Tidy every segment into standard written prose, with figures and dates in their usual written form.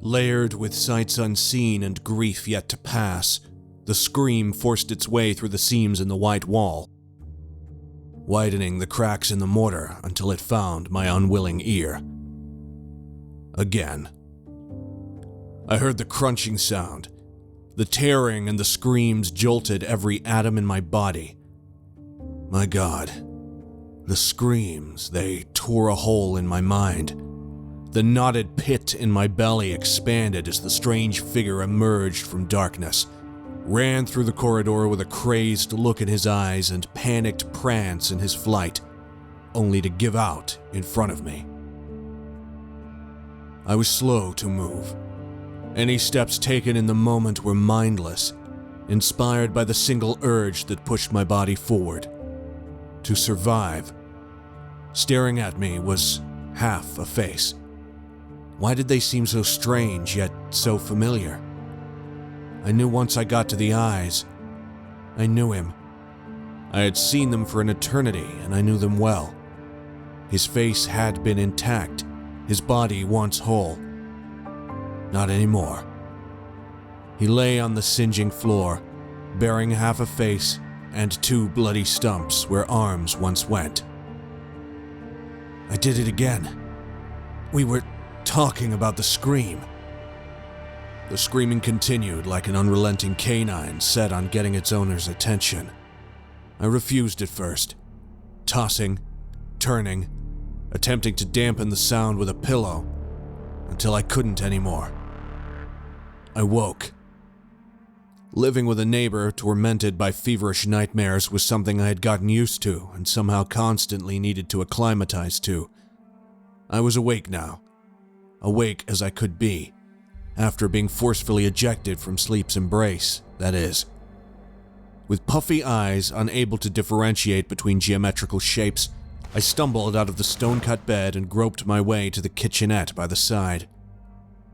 Layered with sights unseen and grief yet to pass, the scream forced its way through the seams in the white wall, widening the cracks in the mortar until it found my unwilling ear. Again. I heard the crunching sound. The tearing and the screams jolted every atom in my body. My God. The screams, they tore a hole in my mind. The knotted pit in my belly expanded as the strange figure emerged from darkness, ran through the corridor with a crazed look in his eyes and panicked prance in his flight, only to give out in front of me. I was slow to move. Any steps taken in the moment were mindless, inspired by the single urge that pushed my body forward. To survive. Staring at me was half a face. Why did they seem so strange, yet so familiar? I knew once I got to the eyes. I knew him. I had seen them for an eternity, and I knew them well. His face had been intact, his body once whole. Not anymore. He lay on the singeing floor, bearing half a face and 2 bloody stumps where arms once went. I did it again. We were talking about the scream. The screaming continued like an unrelenting canine set on getting its owner's attention. I refused at first, tossing, turning, attempting to dampen the sound with a pillow, until I couldn't anymore. I woke. Living with a neighbor tormented by feverish nightmares was something I had gotten used to and somehow constantly needed to acclimatize to. I was awake now. Awake as I could be, after being forcefully ejected from sleep's embrace, that is. With puffy eyes, unable to differentiate between geometrical shapes, I stumbled out of the stone-cut bed and groped my way to the kitchenette by the side.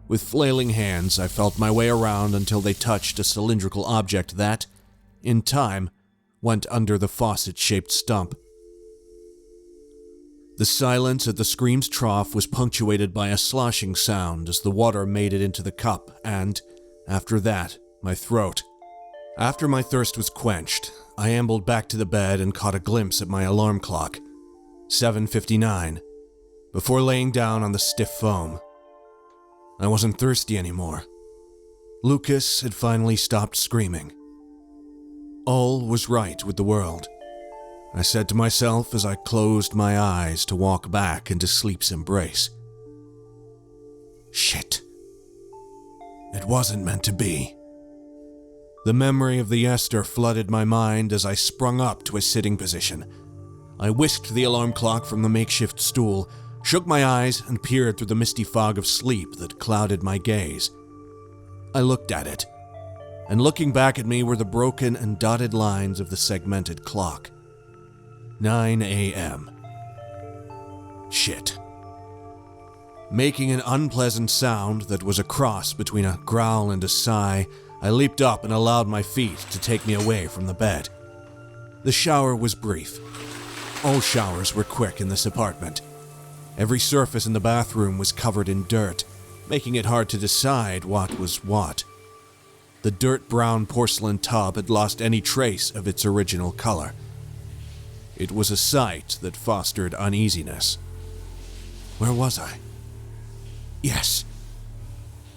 With flailing hands, I felt my way around until they touched a cylindrical object that, in time, went under the faucet-shaped stump. The silence at the scream's trough was punctuated by a sloshing sound as the water made it into the cup and, after that, my throat. After my thirst was quenched, I ambled back to the bed and caught a glimpse at my alarm clock. 7:59, before laying down on the stiff foam. I wasn't thirsty anymore. Lucas had finally stopped screaming. All was right with the world, I said to myself as I closed my eyes to walk back into sleep's embrace. Shit. It wasn't meant to be. The memory of the Esther flooded my mind as I sprung up to a sitting position. I whisked the alarm clock from the makeshift stool, shook my eyes, and peered through the misty fog of sleep that clouded my gaze. I looked at it, and looking back at me were the broken and dotted lines of the segmented clock. 9 a.m. Shit. Making an unpleasant sound that was a cross between a growl and a sigh, I leaped up and allowed my feet to take me away from the bed. The shower was brief. All showers were quick in this apartment. Every surface in the bathroom was covered in dirt, making it hard to decide what was what. The dirt-brown porcelain tub had lost any trace of its original color. It was a sight that fostered uneasiness. Where was I? Yes.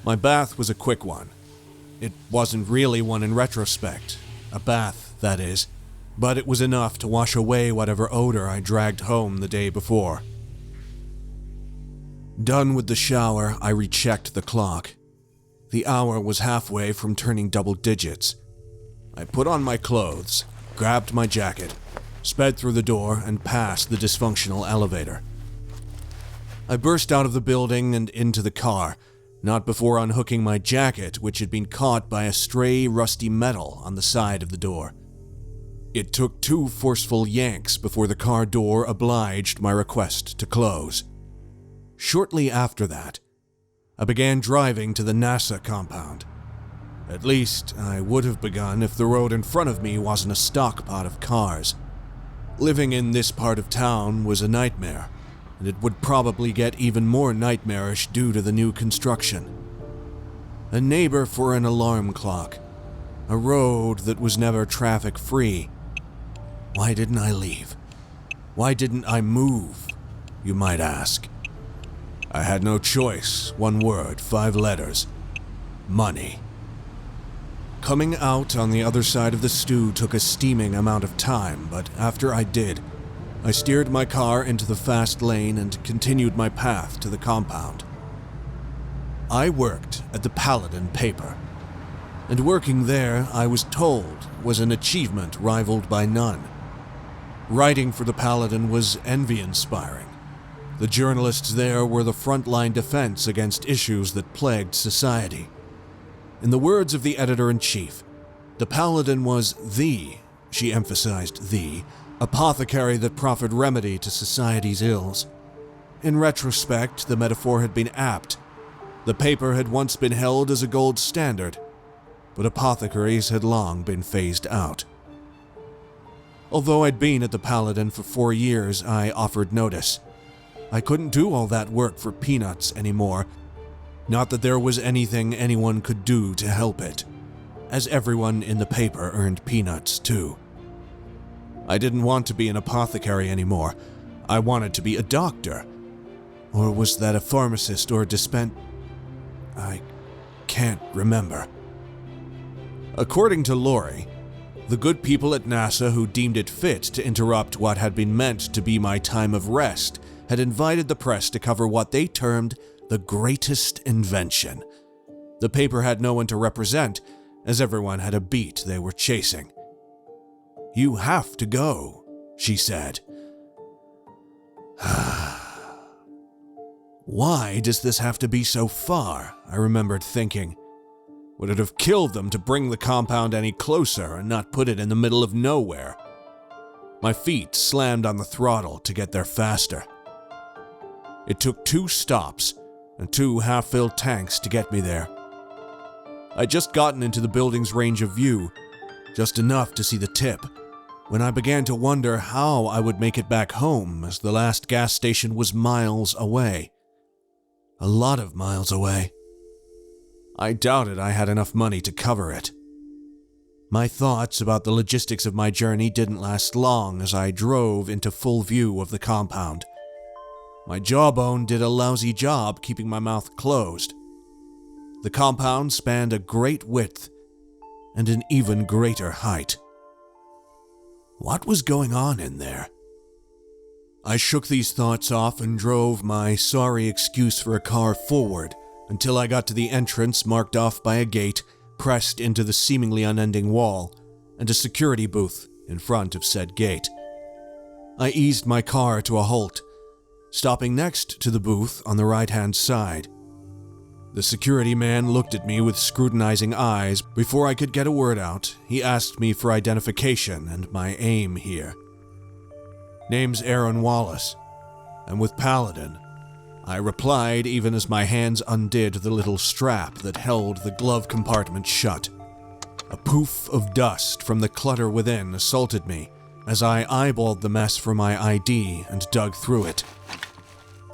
My bath was a quick one. It wasn't really one in retrospect. A bath, that is. But it was enough to wash away whatever odor I dragged home the day before. Done with the shower, I rechecked the clock. The hour was halfway from turning double digits. I put on my clothes, grabbed my jacket, sped through the door, and past the dysfunctional elevator. I burst out of the building and into the car, not before unhooking my jacket, which had been caught by a stray rusty metal on the side of the door. It took 2 forceful yanks before the car door obliged my request to close. Shortly after that, I began driving to the NASA compound. At least, I would have begun if the road in front of me wasn't a stockpot of cars. Living in this part of town was a nightmare, and it would probably get even more nightmarish due to the new construction. a neighbor for an alarm clock, a road that was never traffic-free. Why didn't I leave? Why didn't I move, you might ask? I had no choice. One word, 5 letters. Money. Coming out on the other side of the stew took a steaming amount of time, but after I did, I steered my car into the fast lane and continued my path to the compound. I worked at the Paladin paper, and working there, I was told, was an achievement rivaled by none. Writing for the Paladin was envy-inspiring. The journalists there were the frontline defense against issues that plagued society. In the words of the editor-in-chief, the Paladin was she emphasized apothecary that proffered remedy to society's ills. In retrospect, the metaphor had been apt. The paper had once been held as a gold standard, but apothecaries had long been phased out. Although I'd been at the Paladin for 4 years, I offered notice. I couldn't do all that work for peanuts anymore. Not that there was anything anyone could do to help it, as everyone in the paper earned peanuts too. I didn't want to be an apothecary anymore. I wanted to be a doctor. Or was that a pharmacist or a I can't remember. According to Lori, the good people at NASA who deemed it fit to interrupt what had been meant to be my time of rest had invited the press to cover what they termed the greatest invention. The paper had no one to represent, as everyone had a beat they were chasing. "You have to go," she said. Why does this have to be so far? I remembered thinking. Would it have killed them to bring the compound any closer and not put it in the middle of nowhere? My feet slammed on the throttle to get there faster. It took 2 stops and 2 half-filled tanks to get me there. I'd just gotten into the building's range of view, just enough to see the tip, when I began to wonder how I would make it back home, as the last gas station was miles away. A lot of miles away. I doubted I had enough money to cover it. My thoughts about the logistics of my journey didn't last long as I drove into full view of the compound. My jawbone did a lousy job keeping my mouth closed. The compound spanned a great width and an even greater height. What was going on in there? I shook these thoughts off and drove my sorry excuse for a car forward until I got to the entrance marked off by a gate pressed into the seemingly unending wall and a security booth in front of said gate. I eased my car to a halt, stopping next to the booth on the right-hand side. The security man looked at me with scrutinizing eyes. Before I could get a word out, he asked me for identification and my aim here. Name's Aaron Wallace. I'm with Paladin. I replied even as my hands undid the little strap that held the glove compartment shut. A poof of dust from the clutter within assaulted me as I eyeballed the mess for my ID and dug through it.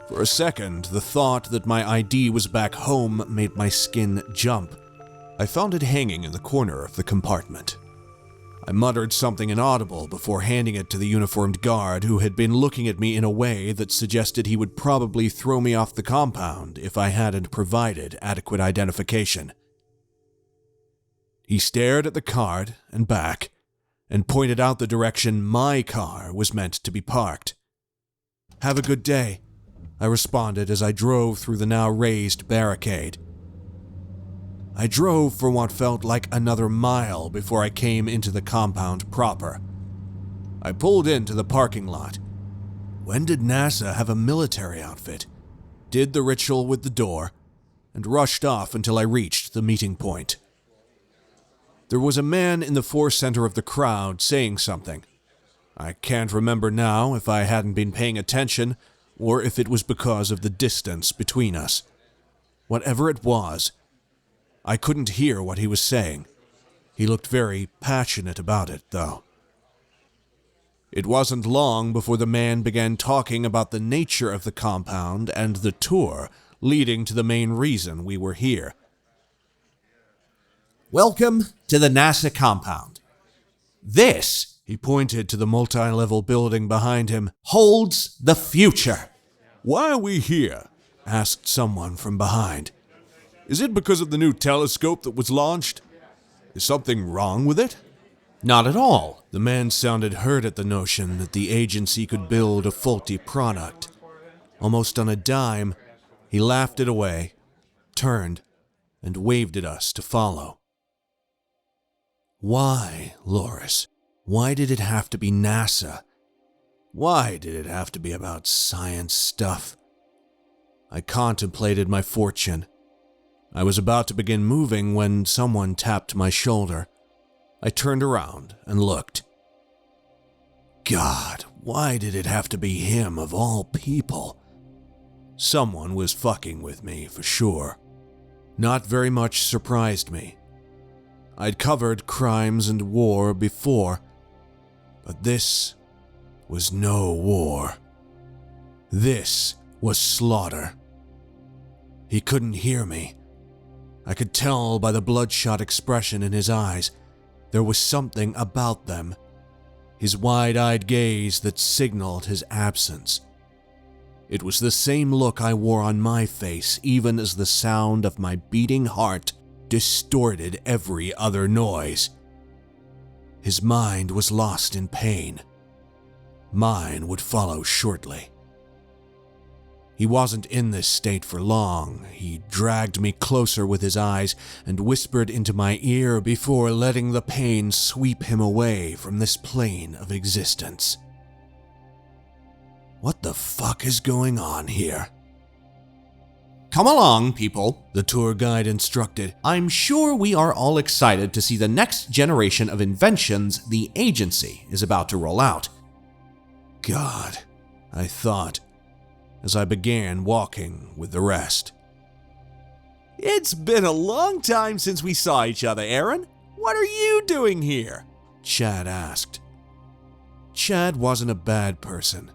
For a second, the thought that my ID was back home made my skin jump. I found it hanging in the corner of the compartment. I muttered something inaudible before handing it to the uniformed guard who had been looking at me in a way that suggested he would probably throw me off the compound if I hadn't provided adequate identification. He stared at the card and back, and pointed out the direction my car was meant to be parked. "Have a good day," I responded as I drove through the now raised barricade. I drove for what felt like another mile before I came into the compound proper. I pulled into the parking lot. When did NASA have a military outfit? Did the ritual with the door, and rushed off until I reached the meeting point. There was a man in the forecenter of the crowd saying something. I can't remember now if I hadn't been paying attention or if it was because of the distance between us. Whatever it was, I couldn't hear what he was saying. He looked very passionate about it, though. It wasn't long before the man began talking about the nature of the compound and the tour leading to the main reason we were here. Welcome to the NASA compound. This, He pointed to the multi-level building behind him. holds the future. Why are we here? Asked someone from behind. Is it because of the new telescope that was launched? Is something wrong with it? Not at all. The man sounded hurt at the notion that the agency could build a faulty product. Almost on a dime, he laughed it away, turned, and waved at us to follow. Why, Loris? Why did it have to be NASA? Why did it have to be about science stuff? I contemplated my fortune. I was about to begin moving when someone tapped my shoulder. I turned around and looked. God, why did it have to be him of all people? Someone was fucking with me, for sure. Not very much surprised me. I'd covered crimes and war before, but this was no war. This was slaughter. He couldn't hear me. I could tell by the bloodshot expression in his eyes. There was something about them. His wide-eyed gaze that signaled his absence. It was the same look I wore on my face, even as the sound of my beating heart distorted every other noise. His mind was lost in pain. Mine would follow shortly. He wasn't in this state for long. He dragged me closer with his eyes and whispered into my ear before letting the pain sweep him away from this plane of existence. What the fuck is going on here? Come along, people, The tour guide instructed. I'm sure we are all excited to see the next generation of inventions the agency is about to roll out. God, I thought, as I began walking with the rest. It's been a long time since we saw each other, Aaron. What are you doing here? Chad asked. Chad wasn't a bad person.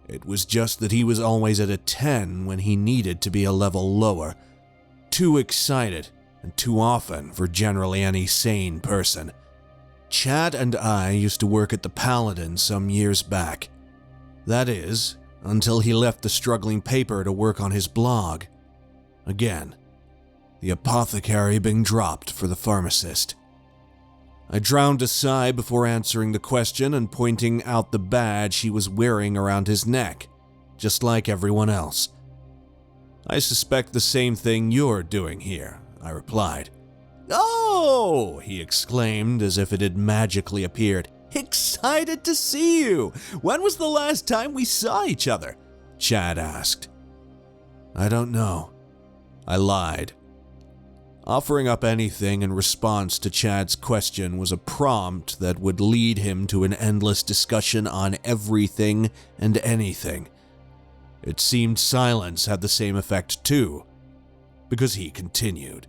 It was just that he was always at a 10 when he needed to be a level lower. Too excited, and too often for generally any sane person. Chad and I used to work at the Paladin some years back. That is, until he left the struggling paper to work on his blog. Again, the apothecary being dropped for the pharmacist. I drowned a sigh before answering the question and pointing out the badge he was wearing around his neck, just like everyone else. I suspect the same thing you're doing here, I replied. Oh, he exclaimed as if it had magically appeared. Excited to see you. When was the last time we saw each other? Chad asked. I don't know. I lied. Offering up anything in response to Chad's question was a prompt that would lead him to an endless discussion on everything and anything. It seemed silence had the same effect too, because he continued.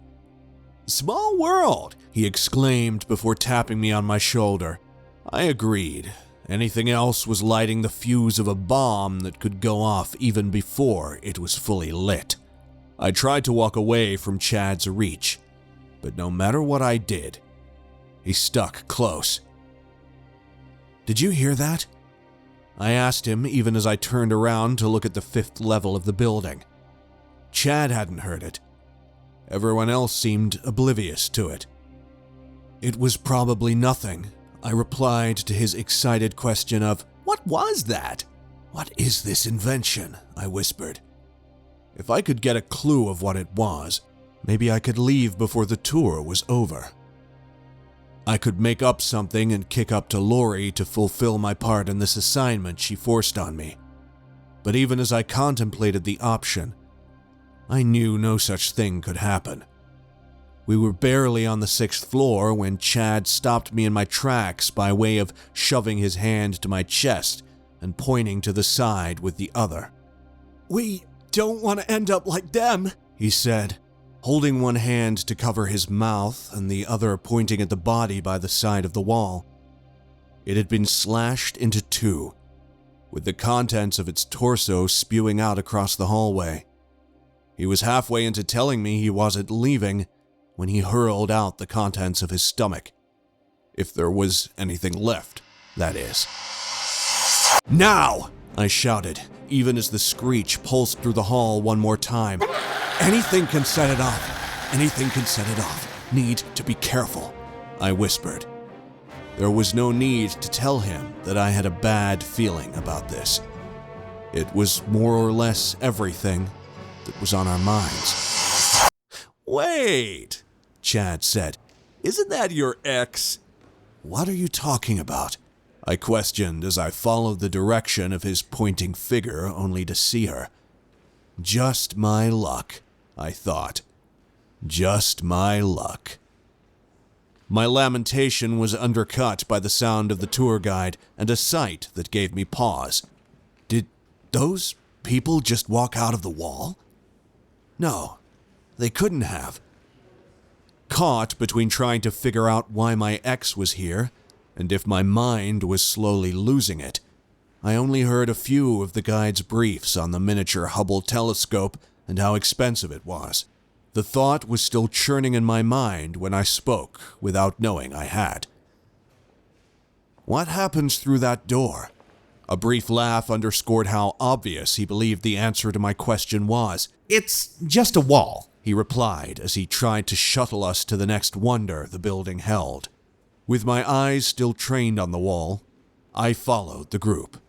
Small world, he exclaimed before tapping me on my shoulder. I agreed. Anything else was lighting the fuse of a bomb that could go off even before it was fully lit. I tried to walk away from Chad's reach, but no matter what I did, he stuck close. Did you hear that? I asked him even as I turned around to look at the 5th level of the building. Chad hadn't heard it. Everyone else seemed oblivious to it. It was probably nothing, I replied to his excited question of, what was that? What is this invention? I whispered. If I could get a clue of what it was, maybe I could leave before the tour was over. I could make up something and kick up to Lori to fulfill my part in this assignment she forced on me. But even as I contemplated the option, I knew no such thing could happen. We were barely on the 6th floor when Chad stopped me in my tracks by way of shoving his hand to my chest and pointing to the side with the other. We don't want to end up like them, he said, holding one hand to cover his mouth and the other pointing at the body by the side of the wall. It had been slashed into two, with the contents of its torso spewing out across the hallway. He was halfway into telling me he wasn't leaving when he hurled out the contents of his stomach. If there was anything left, that is. "Now!" I shouted, even as the screech pulsed through the hall one more time. "Anything can set it off. Anything can set it off. Need to be careful," I whispered. There was no need to tell him that I had a bad feeling about this. It was more or less everything that was on our minds. "Wait," Chad said. "Isn't that your ex?" "What are you talking about?" I questioned as I followed the direction of his pointing figure only to see her. Just my luck, I thought. Just my luck. My lamentation was undercut by the sound of the tour guide and a sight that gave me pause. Did those people just walk out of the wall? No, they couldn't have. Caught between trying to figure out why my ex was here, and if my mind was slowly losing it, I only heard a few of the guide's briefs on the miniature Hubble telescope and how expensive it was. The thought was still churning in my mind when I spoke without knowing I had. "What happens through that door?" A brief laugh underscored how obvious he believed the answer to my question was. "It's just a wall," he replied as he tried to shuttle us to the next wonder the building held. With my eyes still trained on the wall, I followed the group.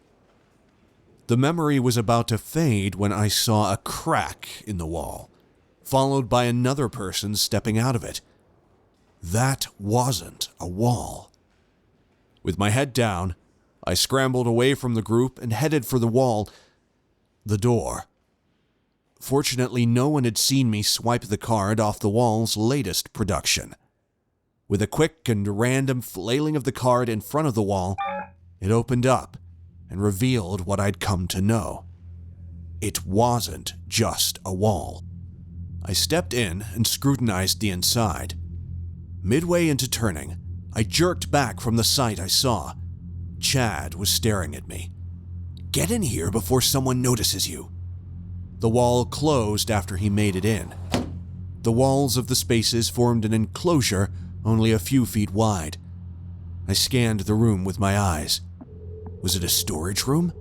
The memory was about to fade when I saw a crack in the wall, followed by another person stepping out of it. That wasn't a wall. With my head down, I scrambled away from the group and headed for the wall, the door. Fortunately, no one had seen me swipe the card off the wall's latest production. With a quick and random flailing of the card in front of the wall, it opened up and revealed what I'd come to know. It wasn't just a wall. I stepped in and scrutinized the inside. Midway into turning, I jerked back from the sight I saw. Chad was staring at me. "Get in here before someone notices you." The wall closed after he made it in. The walls of the spaces formed an enclosure only a few feet wide. I scanned the room with my eyes. Was it a storage room?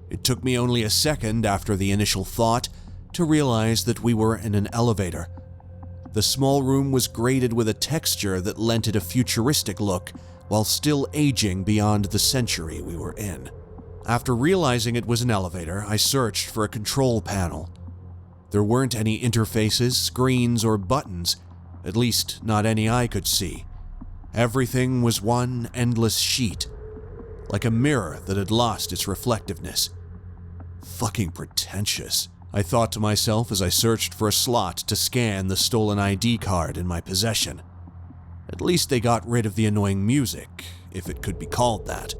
It took me only a second after the initial thought to realize that we were in an elevator. The small room was graded with a texture that lent it a futuristic look while still aging beyond the century we were in. After realizing it was an elevator, I searched for a control panel. There weren't any interfaces, screens, or buttons, at least not any I could see. Everything was one endless sheet, like a mirror that had lost its reflectiveness. Fucking pretentious, I thought to myself as I searched for a slot to scan the stolen ID card in my possession. At least they got rid of the annoying music, if it could be called that.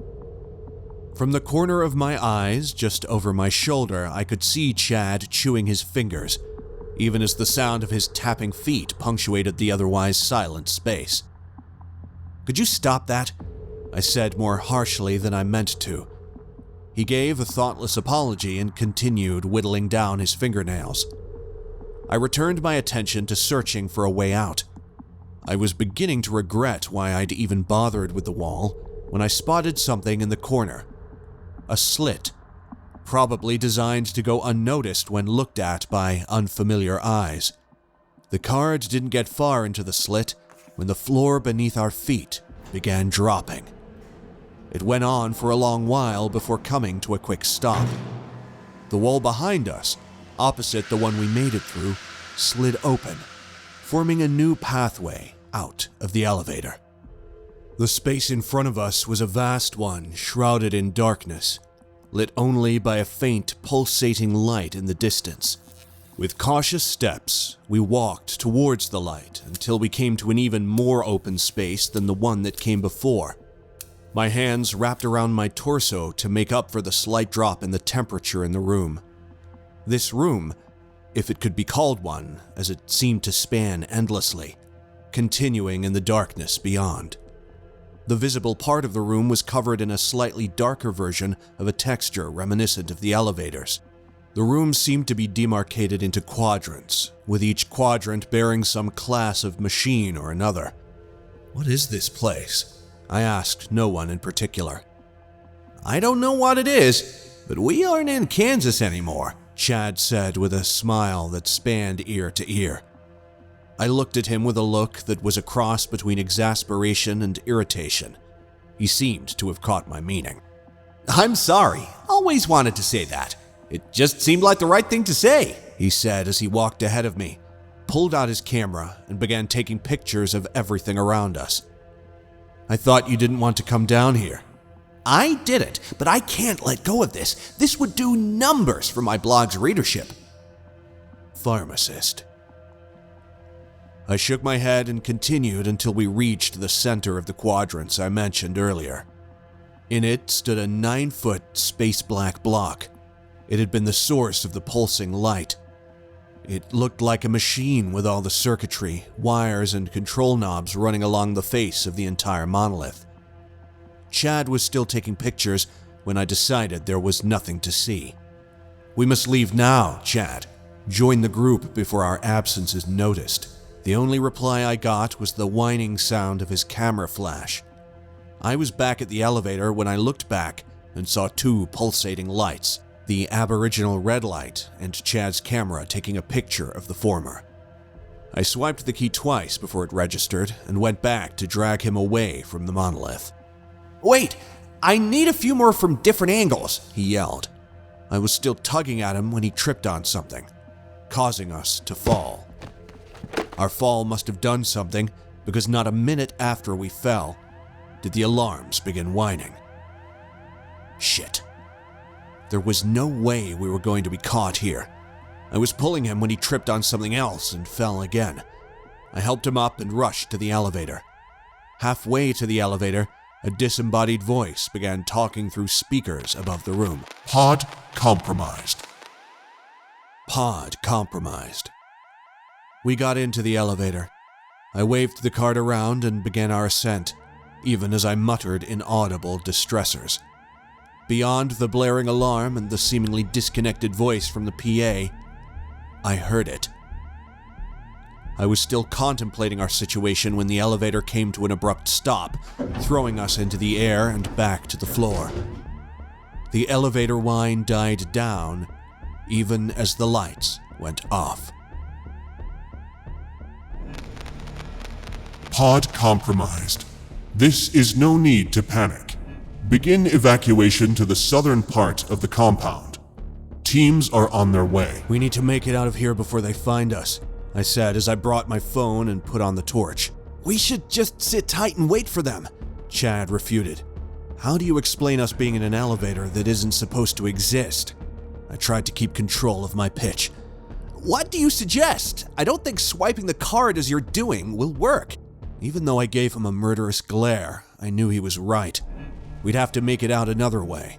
From the corner of my eyes, just over my shoulder, I could see Chad chewing his fingers, even as the sound of his tapping feet punctuated the otherwise silent space. "Could you stop that?" I said more harshly than I meant to. He gave a thoughtless apology and continued whittling down his fingernails. I returned my attention to searching for a way out. I was beginning to regret why I'd even bothered with the wall when I spotted something in the corner. A slit, probably designed to go unnoticed when looked at by unfamiliar eyes. The card didn't get far into the slit when the floor beneath our feet began dropping. It went on for a long while before coming to a quick stop. The wall behind us, opposite the one we made it through, slid open, forming a new pathway out of the elevator. The space in front of us was a vast one, shrouded in darkness, lit only by a faint, pulsating light in the distance. With cautious steps, we walked towards the light until we came to an even more open space than the one that came before. My hands wrapped around my torso to make up for the slight drop in the temperature in the room. This room, if it could be called one, as it seemed to span endlessly, continuing in the darkness beyond. The visible part of the room was covered in a slightly darker version of a texture reminiscent of the elevators. The room seemed to be demarcated into quadrants, with each quadrant bearing some class of machine or another. "What is this place?" I asked no one in particular. "I don't know what it is, but we aren't in Kansas anymore," Chad said with a smile that spanned ear to ear. I looked at him with a look that was a cross between exasperation and irritation. He seemed to have caught my meaning. "I'm sorry. Always wanted to say that. It just seemed like the right thing to say," he said as he walked ahead of me, pulled out his camera, and began taking pictures of everything around us. "I thought you didn't want to come down here." "I didn't, but I can't let go of this. This would do numbers for my blog's readership." Pharmacist. I shook my head and continued until we reached the center of the quadrants I mentioned earlier. In it stood a 9-foot space-black block. It had been the source of the pulsing light. It looked like a machine with all the circuitry, wires, and control knobs running along the face of the entire monolith. Chad was still taking pictures when I decided there was nothing to see. "We must leave now, Chad. Join the group before our absence is noticed." The only reply I got was the whining sound of his camera flash. I was back at the elevator when I looked back and saw 2 pulsating lights, the aboriginal red light and Chad's camera taking a picture of the former. I swiped the key twice before it registered and went back to drag him away from the monolith. "Wait, I need a few more from different angles," he yelled. I was still tugging at him when he tripped on something, causing us to fall. Our fall must have done something, because not a minute after we fell did the alarms begin whining. Shit. There was no way we were going to be caught here. I was pulling him when he tripped on something else and fell again. I helped him up and rushed to the elevator. Halfway to the elevator, a disembodied voice began talking through speakers above the room. "Pod compromised." Pod compromised. We got into the elevator. I waved the cart around and began our ascent, even as I muttered inaudible distressors. Beyond the blaring alarm and the seemingly disconnected voice from the PA, I heard it. I was still contemplating our situation when the elevator came to an abrupt stop, throwing us into the air and back to the floor. The elevator whine died down, even as the lights went off. "Pod compromised. This is no need to panic. Begin evacuation to the southern part of the compound. Teams are on their way." "We need to make it out of here before they find us," I said as I brought my phone and put on the torch. "We should just sit tight and wait for them," Chad refuted. "How do you explain us being in an elevator that isn't supposed to exist?" I tried to keep control of my pitch. "What do you suggest? I don't think swiping the card as you're doing will work." Even though I gave him a murderous glare, I knew he was right. We'd have to make it out another way.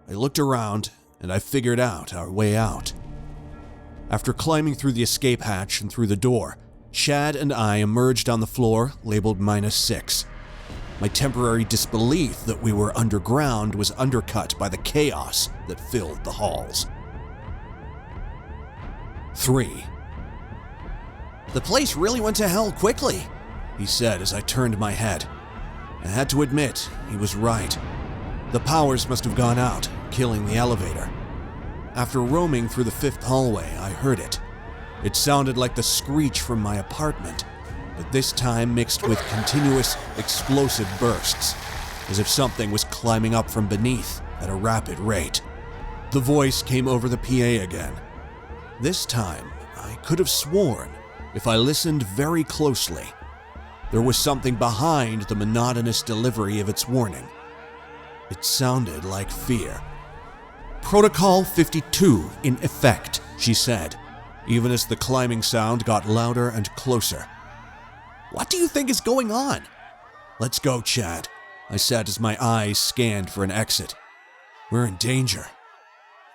I looked around, and I figured out our way out. After climbing through the escape hatch and through the door, Chad and I emerged on the floor labeled -6. My temporary disbelief that we were underground was undercut by the chaos that filled the halls. 3. "The place really went to hell quickly," he said as I turned my head. I had to admit, he was right. The powers must have gone out, killing the elevator. After roaming through the 5th hallway, I heard it. It sounded like the screech from my apartment, but this time mixed with continuous, explosive bursts, as if something was climbing up from beneath at a rapid rate. The voice came over the PA again. This time, I could have sworn, if I listened very closely, there was something behind the monotonous delivery of its warning. It sounded like fear. "Protocol 52 in effect," she said, even as the climbing sound got louder and closer. "What do you think is going on?" "Let's go, Chad," I said as my eyes scanned for an exit. "We're in danger."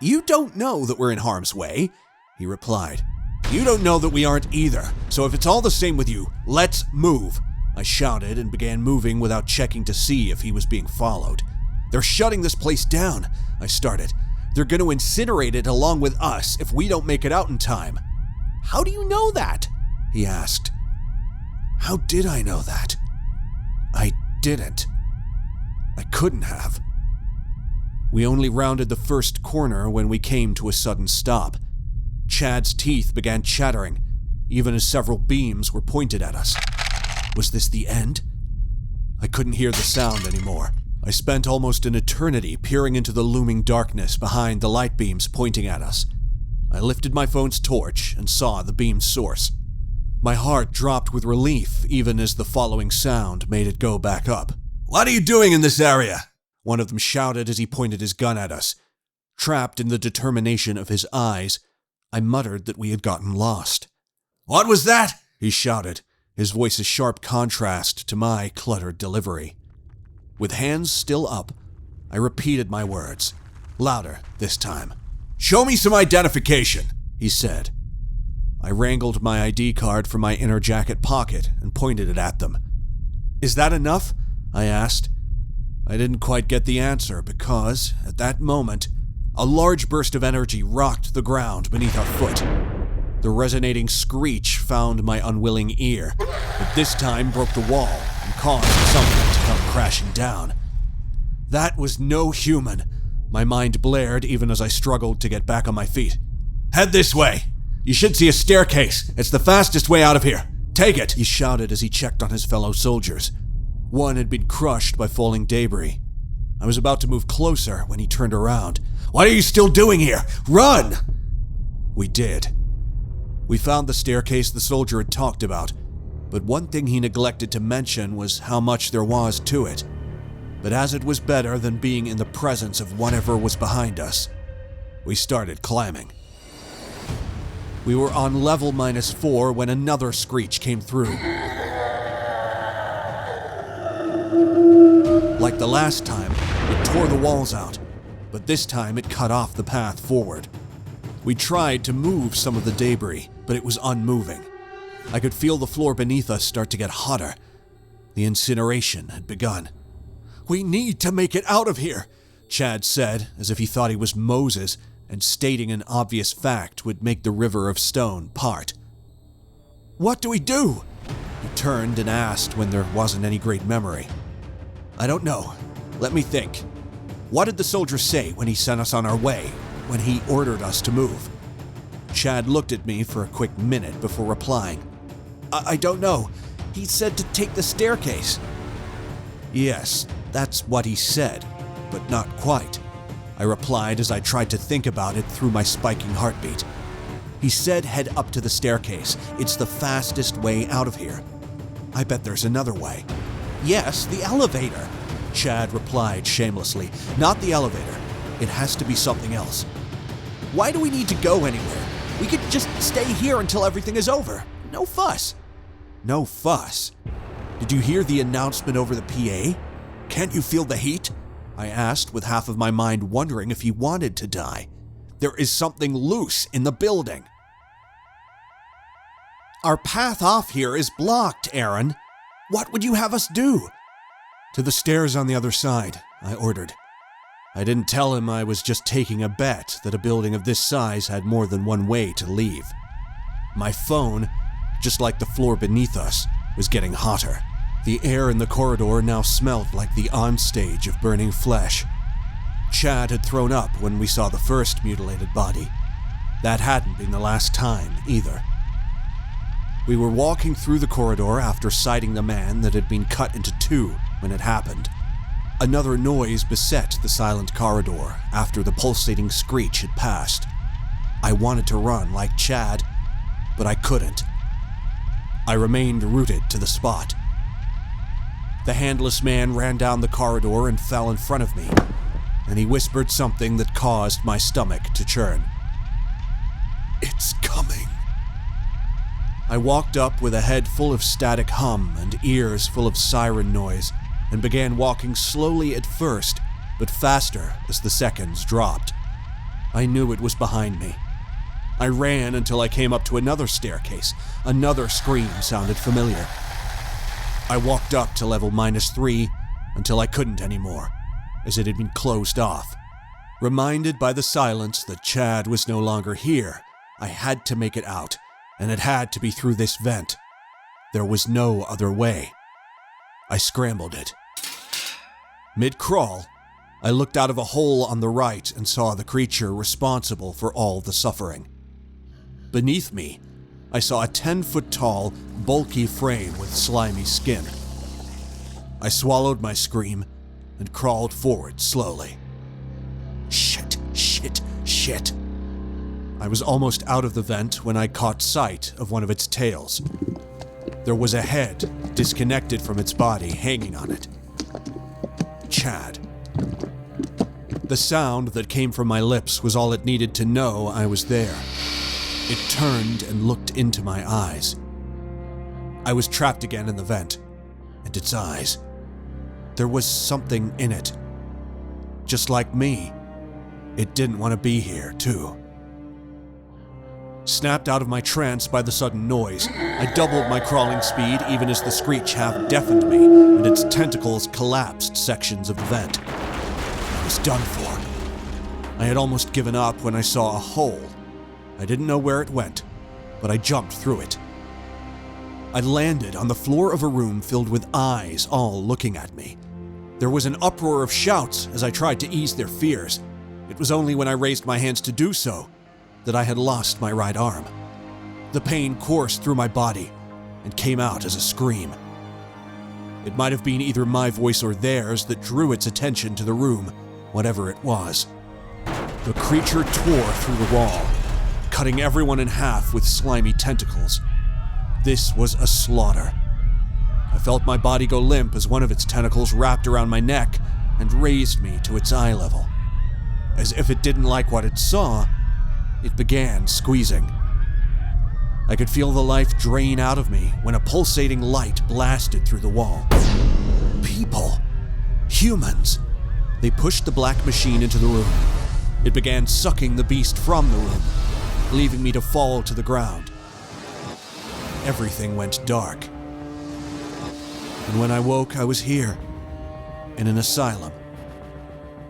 "You don't know that we're in harm's way," he replied. "You don't know that we aren't either, so if it's all the same with you, let's move," I shouted and began moving without checking to see if he was being followed. "They're shutting this place down," I started. They're going to incinerate it along with us if we don't make it out in time." "How do you know that?" he asked. How did I know that? I didn't. I couldn't have. We only rounded the first corner when we came to a sudden stop. Chad's teeth began chattering, even as several beams were pointed at us. Was this the end? I couldn't hear the sound anymore. I spent almost an eternity peering into the looming darkness behind the light beams pointing at us. I lifted my phone's torch and saw the beam's source. My heart dropped with relief even as the following sound made it go back up. "What are you doing in this area?" one of them shouted as he pointed his gun at us. Trapped in the determination of his eyes, I muttered that we had gotten lost. "What was that?" he shouted, his voice a sharp contrast to my cluttered delivery. With hands still up, I repeated my words, louder this time. "Show me some identification," he said. I wrangled my ID card from my inner jacket pocket and pointed it at them. "Is that enough?" I asked. I didn't quite get the answer because, at that moment, a large burst of energy rocked the ground beneath our foot. The resonating screech found my unwilling ear, but this time broke the wall and caused something to come crashing down. That was no human. My mind blared even as I struggled to get back on my feet. "Head this way. You should see a staircase. It's the fastest way out of here. Take it," he shouted as he checked on his fellow soldiers. One had been crushed by falling debris. I was about to move closer when he turned around. "What are you still doing here? Run!" We did. We found the staircase the soldier had talked about, but one thing he neglected to mention was how much there was to it. But as it was better than being in the presence of whatever was behind us, we started climbing. We were on level -4 when another screech came through. Like the last time, it tore the walls out, but this time it cut off the path forward. We tried to move some of the debris, but it was unmoving. I could feel the floor beneath us start to get hotter. The incineration had begun. "We need to make it out of here," Chad said, as if he thought he was Moses, and stating an obvious fact would make the river of stone part. "What do we do?" He turned and asked when there wasn't any great memory. "I don't know. Let me think. What did the soldier say when he sent us on our way, when he ordered us to move?" Chad looked at me for a quick minute before replying. I don't know. He said to take the staircase." "Yes, that's what he said, but not quite," I replied as I tried to think about it through my spiking heartbeat. "He said head up to the staircase. It's the fastest way out of here." "I bet there's another way." "Yes, the elevator," Chad replied shamelessly. "Not the elevator. It has to be something else." "Why do we need to go anywhere? We could just stay here until everything is over. No fuss." "No fuss? Did you hear the announcement over the PA? Can't you feel the heat?" I asked, with half of my mind wondering if he wanted to die. "There is something loose in the building." "Our path off here is blocked, Aaron. What would you have us do?" "To the stairs on the other side," I ordered. I didn't tell him I was just taking a bet that a building of this size had more than one way to leave. My phone, just like the floor beneath us, was getting hotter. The air in the corridor now smelled like the onstage of burning flesh. Chad had thrown up when we saw the first mutilated body. That hadn't been the last time, either. We were walking through the corridor after sighting the man that had been cut into two when it happened. Another noise beset the silent corridor after the pulsating screech had passed. I wanted to run like Chad, but I couldn't. I remained rooted to the spot. The handless man ran down the corridor and fell in front of me, and he whispered something that caused my stomach to churn. "It's coming." I walked up with a head full of static hum and ears full of siren noise, and began walking slowly at first, but faster as the seconds dropped. I knew it was behind me. I ran until I came up to another staircase. Another scream sounded familiar. I walked up to level -3 until I couldn't anymore, as it had been closed off. Reminded by the silence that Chad was no longer here, I had to make it out, and it had to be through this vent. There was no other way. I scrambled it. Mid-crawl, I looked out of a hole on the right and saw the creature responsible for all the suffering. Beneath me, I saw a 10-foot-tall, bulky frame with slimy skin. I swallowed my scream and crawled forward slowly. Shit. I was almost out of the vent when I caught sight of one of its tails. There was a head, disconnected from its body, hanging on it. Chad. The sound that came from my lips was all it needed to know I was there. It turned and looked into my eyes. I was trapped again in the vent, and its eyes. There was something in it. Just like me, it didn't want to be here, too. Snapped out of my trance by the sudden noise, I doubled my crawling speed even as the screech half deafened me, and its tentacles collapsed sections of the vent. I was done for. I had almost given up when I saw a hole. I didn't know where it went, but I jumped through it. I landed on the floor of a room filled with eyes all looking at me. There was an uproar of shouts as I tried to ease their fears. It was only when I raised my hands to do so that I had lost my right arm. The pain coursed through my body and came out as a scream. It might have been either my voice or theirs that drew its attention to the room, whatever it was. The creature tore through the wall, cutting everyone in half with slimy tentacles. This was a slaughter. I felt my body go limp as one of its tentacles wrapped around my neck and raised me to its eye level. As if it didn't like what it saw, it began squeezing. I could feel the life drain out of me when a pulsating light blasted through the wall. People. Humans. They pushed the black machine into the room. It began sucking the beast from the room, leaving me to fall to the ground. Everything went dark. And when I woke, I was here, in an asylum.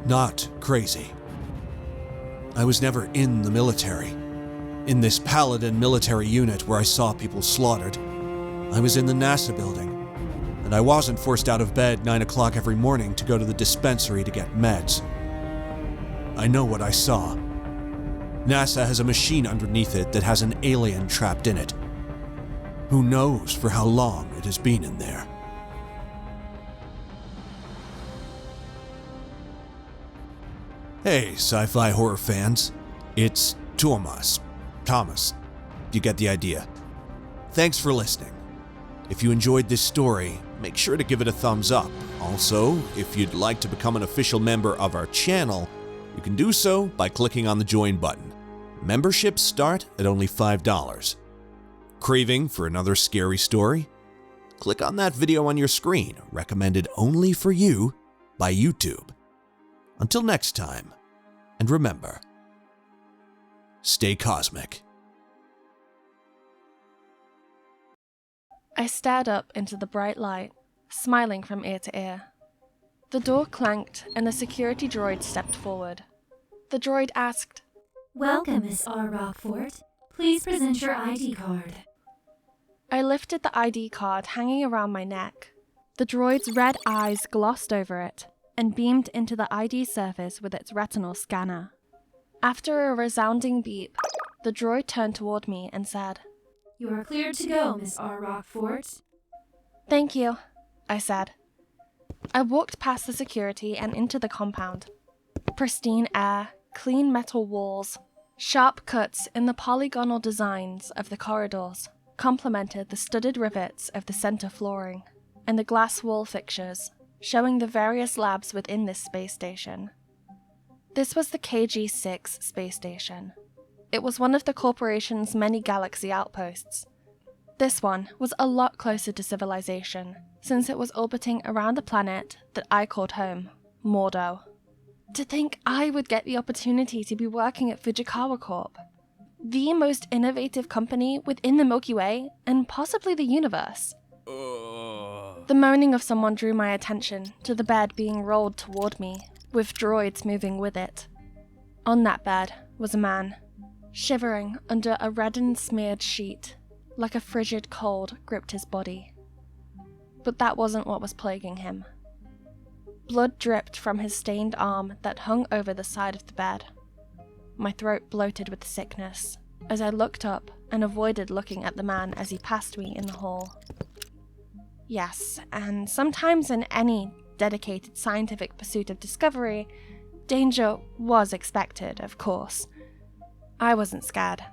Not crazy. I was never in the military. In this Paladin military unit where I saw people slaughtered. I was in the NASA building, and I wasn't forced out of bed 9 o'clock every morning to go to the dispensary to get meds. I know what I saw. NASA has a machine underneath it that has an alien trapped in it. Who knows for how long it has been in there. Hey, sci-fi horror fans. It's Thomas. You get the idea. Thanks for listening. If you enjoyed this story, make sure to give it a thumbs up. Also, if you'd like to become an official member of our channel, you can do so by clicking on the join button. Memberships start at only $5. Craving for another scary story? Click on that video on your screen, recommended only for you by YouTube. Until next time, and remember, stay cosmic. I stared up into the bright light, smiling from ear to ear. The door clanked and the security droid stepped forward. The droid asked, "Welcome, Miss R. Rockfort. Please present your ID card." I lifted the ID card hanging around my neck. The droid's red eyes glossed over it and beamed into the ID surface with its retinal scanner. After a resounding beep, the droid turned toward me and said, "You are cleared to go, Miss R. Rockfort." "Thank you," I said. I walked past the security and into the compound. Pristine air, clean metal walls, sharp cuts in the polygonal designs of the corridors complemented the studded rivets of the center flooring and the glass wall fixtures, showing the various labs within this space station. This was the KG-6 space station. It was one of the corporation's many galaxy outposts. This one was a lot closer to civilization, since it was orbiting around the planet that I called home, Mordo. To think I would get the opportunity to be working at Fujikawa Corp., the most innovative company within the Milky Way and possibly the universe. The moaning of someone drew my attention to the bed being rolled toward me, with droids moving with it. On that bed was a man, shivering under a reddened-smeared sheet, like a frigid cold gripped his body. But that wasn't what was plaguing him. Blood dripped from his stained arm that hung over the side of the bed. My throat bloated with sickness as I looked up and avoided looking at the man as he passed me in the hall. Yes, and sometimes in any dedicated scientific pursuit of discovery, danger was expected, of course. I wasn't scared,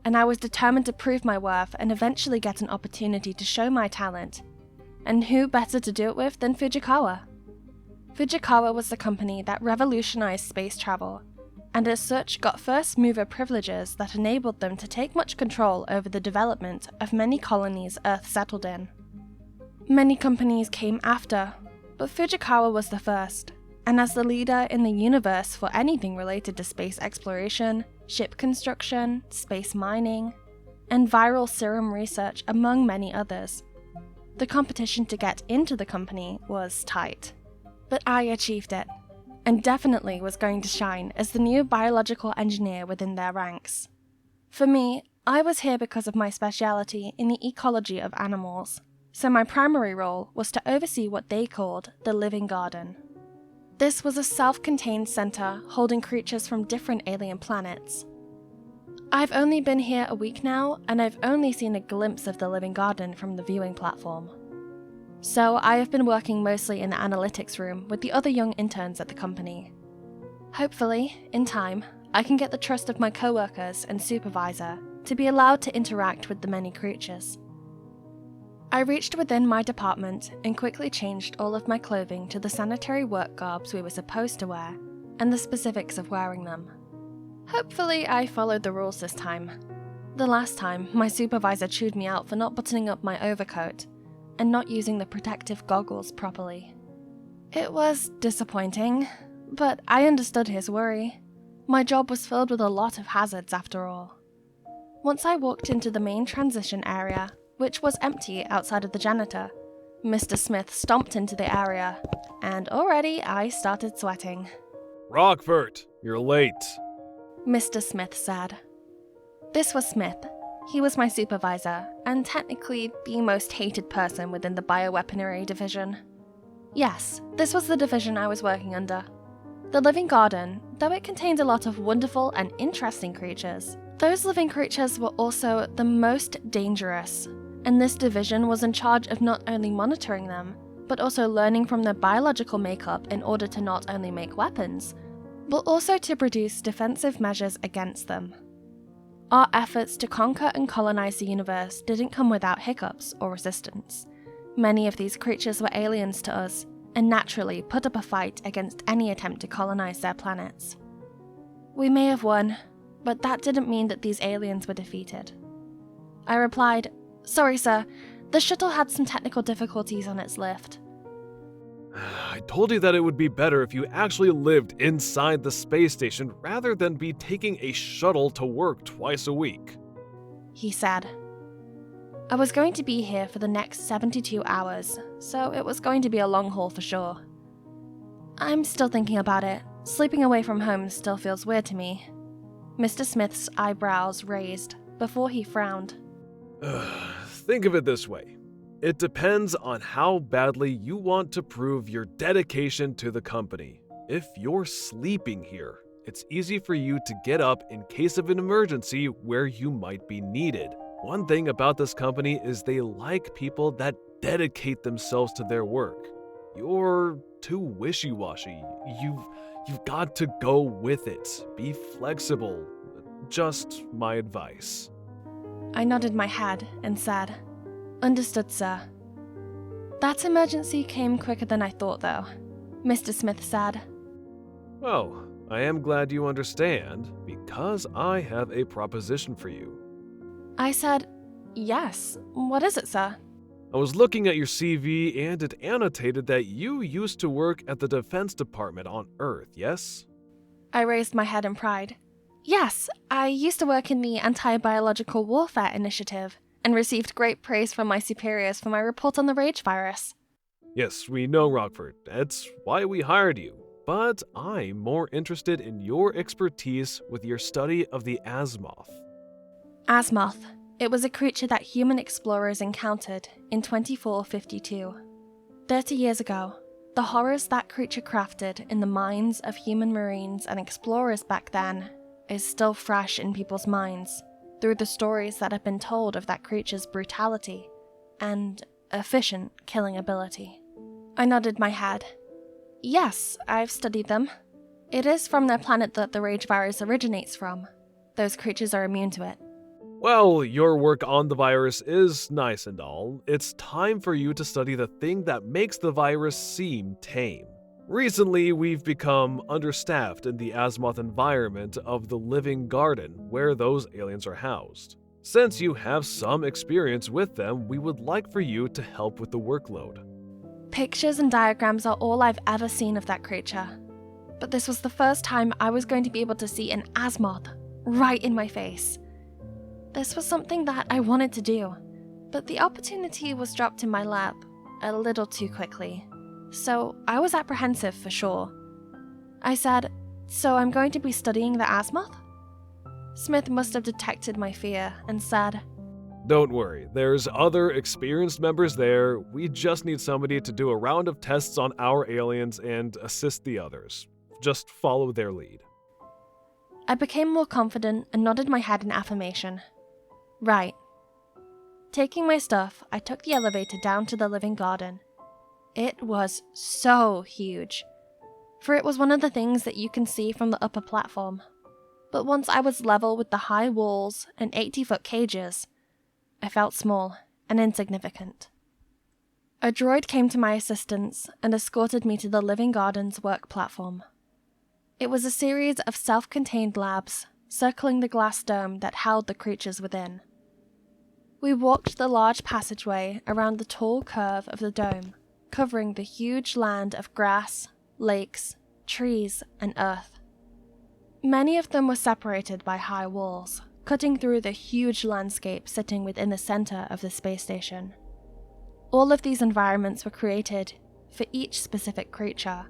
and I was determined to prove my worth and eventually get an opportunity to show my talent. And who better to do it with than Fujikawa? Fujikawa was the company that revolutionized space travel, and as such got first mover privileges that enabled them to take much control over the development of many colonies Earth settled in. Many companies came after, but Fujikawa was the first, and as the leader in the universe for anything related to space exploration, ship construction, space mining, and viral serum research among many others. The competition to get into the company was tight, but I achieved it, and definitely was going to shine as the new biological engineer within their ranks. For me, I was here because of my speciality in the ecology of animals, so my primary role was to oversee what they called the Living Garden. This was a self-contained center holding creatures from different alien planets. I've only been here a week now, and I've only seen a glimpse of the Living Garden from the viewing platform. So I have been working mostly in the analytics room with the other young interns at the company. Hopefully, in time, I can get the trust of my coworkers and supervisor to be allowed to interact with the many creatures. I reached within my department and quickly changed all of my clothing to the sanitary work garbs we were supposed to wear, and the specifics of wearing them. Hopefully I followed the rules this time. The last time, my supervisor chewed me out for not buttoning up my overcoat and not using the protective goggles properly. It was disappointing, but I understood his worry. My job was filled with a lot of hazards after all. Once I walked into the main transition area, which was empty outside of the janitor, Mr. Smith stomped into the area, and already I started sweating. Rockford, you're late. Mr. Smith said. This was Smith. He was my supervisor, and technically the most hated person within the bioweaponry division. Yes, this was the division I was working under. The Living Garden, though it contained a lot of wonderful and interesting creatures, those living creatures were also the most dangerous, and this division was in charge of not only monitoring them, but also learning from their biological makeup in order to not only make weapons, but also to produce defensive measures against them. Our efforts to conquer and colonize the universe didn't come without hiccups or resistance. Many of these creatures were aliens to us, and naturally put up a fight against any attempt to colonize their planets. We may have won, but that didn't mean that these aliens were defeated. I replied, "Sorry sir, the shuttle had some technical difficulties on its lift." I told you that it would be better if you actually lived inside the space station rather than be taking a shuttle to work twice a week, he said. I was going to be here for the next 72 hours, so it was going to be a long haul for sure. I'm still thinking about it. Sleeping away from home still feels weird to me. Mr. Smith's eyebrows raised before he frowned. Think of it this way. It depends on how badly you want to prove your dedication to the company. If you're sleeping here, it's easy for you to get up in case of an emergency where you might be needed. One thing about this company is they like people that dedicate themselves to their work. You're too wishy-washy. You've got to go with it. Be flexible. Just my advice. I nodded my head and said, "Understood, sir." That emergency came quicker than I thought, though, Mr. Smith said. Oh, I am glad you understand, because I have a proposition for you. I said, "Yes, what is it, sir?" I was looking at your CV and it annotated that you used to work at the Defense Department on Earth, yes? I raised my head in pride. Yes, I used to work in the Anti-Biological Warfare Initiative and received great praise from my superiors for my report on the rage virus. Yes, we know, Rockford. That's why we hired you. but I'm more interested in your expertise with your study of the Azimuth. Azimuth. It was a creature that human explorers encountered in 2452. 30 years ago, the horrors that creature crafted in the minds of human marines and explorers back then is still fresh in people's minds through the stories that have been told of that creature's brutality and efficient killing ability. I nodded my head. Yes, I've studied them. It is from their planet that the rage virus originates from. Those creatures are immune to it. Well, your work on the virus is nice and all. It's time for you to study the thing that makes the virus seem tame. Recently, we've become understaffed in the Azimuth environment of the Living Garden, where those aliens are housed. Since you have some experience with them, we would like for you to help with the workload. Pictures and diagrams are all I've ever seen of that creature. But this was the first time I was going to be able to see an Azimuth right in my face. This was something that I wanted to do, but the opportunity was dropped in my lap a little too quickly, so I was apprehensive for sure. I said, "So I'm going to be studying the Azimuth?" Smith must have detected my fear and said, Don't worry, there's other experienced members there. We just need somebody to do a round of tests on our aliens and assist the others. Just follow their lead. I became more confident and nodded my head in affirmation. Right. Taking my stuff, I took the elevator down to the living garden. It was so huge, for it was one of the things that you can see from the upper platform. But once I was level with the high walls and 80-foot cages, I felt small and insignificant. A droid came to my assistance and escorted me to the living garden's work platform. It was a series of self-contained labs circling the glass dome that held the creatures within. We walked the large passageway around the tall curve of the dome, covering the huge land of grass, lakes, trees, and earth. Many of them were separated by high walls, cutting through the huge landscape sitting within the center of the space station. All of these environments were created for each specific creature.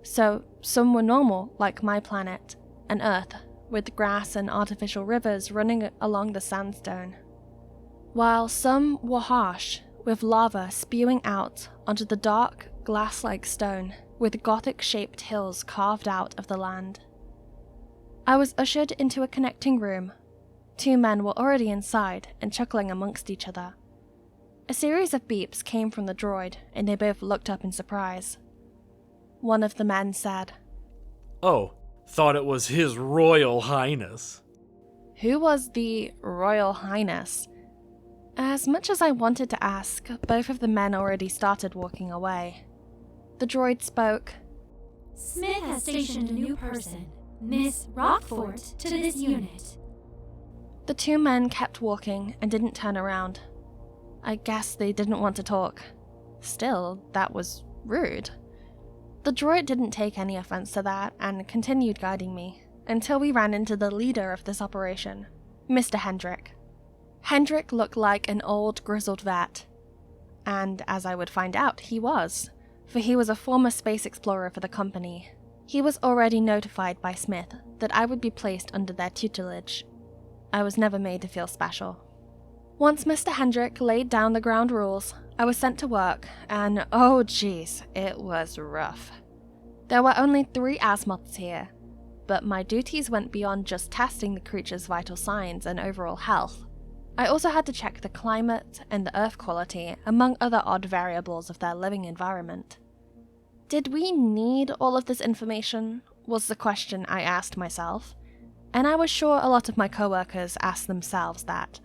So, some were normal, like my planet, and Earth, with grass and artificial rivers running along the sandstone. While some were harsh, with lava spewing out onto the dark, glass-like stone, with Gothic-shaped hills carved out of the land. I was ushered into a connecting room. 2 men were already inside and chuckling amongst each other. A series of beeps came from the droid, and they both looked up in surprise. One of the men said, "Oh, thought it was His Royal Highness." Who was the Royal Highness? As much as I wanted to ask, both of the men already started walking away. The droid spoke. Smith has stationed a new person, Miss Rockfort, to this unit. The 2 men kept walking and didn't turn around. I guess they didn't want to talk. Still, that was rude. The droid didn't take any offense to that and continued guiding me until we ran into the leader of this operation, Mr. Hendrick. Hendrick looked like an old, grizzled vet. And as I would find out, he was, for he was a former space explorer for the company. He was already notified by Smith that I would be placed under their tutelage. I was never made to feel special. Once Mr. Hendrick laid down the ground rules, I was sent to work, and oh geez, it was rough. There were only 3 Azimuths here, but my duties went beyond just testing the creature's vital signs and overall health. I also had to check the climate and the earth quality, among other odd variables of their living environment. Did we need all of this information? Was the question I asked myself, and I was sure a lot of my coworkers asked themselves that.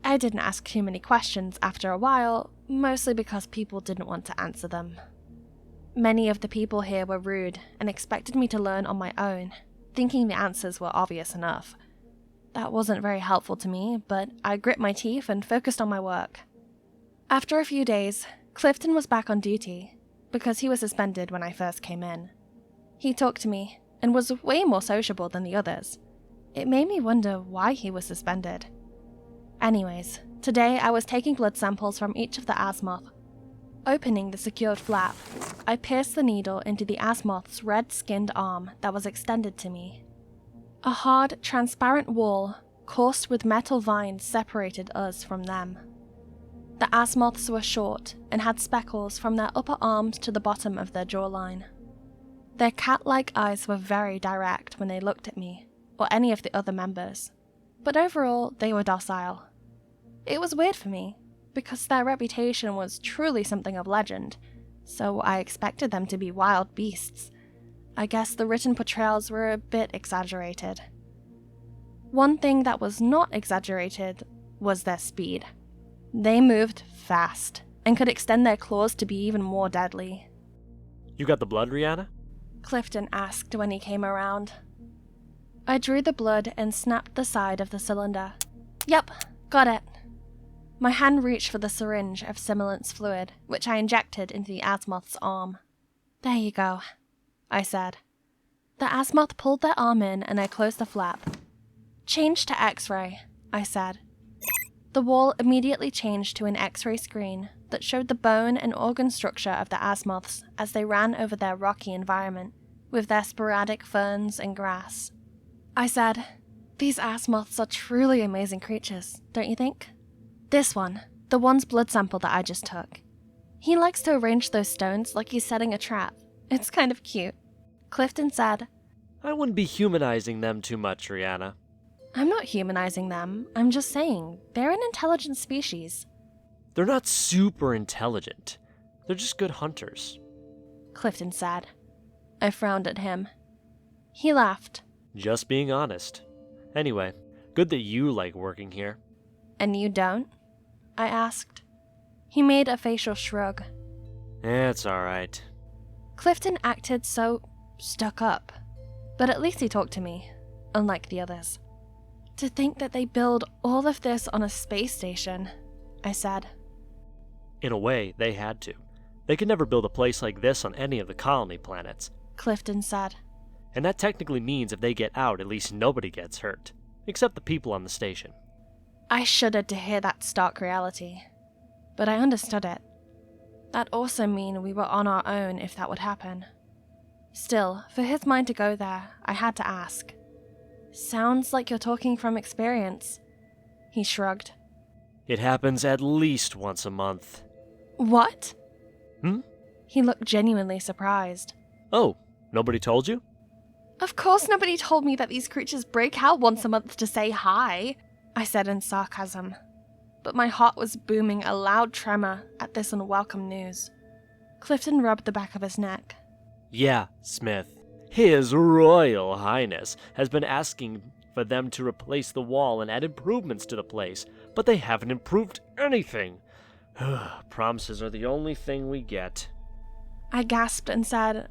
I didn't ask too many questions after a while, mostly because people didn't want to answer them. Many of the people here were rude and expected me to learn on my own, thinking the answers were obvious enough. That wasn't very helpful to me, but I grit my teeth and focused on my work. After a few days, Clifton was back on duty, because he was suspended when I first came in. He talked to me, and was way more sociable than the others. It made me wonder why he was suspended. Anyways, today I was taking blood samples from each of the Azimuth. Opening the secured flap, I pierced the needle into the Azimuth's red-skinned arm that was extended to me. A hard, transparent wall, coursed with metal vines, separated us from them. The Azimuths were short and had speckles from their upper arms to the bottom of their jawline. Their cat-like eyes were very direct when they looked at me, or any of the other members, but overall they were docile. It was weird for me, because their reputation was truly something of legend, so I expected them to be wild beasts. I guess the written portrayals were a bit exaggerated. One thing that was not exaggerated was their speed. They moved fast, and could extend their claws to be even more deadly. You got the blood, Rihanna? Clifton asked when he came around. I drew the blood and snapped the side of the cylinder. Yep, got it. My hand reached for the syringe of simulants fluid, which I injected into the Azimuth's arm. There you go, I said. The Azimuth pulled their arm in and I closed the flap. Change to X-ray, I said. The wall immediately changed to an X-ray screen that showed the bone and organ structure of the Azimuths as they ran over their rocky environment, with their sporadic ferns and grass. I said, these Azimuths are truly amazing creatures, don't you think? This one, the one's blood sample that I just took. He likes to arrange those stones like he's setting a trap. It's kind of cute. Clifton said, I wouldn't be humanizing them too much, Rihanna. I'm not humanizing them, I'm just saying, they're an intelligent species. They're not super intelligent. They're just good hunters. Clifton said. I frowned at him. He laughed. Just being honest. Anyway, good that you like working here. And you don't? I asked. He made a facial shrug. It's alright. Clifton acted so stuck up, but at least he talked to me, unlike the others. To think that they build all of this on a space station, I said. In a way, they had to. They could never build a place like this on any of the colony planets. Clifton said. And that technically means if they get out, at least nobody gets hurt. Except the people on the station. I shuddered to hear that stark reality, but I understood it. That also mean we were on our own if that would happen. Still, for his mind to go there, I had to ask. Sounds like you're talking from experience. He shrugged. It happens at least once a month. What? Hmm? He looked genuinely surprised. Oh, nobody told you? Of course nobody told me that these creatures break out once a month to say hi, I said in sarcasm. But my heart was booming a loud tremor at this unwelcome news. Clifton rubbed the back of his neck. Yeah, Smith. His Royal Highness has been asking for them to replace the wall and add improvements to the place, but they haven't improved anything. Promises are the only thing we get. I gasped and said,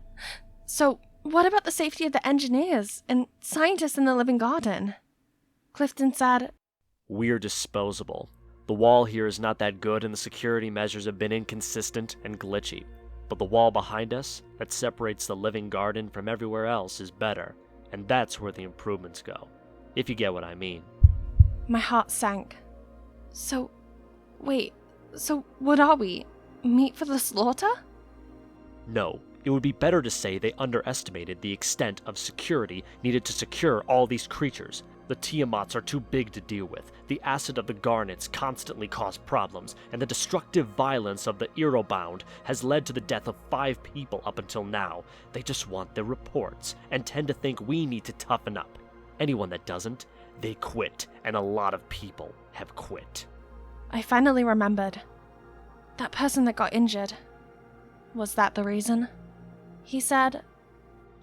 So, what about the safety of the engineers and scientists in the living garden? Clifton said, We're disposable. The wall here is not that good and the security measures have been inconsistent and glitchy. But the wall behind us, that separates the living garden from everywhere else, is better, and that's where the improvements go. If you get what I mean. My heart sank. So, what are we? Meat for the slaughter? No, it would be better to say they underestimated the extent of security needed to secure all these creatures. The Tiamats are too big to deal with, the acid of the garnets constantly cause problems, and the destructive violence of the Erobound has led to the death of 5 people up until now. They just want their reports, and tend to think we need to toughen up. Anyone that doesn't, they quit, and a lot of people have quit. I finally remembered. That person that got injured. Was that the reason? He said,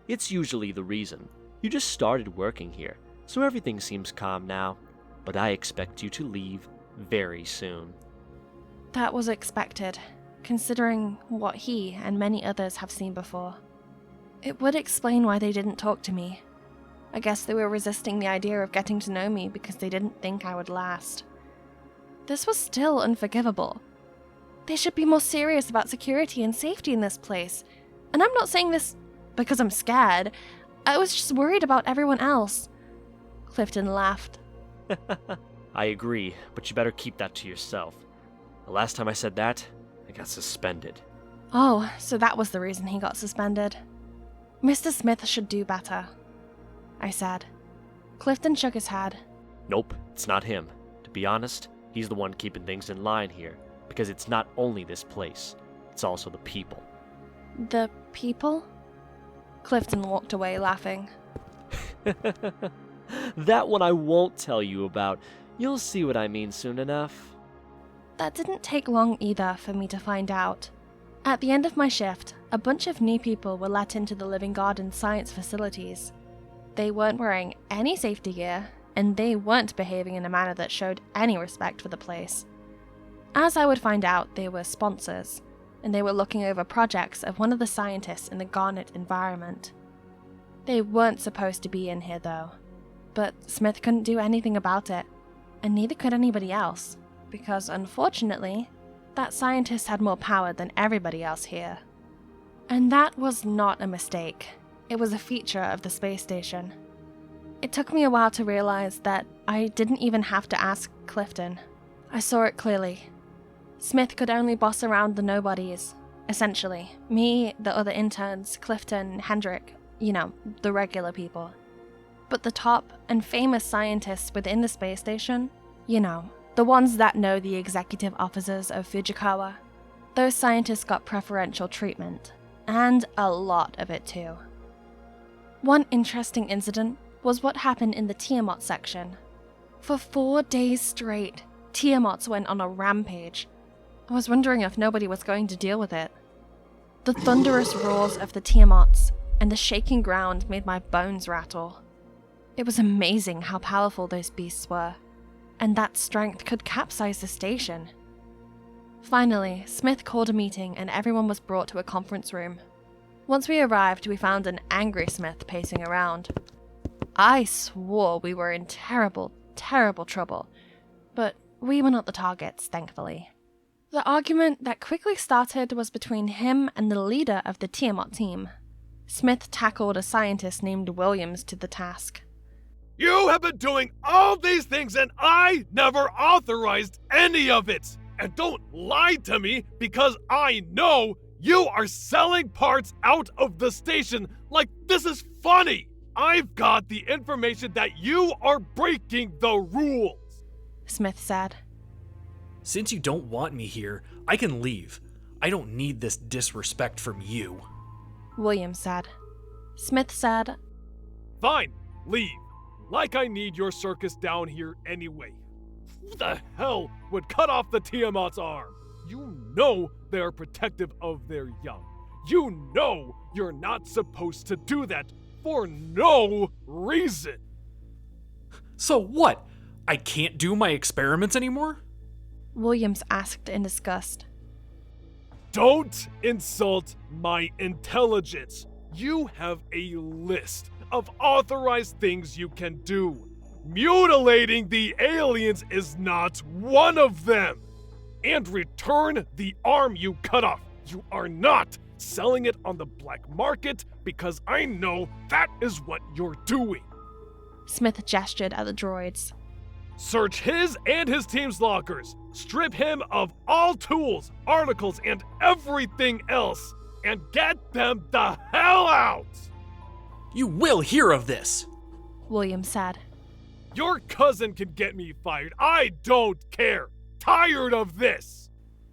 It's usually the reason. You just started working here, so everything seems calm now. But I expect you to leave very soon. That was expected, considering what he and many others have seen before. It would explain why they didn't talk to me. I guess they were resisting the idea of getting to know me because they didn't think I would last. This was still unforgivable. They should be more serious about security and safety in this place. And I'm not saying this because I'm scared. I was just worried about everyone else. Clifton laughed. I agree, but you better keep that to yourself. The last time I said that, I got suspended. Oh, so that was the reason he got suspended. Mr. Smith should do better, I said. Clifton shook his head. Nope, it's not him. To be honest, he's the one keeping things in line here, because it's not only this place, it's also the people. The people? Clifton walked away laughing. That one I won't tell you about. You'll see what I mean soon enough. That didn't take long either for me to find out. At the end of my shift, a bunch of new people were let into the Living Garden science facilities. They weren't wearing any safety gear, and they weren't behaving in a manner that showed any respect for the place. As I would find out, they were sponsors, and they were looking over projects of one of the scientists in the Garnet environment. They weren't supposed to be in here though, but Smith couldn't do anything about it, and neither could anybody else, because unfortunately, that scientist had more power than everybody else here. And that was not a mistake. It was a feature of the space station. It took me a while to realize that I didn't even have to ask Clifton. I saw it clearly. Smith could only boss around the nobodies, essentially. Me, the other interns, Clifton, Hendrik, the regular people. But the top and famous scientists within the space station, the ones that know the executive officers of Fujikawa, those scientists got preferential treatment, and a lot of it too. One interesting incident was what happened in the Tiamat section. For 4 days straight, Tiamats went on a rampage. I was wondering if nobody was going to deal with it. The thunderous roars of the Tiamats and the shaking ground made my bones rattle. It was amazing how powerful those beasts were, and that strength could capsize the station. Finally, Smith called a meeting and everyone was brought to a conference room. Once we arrived, we found an angry Smith pacing around. I swore we were in terrible, terrible trouble, but we were not the targets, thankfully. The argument that quickly started was between him and the leader of the Tiamat team. Smith tackled a scientist named Williams to the task. You have been doing all these things and I never authorized any of it! And don't lie to me because I know you are selling parts out of the station like this is funny! I've got the information that you are breaking the rules! Smith said. Since you don't want me here, I can leave. I don't need this disrespect from you. Williams said. Smith said, Fine, leave. Like I need your circus down here anyway. Who the hell would cut off the Tiamat's arm? You know they are protective of their young. You know you're not supposed to do that for no reason. So what? I can't do my experiments anymore? Williams asked in disgust. Don't insult my intelligence. You have a list of authorized things you can do. Mutilating the aliens is not one of them. And return the arm you cut off. You are not selling it on the black market because I know that is what you're doing. Smith gestured at the droids. Search his and his team's lockers. Strip him of all tools, articles, and everything else. And get them the hell out! You will hear of this! Williams said. Your cousin can get me fired. I don't care. Tired of this!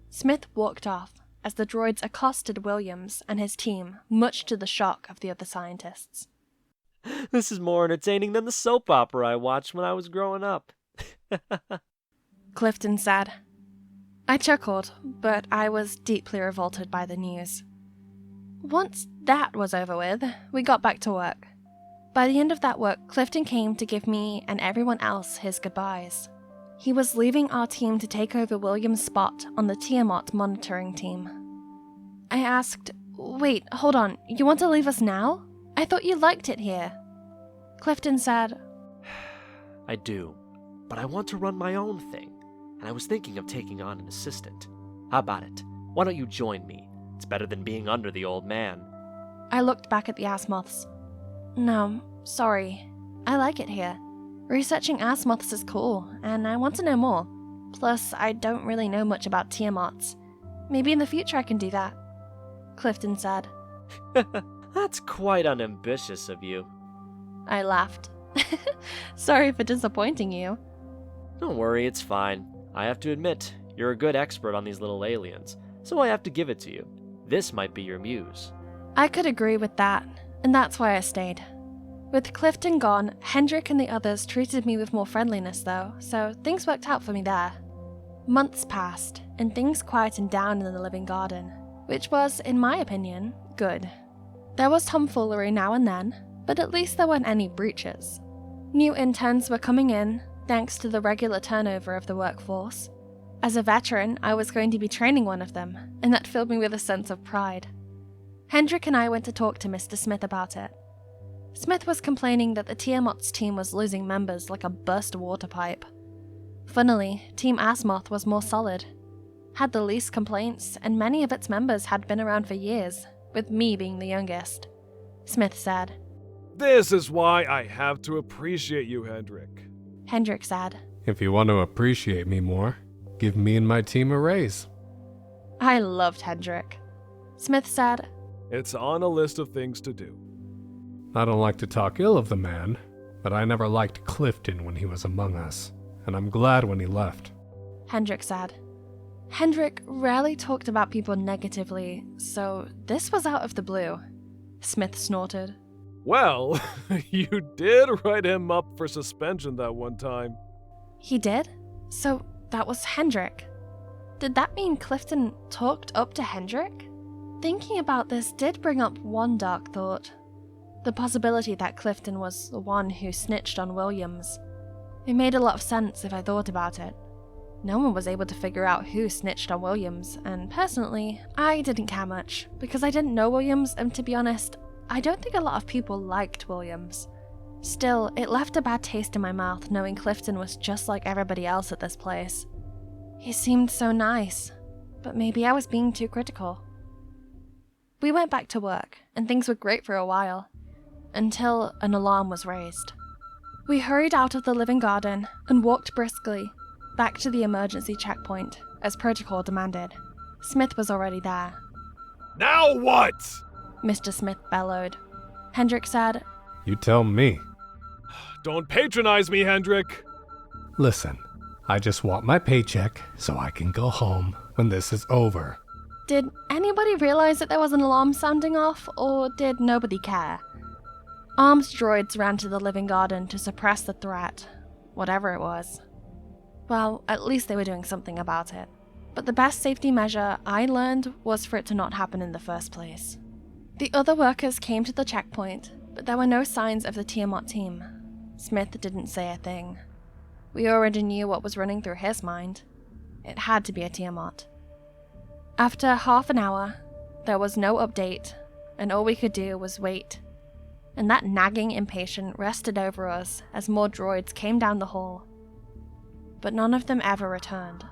Smith walked off as the droids accosted Williams and his team, much to the shock of the other scientists. This is more entertaining than the soap opera I watched when I was growing up. Clifton said. I chuckled, but I was deeply revolted by the news. Once that was over with, we got back to work. By the end of that work, Clifton came to give me and everyone else his goodbyes. He was leaving our team to take over William's spot on the Tiamat monitoring team. I asked, Wait, hold on, you want to leave us now? I thought you liked it here. Clifton said, I do, but I want to run my own thing, and I was thinking of taking on an assistant. How about it? Why don't you join me? It's better than being under the old man. I looked back at the ass moths. No, sorry. I like it here. Researching ass moths is cool, and I want to know more. Plus, I don't really know much about Tiamats. Maybe in the future I can do that, Clifton said. That's quite unambitious of you. I laughed. Sorry for disappointing you. Don't worry, it's fine. I have to admit, you're a good expert on these little aliens, so I have to give it to you. This might be your muse. I could agree with that, and that's why I stayed. With Clifton gone, Hendrik and the others treated me with more friendliness though, so things worked out for me there. Months passed, and things quietened down in the living garden, which was, in my opinion, good. There was tomfoolery now and then, but at least there weren't any breaches. New interns were coming in, thanks to the regular turnover of the workforce. As a veteran, I was going to be training one of them, and that filled me with a sense of pride. Hendrik and I went to talk to Mr. Smith about it. Smith was complaining that the Tiamot's team was losing members like a burst water pipe. Funnily, Team Asimov was more solid, had the least complaints, and many of its members had been around for years, with me being the youngest. Smith said. This is why I have to appreciate you, Hendrik. Hendrik said. If you want to appreciate me more, give me and my team a raise. I loved Hendrik. Smith said. It's on a list of things to do. I don't like to talk ill of the man, but I never liked Clifton when he was among us, and I'm glad when he left. Hendrik said. Hendrik rarely talked about people negatively, so this was out of the blue. Smith snorted. Well, you did write him up for suspension that one time. He did? So that was Hendrik. Did that mean Clifton talked up to Hendrik? Thinking about this did bring up one dark thought. The possibility that Clifton was the one who snitched on Williams. It made a lot of sense if I thought about it. No one was able to figure out who snitched on Williams, and personally, I didn't care much, because I didn't know Williams, and to be honest, I don't think a lot of people liked Williams. Still, it left a bad taste in my mouth knowing Clifton was just like everybody else at this place. He seemed so nice, but maybe I was being too critical. We went back to work, and things were great for a while, until an alarm was raised. We hurried out of the living garden and walked briskly back to the emergency checkpoint, as protocol demanded. Smith was already there. Now what? Mr. Smith bellowed. Hendrik said, You tell me. Don't patronize me, Hendrik. Listen, I just want my paycheck so I can go home when this is over. Did anybody realize that there was an alarm sounding off, or did nobody care? Armed droids ran to the living garden to suppress the threat, whatever it was. Well, at least they were doing something about it. But the best safety measure I learned was for it to not happen in the first place. The other workers came to the checkpoint, but there were no signs of the Tiamat team. Smith didn't say a thing. We already knew what was running through his mind. It had to be a Tiamat. After half an hour, there was no update, and all we could do was wait. And that nagging impatience rested over us as more droids came down the hall. But none of them ever returned.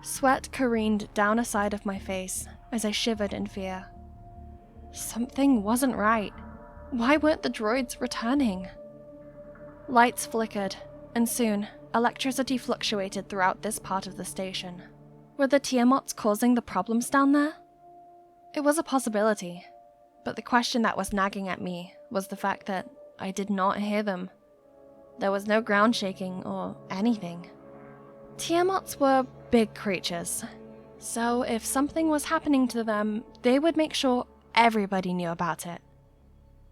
Sweat careened down a side of my face as I shivered in fear. Something wasn't right. Why weren't the droids returning? Lights flickered, and soon, electricity fluctuated throughout this part of the station. Were the Tiamats causing the problems down there? It was a possibility, but the question that was nagging at me was the fact that I did not hear them. There was no ground shaking or anything. Tiamats were big creatures, so if something was happening to them, they would make sure everybody knew about it.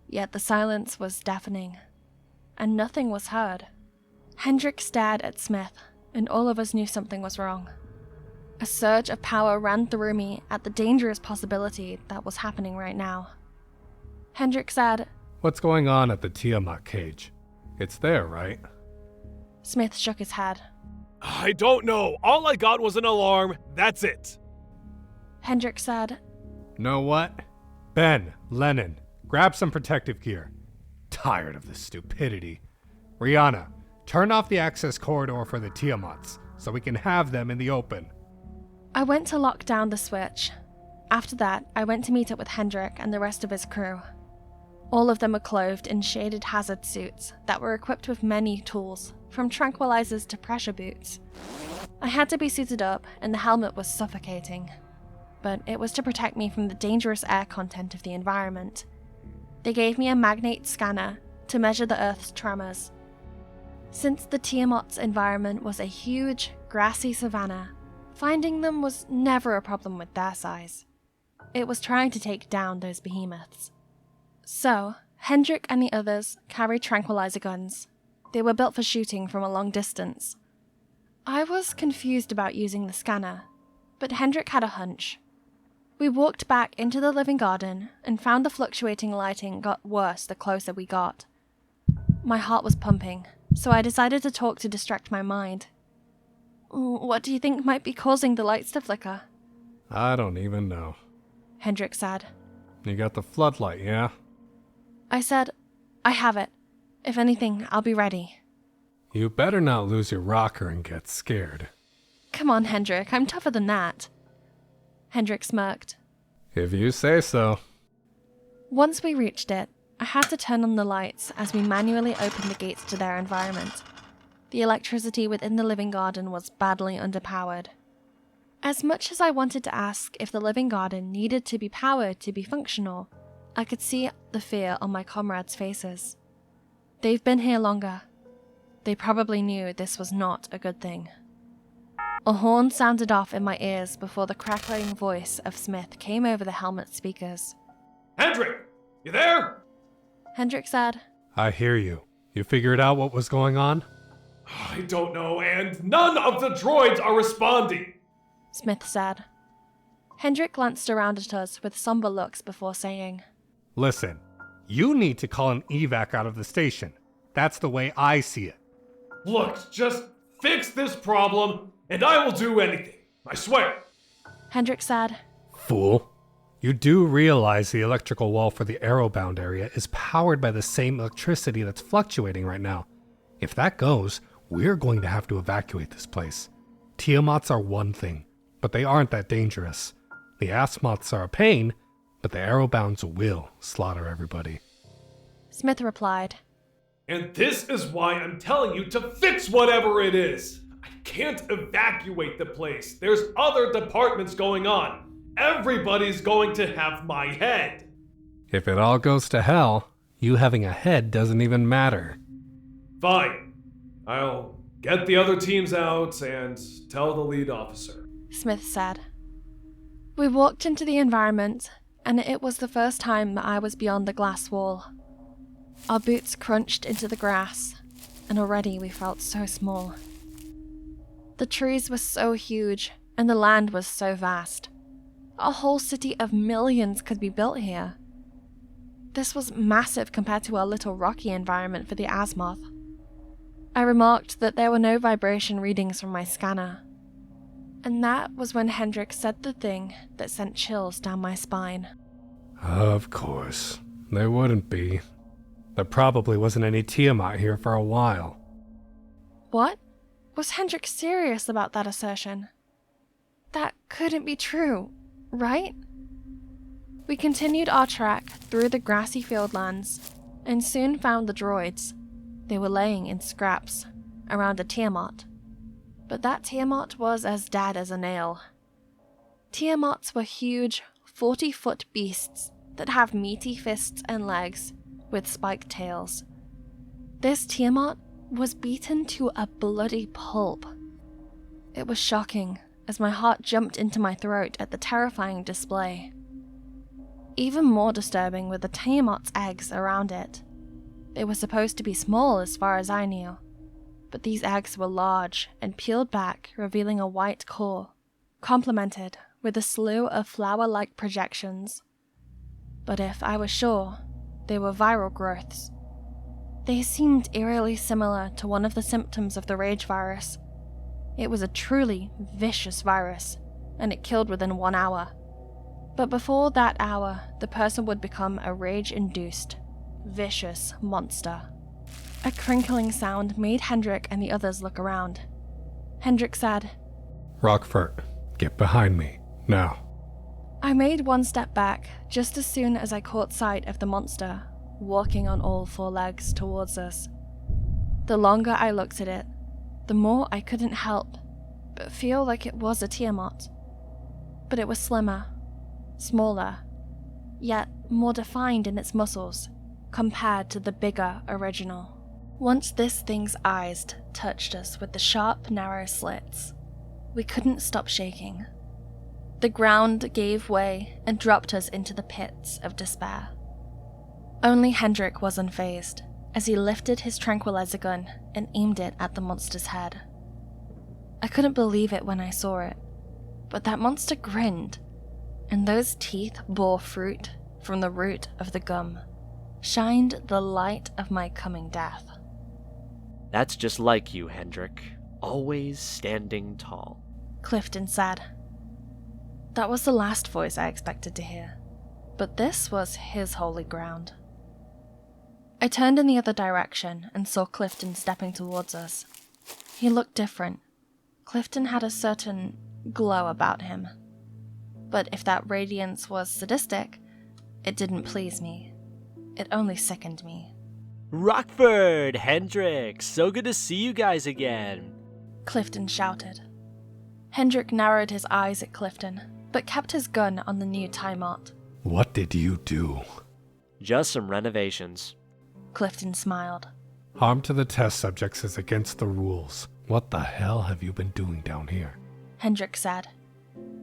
Yet the silence was deafening, and nothing was heard. Hendrik stared at Smith, and all of us knew something was wrong. A surge of power ran through me at the dangerous possibility that was happening right now. Hendrik said, What's going on at the Tiamat cage? It's there, right? Smith shook his head. I don't know. All I got was an alarm. That's it. Hendrik said, Know what? Ben, Lennon, grab some protective gear. Tired of this stupidity. Rihanna, turn off the access corridor for the Tiamats, so we can have them in the open. I went to lock down the switch. After that, I went to meet up with Hendrik and the rest of his crew. All of them were clothed in shaded hazard suits that were equipped with many tools, from tranquilizers to pressure boots. I had to be suited up, and the helmet was suffocating. but it was to protect me from the dangerous air content of the environment. They gave me a magnet scanner to measure the Earth's tremors. Since the Tiamat's environment was a huge, grassy savanna, finding them was never a problem with their size. It was trying to take down those behemoths. So, Hendrik and the others carried tranquilizer guns. They were built for shooting from a long distance. I was confused about using the scanner, but Hendrik had a hunch. We walked back into the living garden and found the fluctuating lighting got worse the closer we got. My heart was pumping, so I decided to talk to distract my mind. What do you think might be causing the lights to flicker? I don't even know. Hendrik said. You got the floodlight, yeah? I said, I have it. If anything, I'll be ready. You better not lose your rocker and get scared. Come on, Hendrik, I'm tougher than that. Hendrik smirked. If you say so. Once we reached it, I had to turn on the lights as we manually opened the gates to their environment. The electricity within the living garden was badly underpowered. As much as I wanted to ask if the living garden needed to be powered to be functional, I could see the fear on my comrades' faces. They've been here longer. They probably knew this was not a good thing. A horn sounded off in my ears before the crackling voice of Smith came over the helmet speakers. Hendrik, you there? Hendrik said, I hear you. You figured out what was going on? I don't know, and none of the droids are responding. Smith said. Hendrik glanced around at us with somber looks before saying, Listen, you need to call an evac out of the station. That's the way I see it. Look, just fix this problem, and I will do anything. I swear. Hendrik said, Fool. You do realize the electrical wall for the aerobound area is powered by the same electricity that's fluctuating right now. If that goes, we're going to have to evacuate this place. Tiamats are one thing, but they aren't that dangerous. The Asmoths are a pain, but the aerobounds will slaughter everybody. Smith replied, And this is why I'm telling you to fix whatever it is. I can't evacuate the place. There's other departments going on. Everybody's going to have my head. If it all goes to hell, you having a head doesn't even matter. Fine. I'll get the other teams out and tell the lead officer. Smith said. We walked into the environment, and it was the first time that I was beyond the glass wall. Our boots crunched into the grass, and already we felt so small. The trees were so huge, and the land was so vast. A whole city of millions could be built here. This was massive compared to our little rocky environment for the Asmoth. I remarked that there were no vibration readings from my scanner. And that was when Hendrik said the thing that sent chills down my spine. Of course. There wouldn't be. There probably wasn't any Tiamat here for a while. What? Was Hendrik serious about that assertion? That couldn't be true, right? We continued our trek through the grassy fieldlands and soon found the droids. They were laying in scraps around a Tiamat. But that Tiamat was as dead as a nail. Tiamats were huge, 40-foot beasts that have meaty fists and legs with spiked tails. This Tiamat was beaten to a bloody pulp. It was shocking as my heart jumped into my throat at the terrifying display. Even more disturbing were the Tiamat's eggs around it. They were supposed to be small as far as I knew, but these eggs were large and peeled back, revealing a white core, complemented with a slew of flower-like projections. But if I was sure, they were viral growths. They seemed eerily similar to one of the symptoms of the rage virus. It was a truly vicious virus, and it killed within 1 hour. But before that hour, the person would become a rage-induced, vicious monster. A crinkling sound made Hendrik and the others look around. Hendrik said, Rockfort, get behind me, now. I made one step back just as soon as I caught sight of the monster, walking on all 4 legs towards us. The longer I looked at it, the more I couldn't help but feel like it was a Tiamat. But it was slimmer, smaller, yet more defined in its muscles compared to the bigger original. Once this thing's eyes touched us with the sharp, narrow slits, we couldn't stop shaking. The ground gave way and dropped us into the pits of despair. Only Hendrik was unfazed as he lifted his tranquilizer gun and aimed it at the monster's head. I couldn't believe it when I saw it, but that monster grinned, and those teeth bore fruit from the root of the gum, shined the light of my coming death. That's just like you, Hendrik. Always standing tall. Clifton said. That was the last voice I expected to hear, but this was his holy ground. I turned in the other direction and saw Clifton stepping towards us. He looked different. Clifton had a certain glow about him. But if that radiance was sadistic, it didn't please me. It only sickened me. Rockford, Hendrik, so good to see you guys again. Clifton shouted. Hendrik narrowed his eyes at Clifton, but kept his gun on the new Tiamat. What did you do? Just some renovations. Clifton smiled. Harm to the test subjects is against the rules. What the hell have you been doing down here? Hendrik said.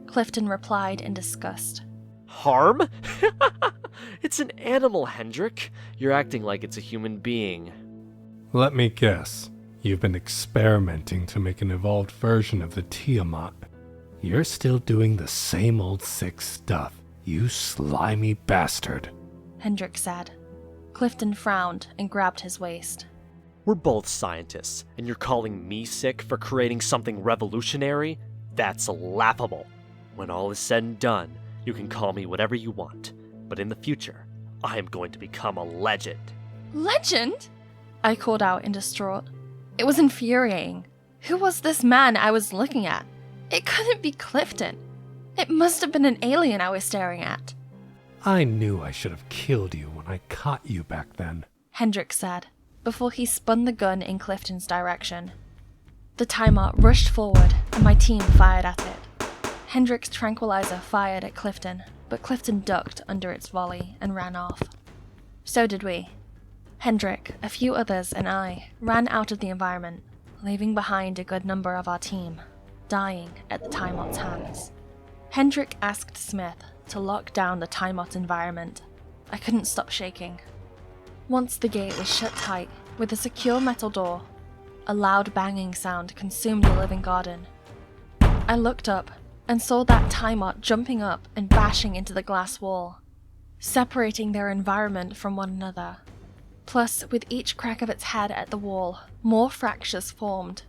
Clifton replied in disgust. Harm? It's an animal, Hendrik. You're acting like it's a human being. Let me guess. You've been experimenting to make an evolved version of the Tiamat. You're still doing the same old sick stuff, you slimy bastard. Hendrik said. Clifton frowned and grabbed his waist. We're both scientists, and you're calling me sick for creating something revolutionary? That's laughable. When all is said and done, you can call me whatever you want, but in the future, I am going to become a legend. Legend? I called out in distraught. It was infuriating. Who was this man I was looking at? It couldn't be Clifton. It must have been an alien I was staring at. I knew I should have killed you when I caught you back then, Hendrik said, before he spun the gun in Clifton's direction. The Tiamat rushed forward, and my team fired at it. Hendrik's tranquilizer fired at Clifton, but Clifton ducked under its volley and ran off. So did we. Hendrik, a few others, and I ran out of the environment, leaving behind a good number of our team, dying at the Tiamat's hands. Hendrik asked Smith to lock down the Tiamat environment. I couldn't stop shaking. Once the gate was shut tight with a secure metal door, a loud banging sound consumed the living garden. I looked up and saw that Tiamat jumping up and bashing into the glass wall, separating their environment from one another. Plus, with each crack of its head at the wall, more fractures formed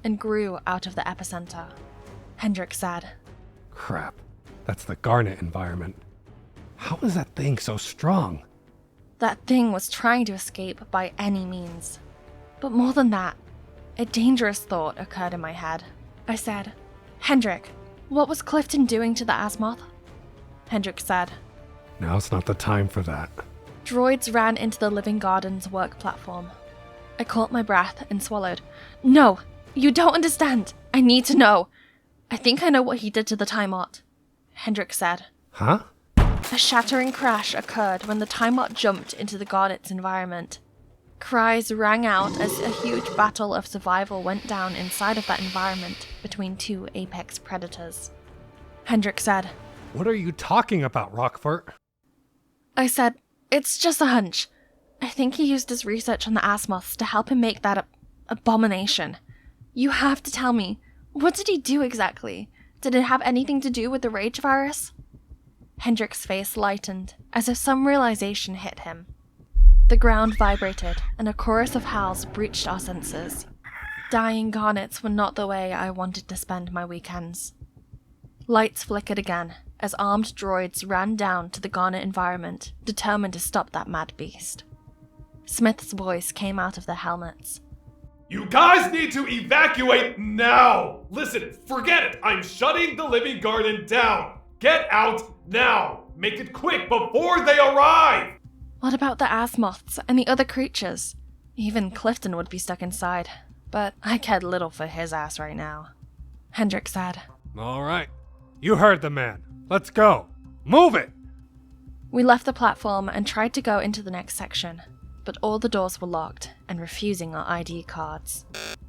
and grew out of the epicenter. Hendrik said. Crap. That's the Garnet environment. How is that thing so strong? That thing was trying to escape by any means. But more than that, a dangerous thought occurred in my head. I said, Hendrik, what was Clifton doing to the Azimuth? Hendrik said, Now's not the time for that. Droids ran into the living garden's work platform. I caught my breath and swallowed. No, you don't understand. I need to know. I think I know what he did to the Tiamat, Hendrik said. Huh? A shattering crash occurred when the Tiamat jumped into the Garnet's environment. Cries rang out as a huge battle of survival went down inside of that environment between two apex predators. Hendrik said, What are you talking about, Rockfort? I said, it's just a hunch. I think he used his research on the Azimuths to help him make that abomination. You have to tell me, what did he do exactly? Did it have anything to do with the rage virus? Hendrik's face lightened, as if some realization hit him. The ground vibrated, and a chorus of howls breached our senses. Dying Garnets were not the way I wanted to spend my weekends. Lights flickered again, as armed droids ran down to the Garnet environment, determined to stop that mad beast. Smith's voice came out of their helmets. You guys need to evacuate now! Listen, forget it! I'm shutting the living garden down! Get out now! Make it quick before they arrive! What about the Azimuths and the other creatures? Even Clifton would be stuck inside, but I cared little for his ass right now. Hendrik said. All right. You heard the man. Let's go. Move it! We left the platform and tried to go into the next section, but all the doors were locked and refusing our ID cards.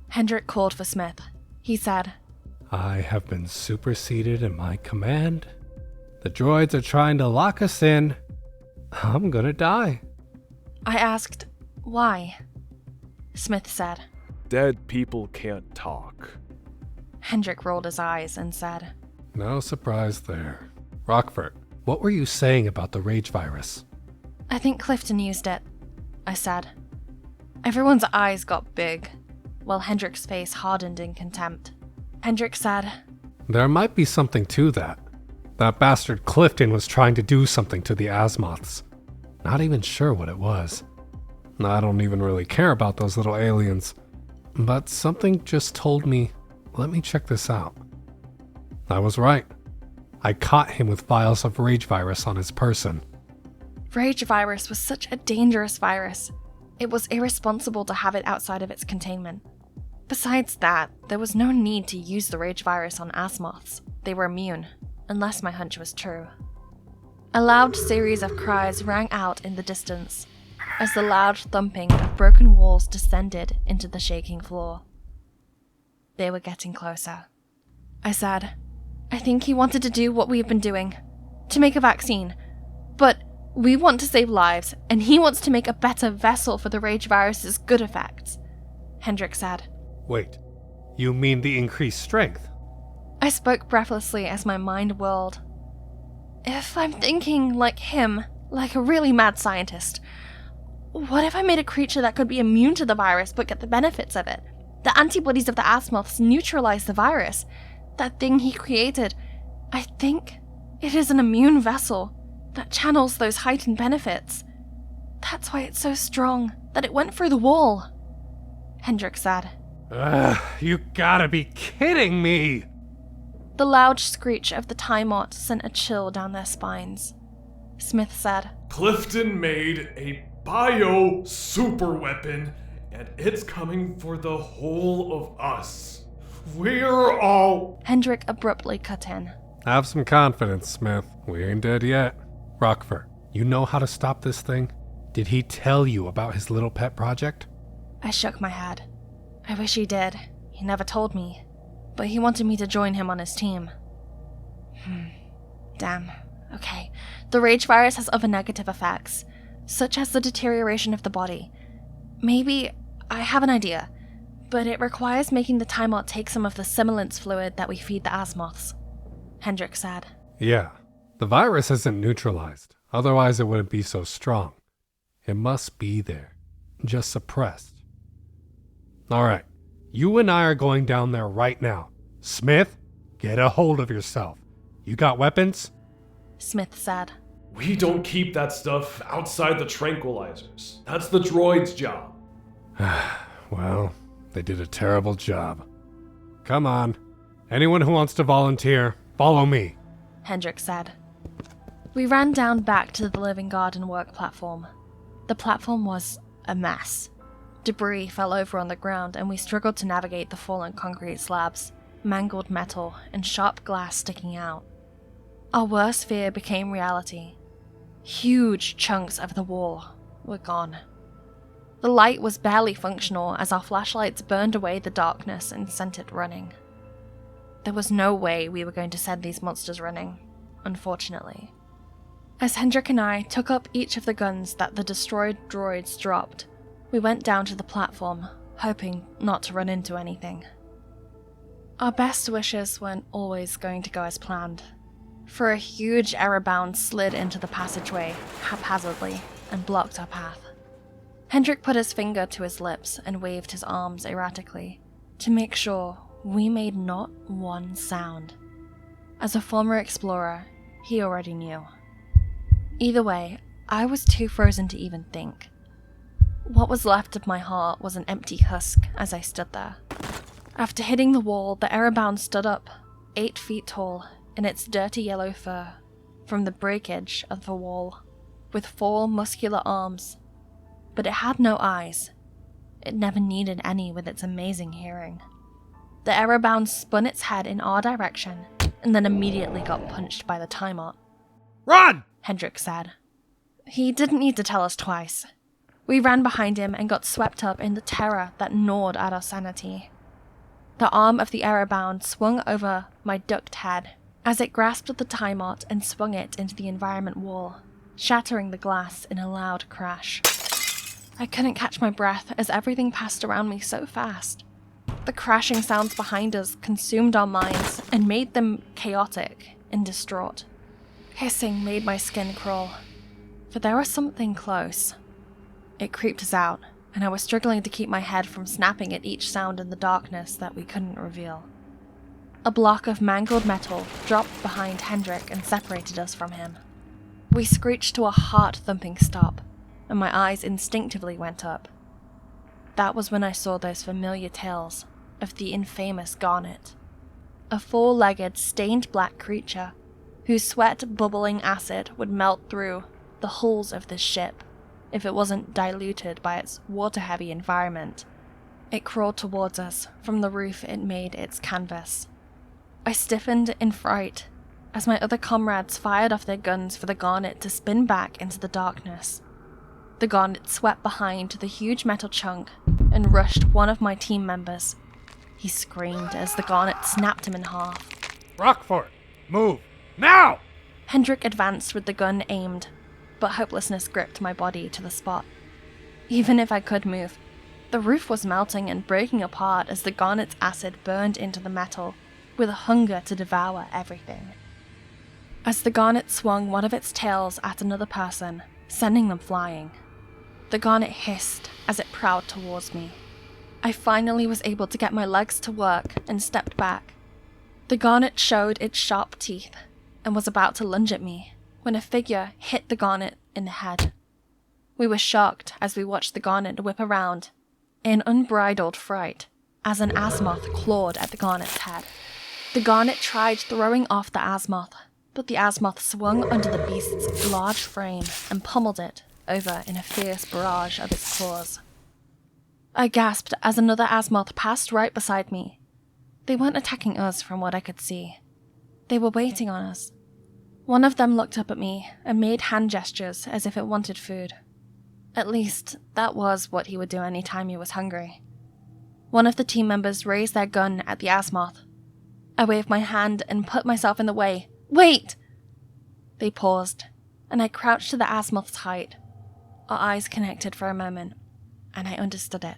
Hendrik called for Smith. He said, I have been superseded in my command. The droids are trying to lock us in. I'm gonna die. I asked, why? Smith said. Dead people can't talk. Hendrik rolled his eyes and said, No surprise there. Rockford, what were you saying about the rage virus? I think Clifton used it, I said. Everyone's eyes got big, while Hendrik's face hardened in contempt. Hendrik said, There might be something to that. That bastard Clifton was trying to do something to the Azimuths. Not even sure what it was. I don't even really care about those little aliens. But something just told me, let me check this out. I was right. I caught him with vials of rage virus on his person. Rage virus was such a dangerous virus. It was irresponsible to have it outside of its containment. Besides that, there was no need to use the rage virus on Azimuths. They were immune, unless my hunch was true. A loud series of cries rang out in the distance as the loud thumping of broken walls descended into the shaking floor. They were getting closer. I said, I think he wanted to do what we've been doing, to make a vaccine. But we want to save lives, and he wants to make a better vessel for the rage virus's good effects, Hendrik said. Wait, you mean the increased strength? I spoke breathlessly as my mind whirled. If I'm thinking like him, like a really mad scientist, what if I made a creature that could be immune to the virus but get the benefits of it? The antibodies of the Azimuths neutralize the virus. That thing he created, I think it is an immune vessel that channels those heightened benefits. That's why it's so strong, that it went through the wall, Hendrik said. You gotta be kidding me! The loud screech of the Timot sent a chill down their spines. Smith said, Clifton made a bio-superweapon, and it's coming for the whole of us. We're all... Hendrik abruptly cut in. Have some confidence, Smith. We ain't dead yet. Rockford, you know how to stop this thing? Did he tell you about his little pet project? I shook my head. I wish he did. He never told me. But he wanted me to join him on his team. Damn. Okay. The rage virus has other negative effects, such as the deterioration of the body. Maybe I have an idea, but it requires making the Timot take some of the simulants fluid that we feed the Azimuths, Hendrik said. Yeah. The virus isn't neutralized, otherwise it wouldn't be so strong. It must be there, just suppressed. Alright, you and I are going down there right now. Smith, get a hold of yourself. You got weapons? Smith said. We don't keep that stuff outside the tranquilizers. That's the droid's job. Well, they did a terrible job. Come on. Anyone who wants to volunteer, follow me, Hendrik said. We ran down back to the living garden work platform. The platform was a mess. Debris fell over on the ground and we struggled to navigate the fallen concrete slabs, mangled metal, and sharp glass sticking out. Our worst fear became reality. Huge chunks of the wall were gone. The light was barely functional as our flashlights burned away the darkness and sent it running. There was no way we were going to send these monsters running, unfortunately. As Hendrik and I took up each of the guns that the destroyed droids dropped, we went down to the platform, hoping not to run into anything. Our best wishes weren't always going to go as planned, for a huge error-bound slid into the passageway haphazardly and blocked our path. Hendrik put his finger to his lips and waved his arms erratically to make sure we made not one sound. As a former explorer, he already knew. Either way, I was too frozen to even think. What was left of my heart was an empty husk as I stood there. After hitting the wall, the error-bound stood up, 8 feet tall, in its dirty yellow fur, from the breakage of the wall, with 4 muscular arms. But it had no eyes. It never needed any with its amazing hearing. The error-bound spun its head in our direction, and then immediately got punched by the Timot. Run! Hendrik said. He didn't need to tell us twice. We ran behind him and got swept up in the terror that gnawed at our sanity. The arm of the error-bound swung over my ducked head as it grasped the timeout and swung it into the environment wall, shattering the glass in a loud crash. I couldn't catch my breath as everything passed around me so fast. The crashing sounds behind us consumed our minds and made them chaotic and distraught. Hissing made my skin crawl, for there was something close. It creeped us out, and I was struggling to keep my head from snapping at each sound in the darkness that we couldn't reveal. A block of mangled metal dropped behind Hendrik and separated us from him. We screeched to a heart-thumping stop, and my eyes instinctively went up. That was when I saw those familiar tales of the infamous Garnet, a four-legged, stained black creature whose sweat-bubbling acid would melt through the hulls of this ship if it wasn't diluted by its water-heavy environment. It crawled towards us from the roof it made its canvas. I stiffened in fright as my other comrades fired off their guns for the Garnet to spin back into the darkness. The Garnet swept behind the huge metal chunk and rushed one of my team members. He screamed as the Garnet snapped him in half. Rockfort, move! Now! Hendrik advanced with the gun aimed, but hopelessness gripped my body to the spot. Even if I could move, the roof was melting and breaking apart as the Garnet's acid burned into the metal, with a hunger to devour everything. As the Garnet swung one of its tails at another person, sending them flying, the Garnet hissed as it prowled towards me. I finally was able to get my legs to work and stepped back. The Garnet showed its sharp teeth and was about to lunge at me when a figure hit the Garnet in the head. We were shocked as we watched the Garnet whip around in unbridled fright as an Azimuth clawed at the Garnet's head. The Garnet tried throwing off the Azimuth, but the Azimuth swung under the beast's large frame and pummeled it over in a fierce barrage of its claws. I gasped as another Azimuth passed right beside me. They weren't attacking us from what I could see. They were waiting on us. One of them looked up at me and made hand gestures as if it wanted food. At least, that was what he would do any time he was hungry. One of the team members raised their gun at the Azimuth. I waved my hand and put myself in the way. Wait! They paused, and I crouched to the Azimuth's height. Our eyes connected for a moment, and I understood it.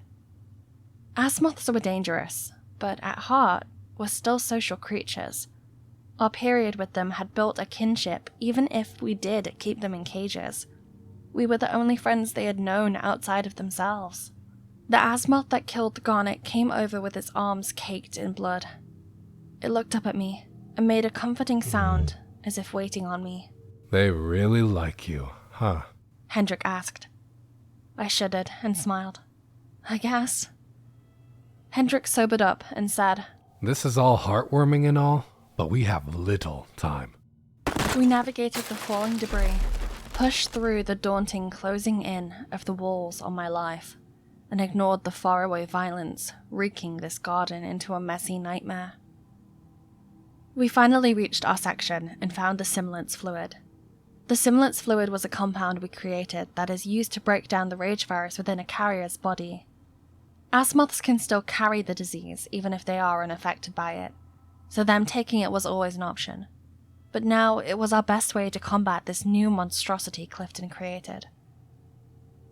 Azimuths were dangerous, but at heart were still social creatures. Our period with them had built a kinship even if we did keep them in cages. We were the only friends they had known outside of themselves. The Azimuth that killed the Garnet came over with its arms caked in blood. It looked up at me and made a comforting sound as if waiting on me. They really like you, huh? Hendrik asked. I shuddered and smiled. I guess. Hendrik sobered up and said, This is all heartwarming and all, but we have little time. We navigated the falling debris, pushed through the daunting closing in of the walls on my life, and ignored the faraway violence wreaking this garden into a messy nightmare. We finally reached our section and found the simulants fluid. The simulants fluid was a compound we created that is used to break down the rage virus within a carrier's body. Azimuths can still carry the disease even if they are unaffected by it, so them taking it was always an option. But now it was our best way to combat this new monstrosity Clifton created.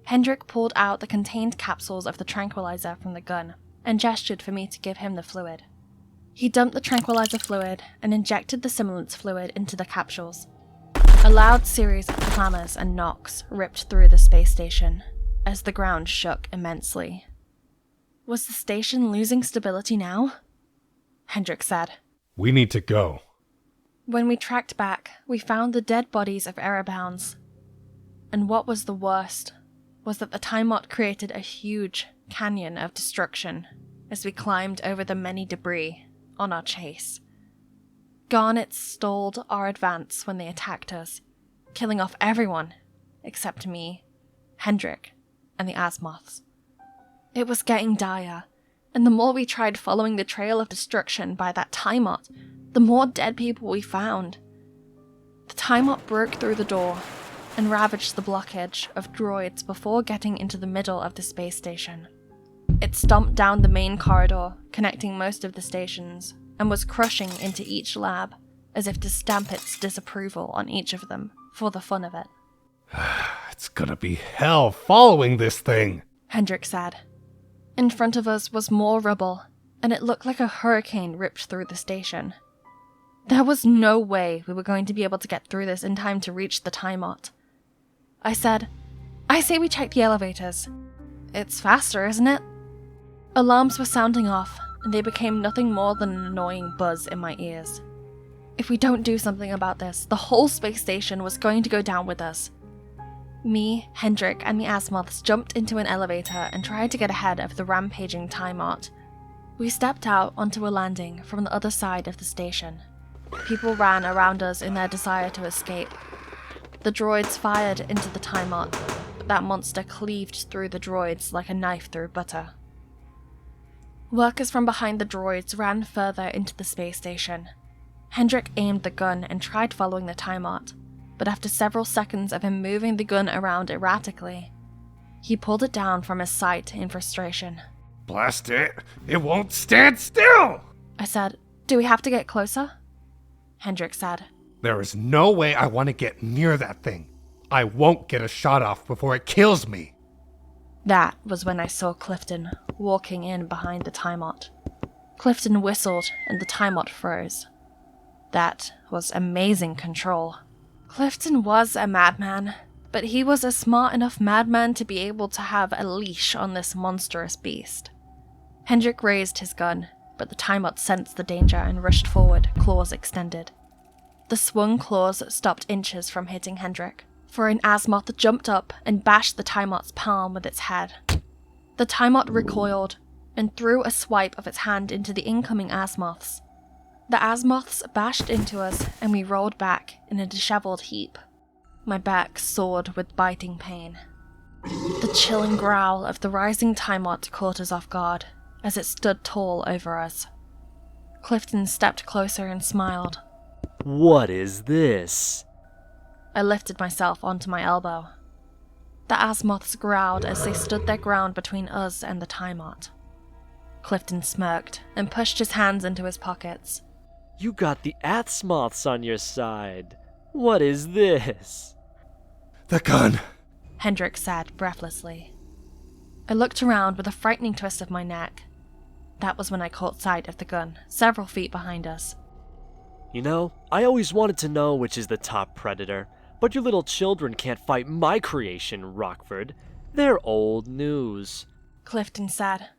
Hendrik pulled out the contained capsules of the tranquilizer from the gun and gestured for me to give him the fluid. He dumped the tranquilizer fluid and injected the simulants fluid into the capsules. A loud series of clamors and knocks ripped through the space station as the ground shook immensely. Was the station losing stability now? Hendrik said. We need to go. When we tracked back, we found the dead bodies of Erebhounds. And what was the worst was that the Timot created a huge canyon of destruction as we climbed over the many debris on our chase. Garnets stalled our advance when they attacked us, killing off everyone except me, Hendrik, and the Azimuths. It was getting dire, and the more we tried following the trail of destruction by that Timot, the more dead people we found. The Timot broke through the door and ravaged the blockage of droids before getting into the middle of the space station. It stomped down the main corridor, connecting most of the stations, and was crushing into each lab, as if to stamp its disapproval on each of them, for the fun of it. It's gonna be hell following this thing, Hendrik said. In front of us was more rubble, and it looked like a hurricane ripped through the station. There was no way we were going to be able to get through this in time to reach the Timot. I said, I say we check the elevators. It's faster, isn't it? Alarms were sounding off, and they became nothing more than an annoying buzz in my ears. If we don't do something about this, the whole space station was going to go down with us. Me, Hendrik, and the Azimuths jumped into an elevator and tried to get ahead of the rampaging Timot. We stepped out onto a landing from the other side of the station. People ran around us in their desire to escape. The droids fired into the Timot, but that monster cleaved through the droids like a knife through butter. Workers from behind the droids ran further into the space station. Hendrik aimed the gun and tried following the Timot, but after several seconds of him moving the gun around erratically, he pulled it down from his sight in frustration. Blast it! It won't stand still! I said, do we have to get closer? Hendrik said, There is no way I want to get near that thing. I won't get a shot off before it kills me. That was when I saw Clifton walking in behind the Timot. Clifton whistled and the Timot froze. That was amazing control. Clifton was a madman, but he was a smart enough madman to be able to have a leash on this monstrous beast. Hendrik raised his gun, but the Timot sensed the danger and rushed forward, claws extended. The swung claws stopped inches from hitting Hendrik, for an Azimuth jumped up and bashed the Timot's palm with its head. The Timot recoiled and threw a swipe of its hand into the incoming Azimuths. The Azimuths bashed into us and we rolled back in a disheveled heap. My back soared with biting pain. The chilling growl of the rising Timot caught us off guard as it stood tall over us. Clifton stepped closer and smiled. What is this? I lifted myself onto my elbow. The Azimuths growled as they stood their ground between us and the Timot. Clifton smirked and pushed his hands into his pockets. You got the Azimuths on your side. What is this? The gun, Hendrik said breathlessly. I looked around with a frightening twist of my neck. That was when I caught sight of the gun, several feet behind us. You know, I always wanted to know which is the top predator, but your little children can't fight my creation, Rockford. They're old news. Clifton said.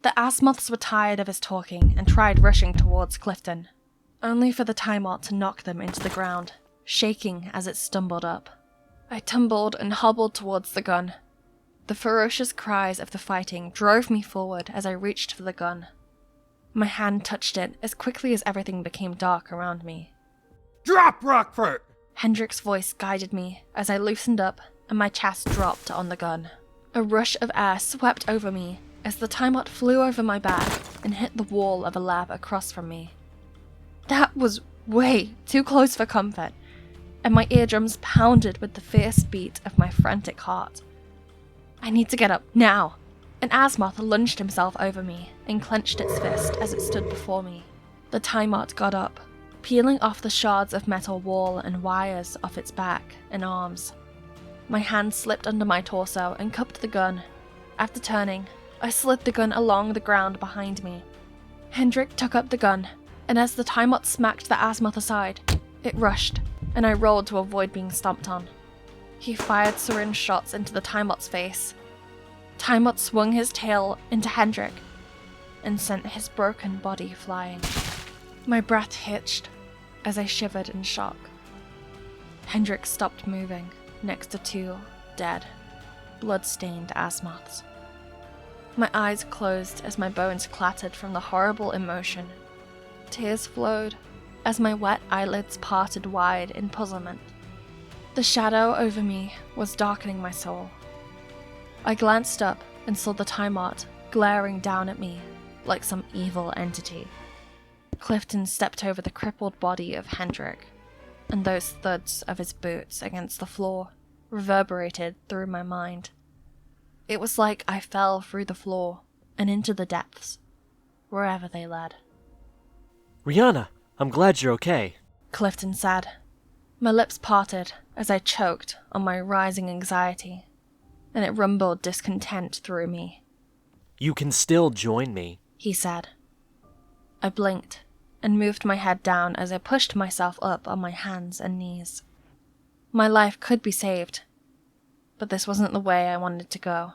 The Azimuths were tired of his talking and tried rushing towards Clifton, only for the Timot to knock them into the ground, shaking as it stumbled up. I tumbled and hobbled towards the gun. The ferocious cries of the fighting drove me forward as I reached for the gun. My hand touched it as quickly as everything became dark around me. Drop, Rockford! Hendrik's voice guided me as I loosened up and my chest dropped on the gun. A rush of air swept over me as the Timot flew over my back and hit the wall of a lab across from me. That was way too close for comfort, and my eardrums pounded with the fierce beat of my frantic heart. I need to get up, now! An Azimuth lunged himself over me and clenched its fist as it stood before me. The Timot got up, peeling off the shards of metal wall and wires off its back and arms. My hand slipped under my torso and cupped the gun. After turning, I slid the gun along the ground behind me. Hendrik took up the gun, and as the Timot smacked the Azimuth aside, it rushed, and I rolled to avoid being stomped on. He fired syringe shots into the Timot's face. Timot swung his tail into Hendrik and sent his broken body flying. My breath hitched as I shivered in shock. Hendrik stopped moving next to two dead, blood-stained Azimuths. My eyes closed as my bones clattered from the horrible emotion. Tears flowed as my wet eyelids parted wide in puzzlement. The shadow over me was darkening my soul. I glanced up and saw the Timot glaring down at me like some evil entity. Clifton stepped over the crippled body of Hendrik. and those thuds of his boots against the floor reverberated through my mind. It was like I fell through the floor and into the depths, wherever they led. Rihanna, I'm glad you're okay. Clifton said. My lips parted as I choked on my rising anxiety, and it rumbled discontent through me. You can still join me, he said. I blinked and moved my head down as I pushed myself up on my hands and knees. My life could be saved, but this wasn't the way I wanted to go.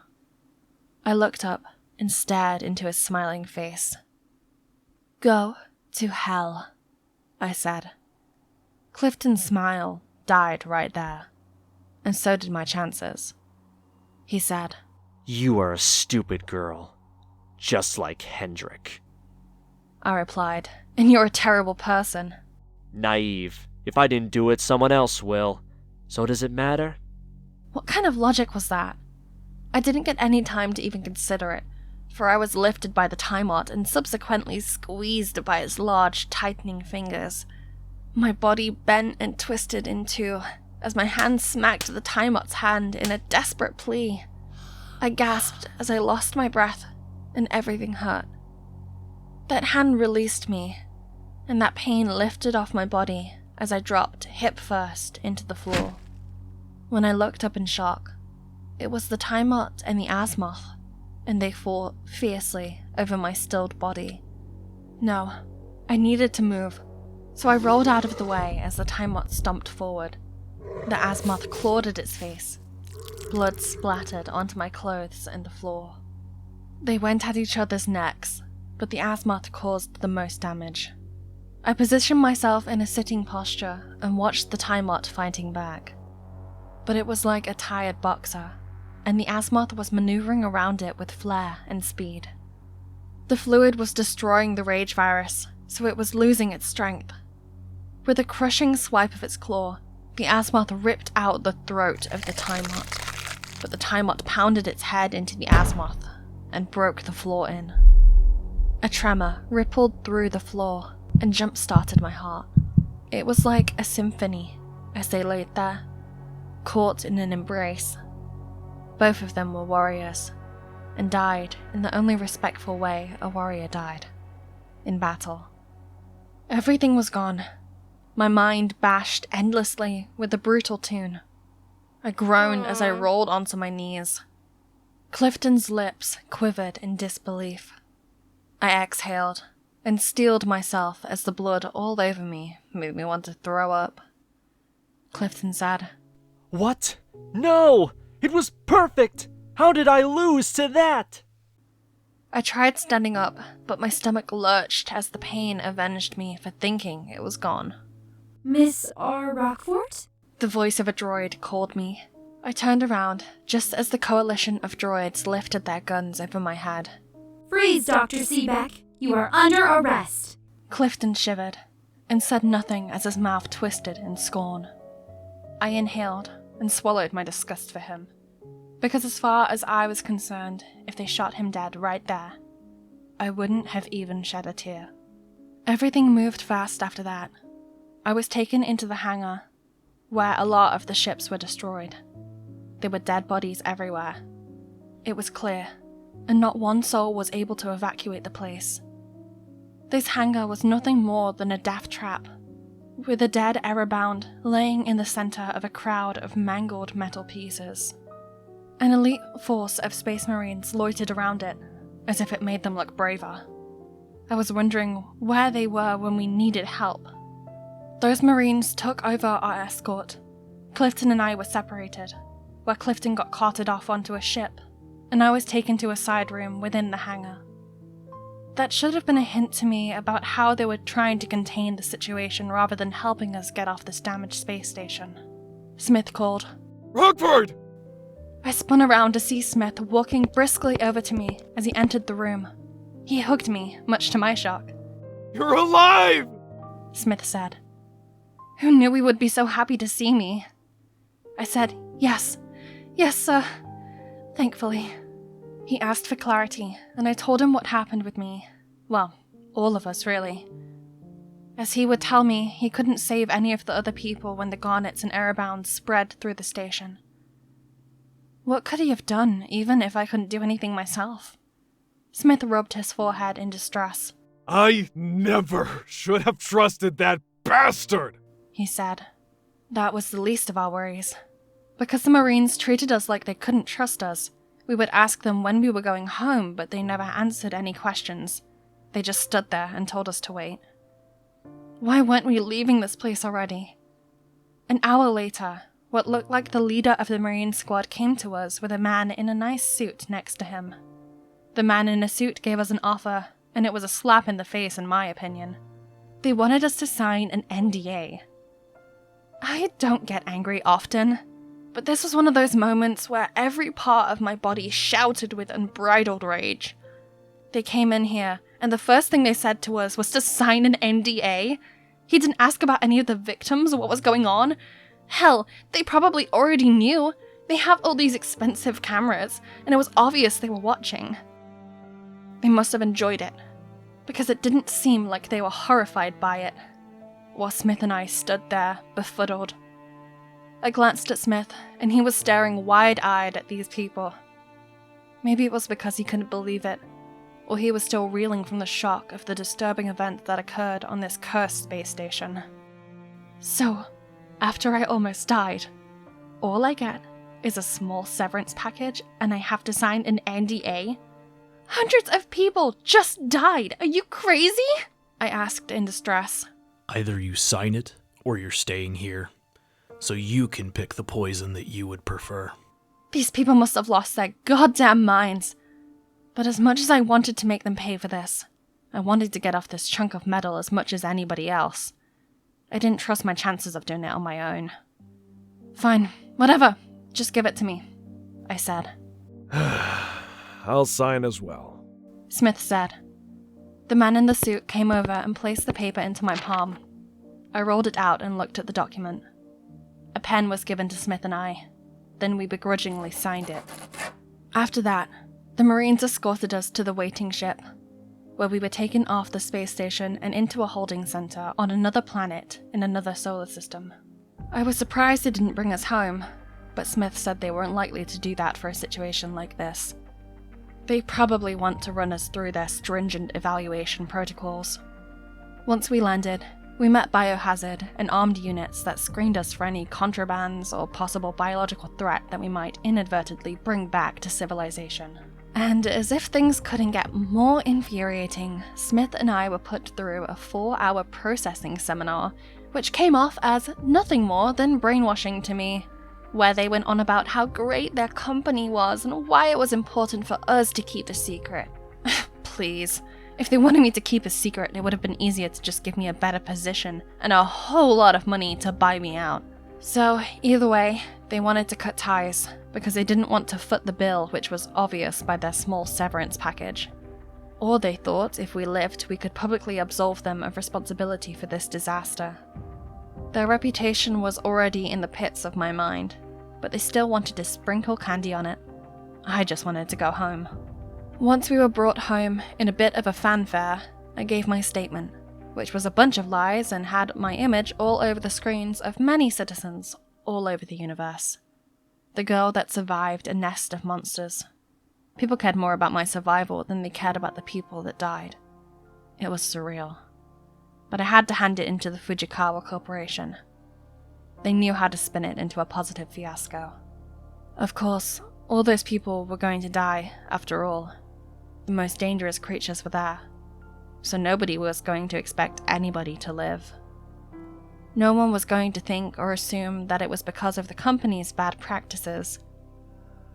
I looked up and stared into his smiling face. Go to hell, I said. Clifton's smile died right there, and so did my chances. He said, You are a stupid girl, just like Hendrik. I replied, and you're a terrible person. Naive. If I didn't do it, someone else will. So does it matter? What kind of logic was that? I didn't get any time to even consider it, for I was lifted by the Timot and subsequently squeezed by its large, tightening fingers. My body bent and twisted in two as my hand smacked the Timot's hand in a desperate plea. I gasped as I lost my breath, and everything hurt. That hand released me, and that pain lifted off my body as I dropped hip first into the floor. When I looked up in shock, it was the Timot and the Azimuth, and they fought fiercely over my stilled body. No, I needed to move, so I rolled out of the way as the Timot stomped forward. The Azimuth clawed at its face. Blood splattered onto my clothes and the floor. They went at each other's necks, but the Azimuth caused the most damage. I positioned myself in a sitting posture and watched the Timot fighting back. But it was like a tired boxer, and the Azimuth was maneuvering around it with flair and speed. The fluid was destroying the rage virus, so it was losing its strength. With a crushing swipe of its claw, the Azimuth ripped out the throat of the Timot, but the Timot pounded its head into the Azimuth and broke the floor in. A tremor rippled through the floor and jump-started my heart. It was like a symphony as they laid there, caught in an embrace. Both of them were warriors, and died in the only respectful way a warrior died, in battle. Everything was gone. My mind bashed endlessly with a brutal tune. I groaned as I rolled onto my knees. Clifton's lips quivered in disbelief. I exhaled and steeled myself as the blood all over me made me want to throw up. Clifton said, What? No! It was perfect! How did I lose to that? I tried standing up, but my stomach lurched as the pain avenged me for thinking it was gone. Miss R. Rockfort? The voice of a droid called me. I turned around just as the coalition of droids lifted their guns over my head. Freeze, Dr. Seebeck. You are under arrest. Clifton shivered and said nothing as his mouth twisted in scorn. I inhaled and swallowed my disgust for him, because as far as I was concerned, if they shot him dead right there, I wouldn't have even shed a tear. Everything moved fast after that. I was taken into the hangar, where a lot of the ships were destroyed. There were dead bodies everywhere. It was clear, and not one soul was able to evacuate the place. This hangar was nothing more than a death trap, with a dead Errorbound laying in the center of a crowd of mangled metal pieces. An elite force of Space Marines loitered around it, as if it made them look braver. I was wondering where they were when we needed help. Those Marines took over our escort. Clifton and I were separated, where Clifton got carted off onto a ship, and I was taken to a side room within the hangar. That should have been a hint to me about how they were trying to contain the situation rather than helping us get off this damaged space station. Smith called. Rockford! I spun around to see Smith walking briskly over to me as he entered the room. He hugged me, much to my shock. You're alive! Smith said. Who knew he would be so happy to see me? I said, yes, sir. Thankfully. He asked for clarity, and I told him what happened with me. Well, all of us, really. as he would tell me he couldn't save any of the other people when the garnets and airbounds spread through the station. What could he have done, even if I couldn't do anything myself? Smith rubbed his forehead in distress. I never should have trusted that bastard, he said. That was the least of our worries. Because the Marines treated us like they couldn't trust us, we would ask them when we were going home, but they never answered any questions. They just stood there and told us to wait. Why weren't we leaving this place already? An hour later, what looked like the leader of the Marine squad came to us with a man in a nice suit next to him. The man in a suit gave us an offer, and it was a slap in the face in my opinion. They wanted us to sign an NDA. I don't get angry often, but this was one of those moments where every part of my body shouted with unbridled rage. They came in here, and the first thing they said to us was to sign an NDA. He didn't ask about any of the victims or what was going on. Hell, they probably already knew. They have all these expensive cameras, and it was obvious they were watching. They must have enjoyed it, because it didn't seem like they were horrified by it, while Smith and I stood there, befuddled. I glanced at Smith, and he was staring wide-eyed at these people. Maybe it was because he couldn't believe it, or he was still reeling from the shock of the disturbing event that occurred on this cursed space station. So, after I almost died, all I get is a small severance package, and I have to sign an NDA? Hundreds of people just died! Are you crazy? I asked in distress. Either you sign it, or you're staying here, so you can pick the poison that you would prefer. These people must have lost their goddamn minds. But as much as I wanted to make them pay for this, I wanted to get off this chunk of metal as much as anybody else. I didn't trust my chances of doing it on my own. Fine, whatever, just give it to me, I said. I'll sign as well, Smith said. The man in the suit came over and placed the paper into my palm. I rolled it out and looked at the document. A pen was given to Smith and I. Then we begrudgingly signed it. After that, the Marines escorted us to the waiting ship, where we were taken off the space station and into a holding center on another planet in another solar system. I was surprised they didn't bring us home, but Smith said they weren't likely to do that for a situation like this. They probably want to run us through their stringent evaluation protocols. Once we landed, we met Biohazard and armed units that screened us for any contrabands or possible biological threat that we might inadvertently bring back to civilization. And as if things couldn't get more infuriating, Smith and I were put through a 4-hour processing seminar, which came off as nothing more than brainwashing to me, where they went on about how great their company was and why it was important for us to keep a secret. Please. If they wanted me to keep a secret, it would have been easier to just give me a better position and a whole lot of money to buy me out. So, either way, they wanted to cut ties, because they didn't want to foot the bill, which was obvious by their small severance package. Or they thought if we lived, we could publicly absolve them of responsibility for this disaster. Their reputation was already in the pits of my mind, but they still wanted to sprinkle candy on it. I just wanted to go home. Once we were brought home, in a bit of a fanfare, I gave my statement, which was a bunch of lies and had my image all over the screens of many citizens all over the universe. The girl that survived a nest of monsters. People cared more about my survival than they cared about the people that died. It was surreal. But I had to hand it into the Fujikawa Corporation. They knew how to spin it into a positive fiasco. Of course, all those people were going to die, after all. The most dangerous creatures were there, so nobody was going to expect anybody to live. No one was going to think or assume that it was because of the company's bad practices.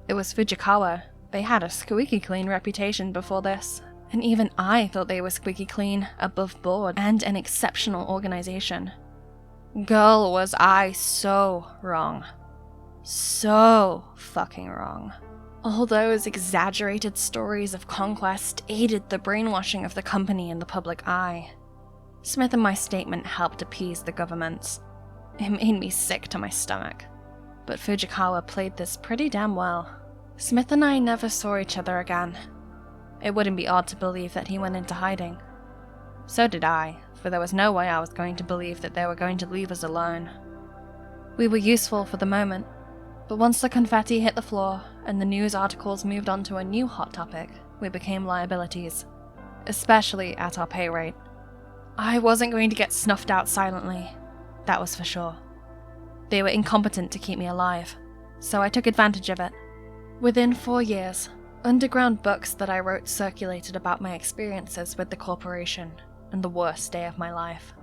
It was Fujikawa. They had a squeaky clean reputation before this, and even I thought they were squeaky clean, above board, and an exceptional organization. Girl, was I so wrong. So fucking wrong. All those exaggerated stories of conquest aided the brainwashing of the company in the public eye. Smith and my statement helped appease the governments. It made me sick to my stomach. But Fujikawa played this pretty damn well. Smith and I never saw each other again. It wouldn't be odd to believe that he went into hiding. So did I, for there was no way I was going to believe that they were going to leave us alone. We were useful for the moment, but once the confetti hit the floor and the news articles moved on to a new hot topic, we became liabilities, especially at our pay rate. I wasn't going to get snuffed out silently, that was for sure. They were incompetent to keep me alive, so I took advantage of it. Within 4 years, underground books that I wrote circulated about my experiences with the corporation and the worst day of my life.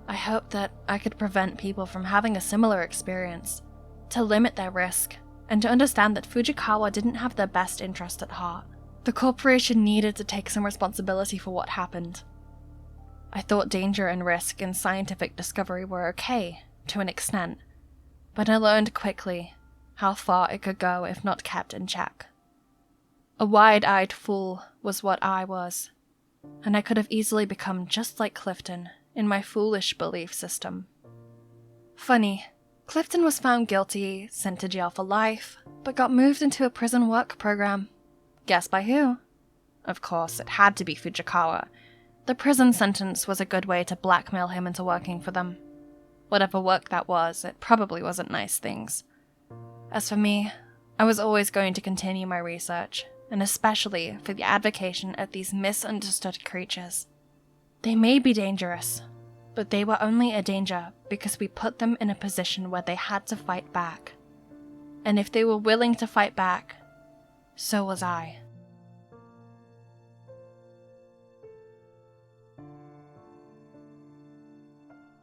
I hoped that I could prevent people from having a similar experience, to limit their risk, and to understand that Fujikawa didn't have their best interest at heart. The corporation needed to take some responsibility for what happened. I thought danger and risk in scientific discovery were okay, to an extent, but I learned quickly how far it could go if not kept in check. A wide-eyed fool was what I was, and I could have easily become just like Clifton in my foolish belief system. Funny, Clifton was found guilty, sent to jail for life, but got moved into a prison work program. Guess by who? Of course, it had to be Fujikawa. The prison sentence was a good way to blackmail him into working for them. Whatever work that was, it probably wasn't nice things. As for me, I was always going to continue my research, and especially for the advocacy of these misunderstood creatures. They may be dangerous, but they were only a danger because we put them in a position where they had to fight back. And if they were willing to fight back, so was I.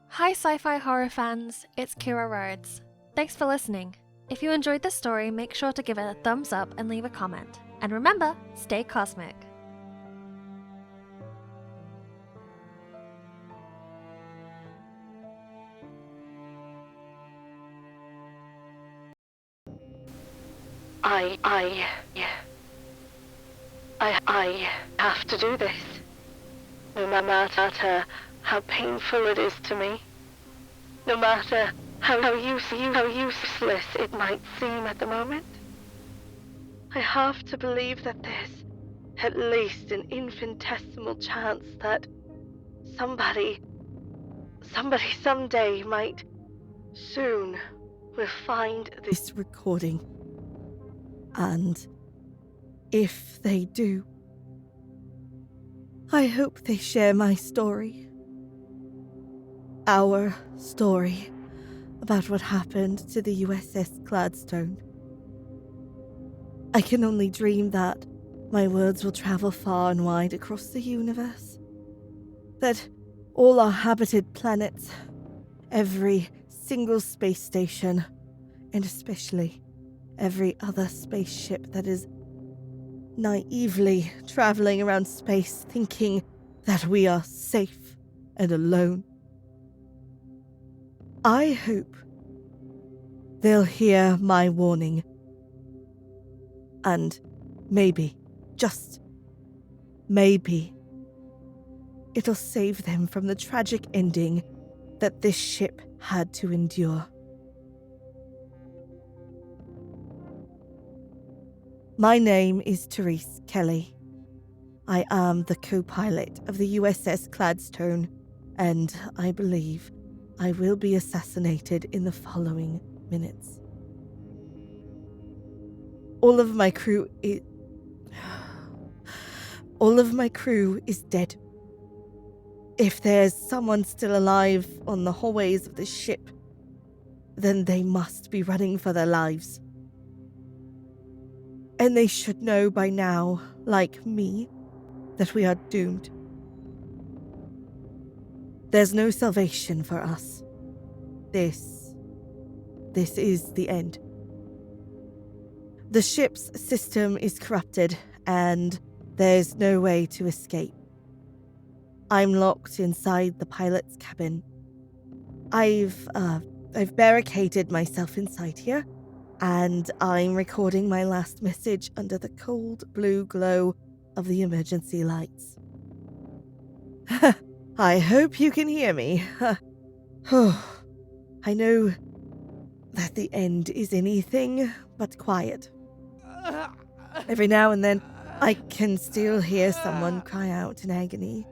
Hi sci-fi horror fans, it's Kira Rhodes. Thanks for listening. If you enjoyed the story, make sure to give it a thumbs up and leave a comment. And remember, stay cosmic. I have to do this. No matter how painful it is to me. No matter how useless it might seem at the moment. I have to believe that there's at least an infinitesimal chance that somebody someday might soon will find this recording. And if they do, I hope they share my story. Our story about what happened to the USS Cladstone. I can only dream that my words will travel far and wide across the universe. That all our habited planets, every single space station, and especially every other spaceship that is naively traveling around space thinking that we are safe and alone. I hope they'll hear my warning. And maybe, just maybe, it'll save them from the tragic ending that this ship had to endure. My name is Therese Kelly. I am the co-pilot of the USS Cladstone, and I believe I will be assassinated in the following minutes. All of my crew is dead. If there's someone still alive on the hallways of this ship, then they must be running for their lives. And they should know by now, like me, that we are doomed. There's no salvation for us. This is the end. The ship's system is corrupted, and there's no way to escape. I'm locked inside the pilot's cabin. I've barricaded myself inside here, and I'm recording my last message under the cold blue glow of the emergency lights. I hope you can hear me. I know that the end is anything but quiet. Every now and then, I can still hear someone cry out in agony.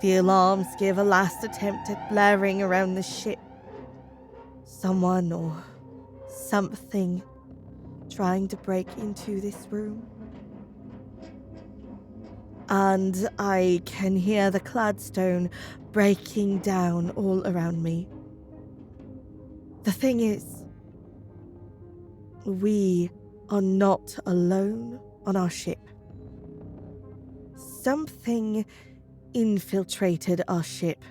The alarms give a last attempt at blaring around the ship. Someone or something trying to break into this room. And I can hear the Cladstone breaking down all around me. The thing is, we are not alone on our ship. Something infiltrated our ship.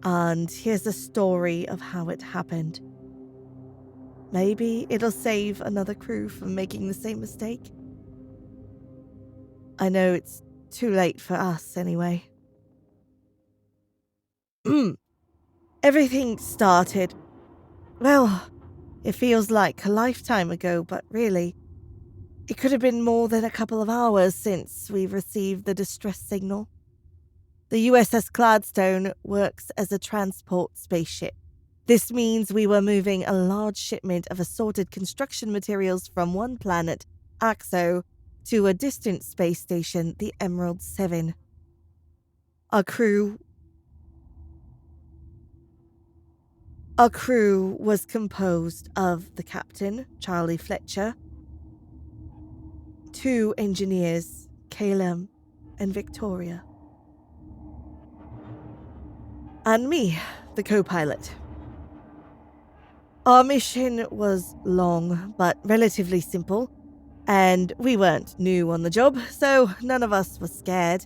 And here's a story of how it happened. Maybe it'll save another crew from making the same mistake. I know it's too late for us anyway. Everything started, well, it feels like a lifetime ago, but really, it could have been more than a couple of hours since we received the distress signal. The USS Cladstone works as a transport spaceship. This means we were moving a large shipment of assorted construction materials from one planet, Axo, to a distant space station, the Emerald 7. Our crew was composed of the captain, Charlie Fletcher, 2 engineers, Caleb and Victoria, and me, the co-pilot. Our mission was long, but relatively simple, and we weren't new on the job, so none of us was scared.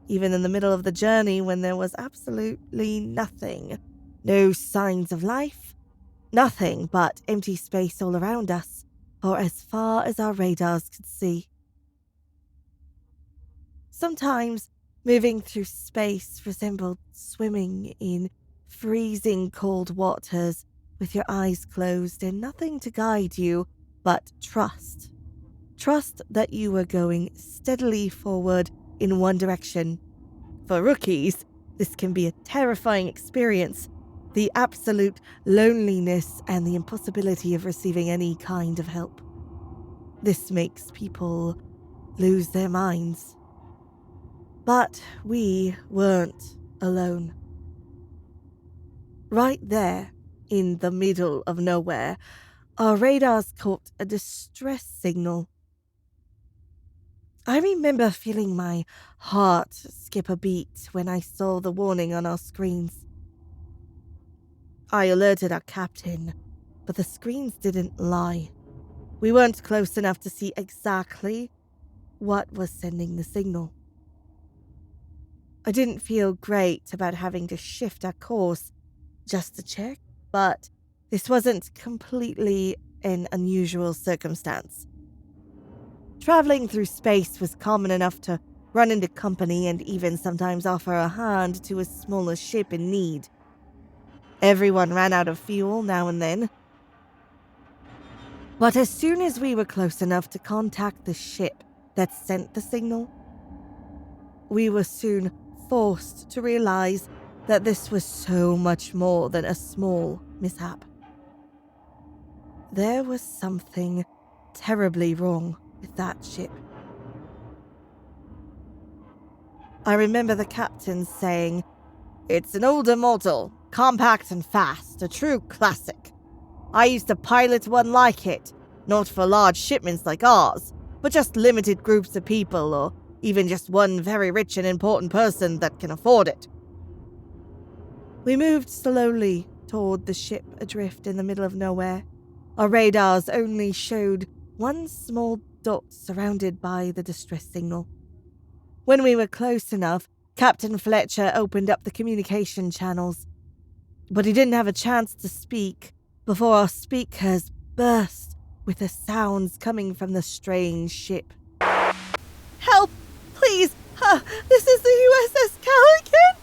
Even in the middle of the journey when there was absolutely nothing. No signs of life. Nothing but empty space all around us, for as far as our radars could see. Sometimes, moving through space resembled swimming in freezing cold waters with your eyes closed and nothing to guide you but trust. Trust that you were going steadily forward in one direction. For rookies, this can be a terrifying experience. The absolute loneliness and the impossibility of receiving any kind of help. This makes people lose their minds. But we weren't alone. Right there, in the middle of nowhere, our radars caught a distress signal. I remember feeling my heart skip a beat when I saw the warning on our screens. I alerted our captain, but the screens didn't lie. We weren't close enough to see exactly what was sending the signal. I didn't feel great about having to shift our course just to check, but this wasn't completely an unusual circumstance. Traveling through space was common enough to run into company and even sometimes offer a hand to a smaller ship in need. Everyone ran out of fuel now and then. But as soon as we were close enough to contact the ship that sent the signal, we were soon forced to realize that this was so much more than a small mishap. There was something terribly wrong with that ship. I remember the captain saying, "It's an older model, compact and fast, a true classic. I used to pilot one like it, not for large shipments like ours, but just limited groups of people or even just one very rich and important person that can afford it." We moved slowly toward the ship adrift in the middle of nowhere. Our radars only showed one small dot surrounded by the distress signal. When we were close enough, Captain Fletcher opened up the communication channels, but he didn't have a chance to speak before our speakers burst with the sounds coming from the strange ship. "Help! Please! This is the USS Calican!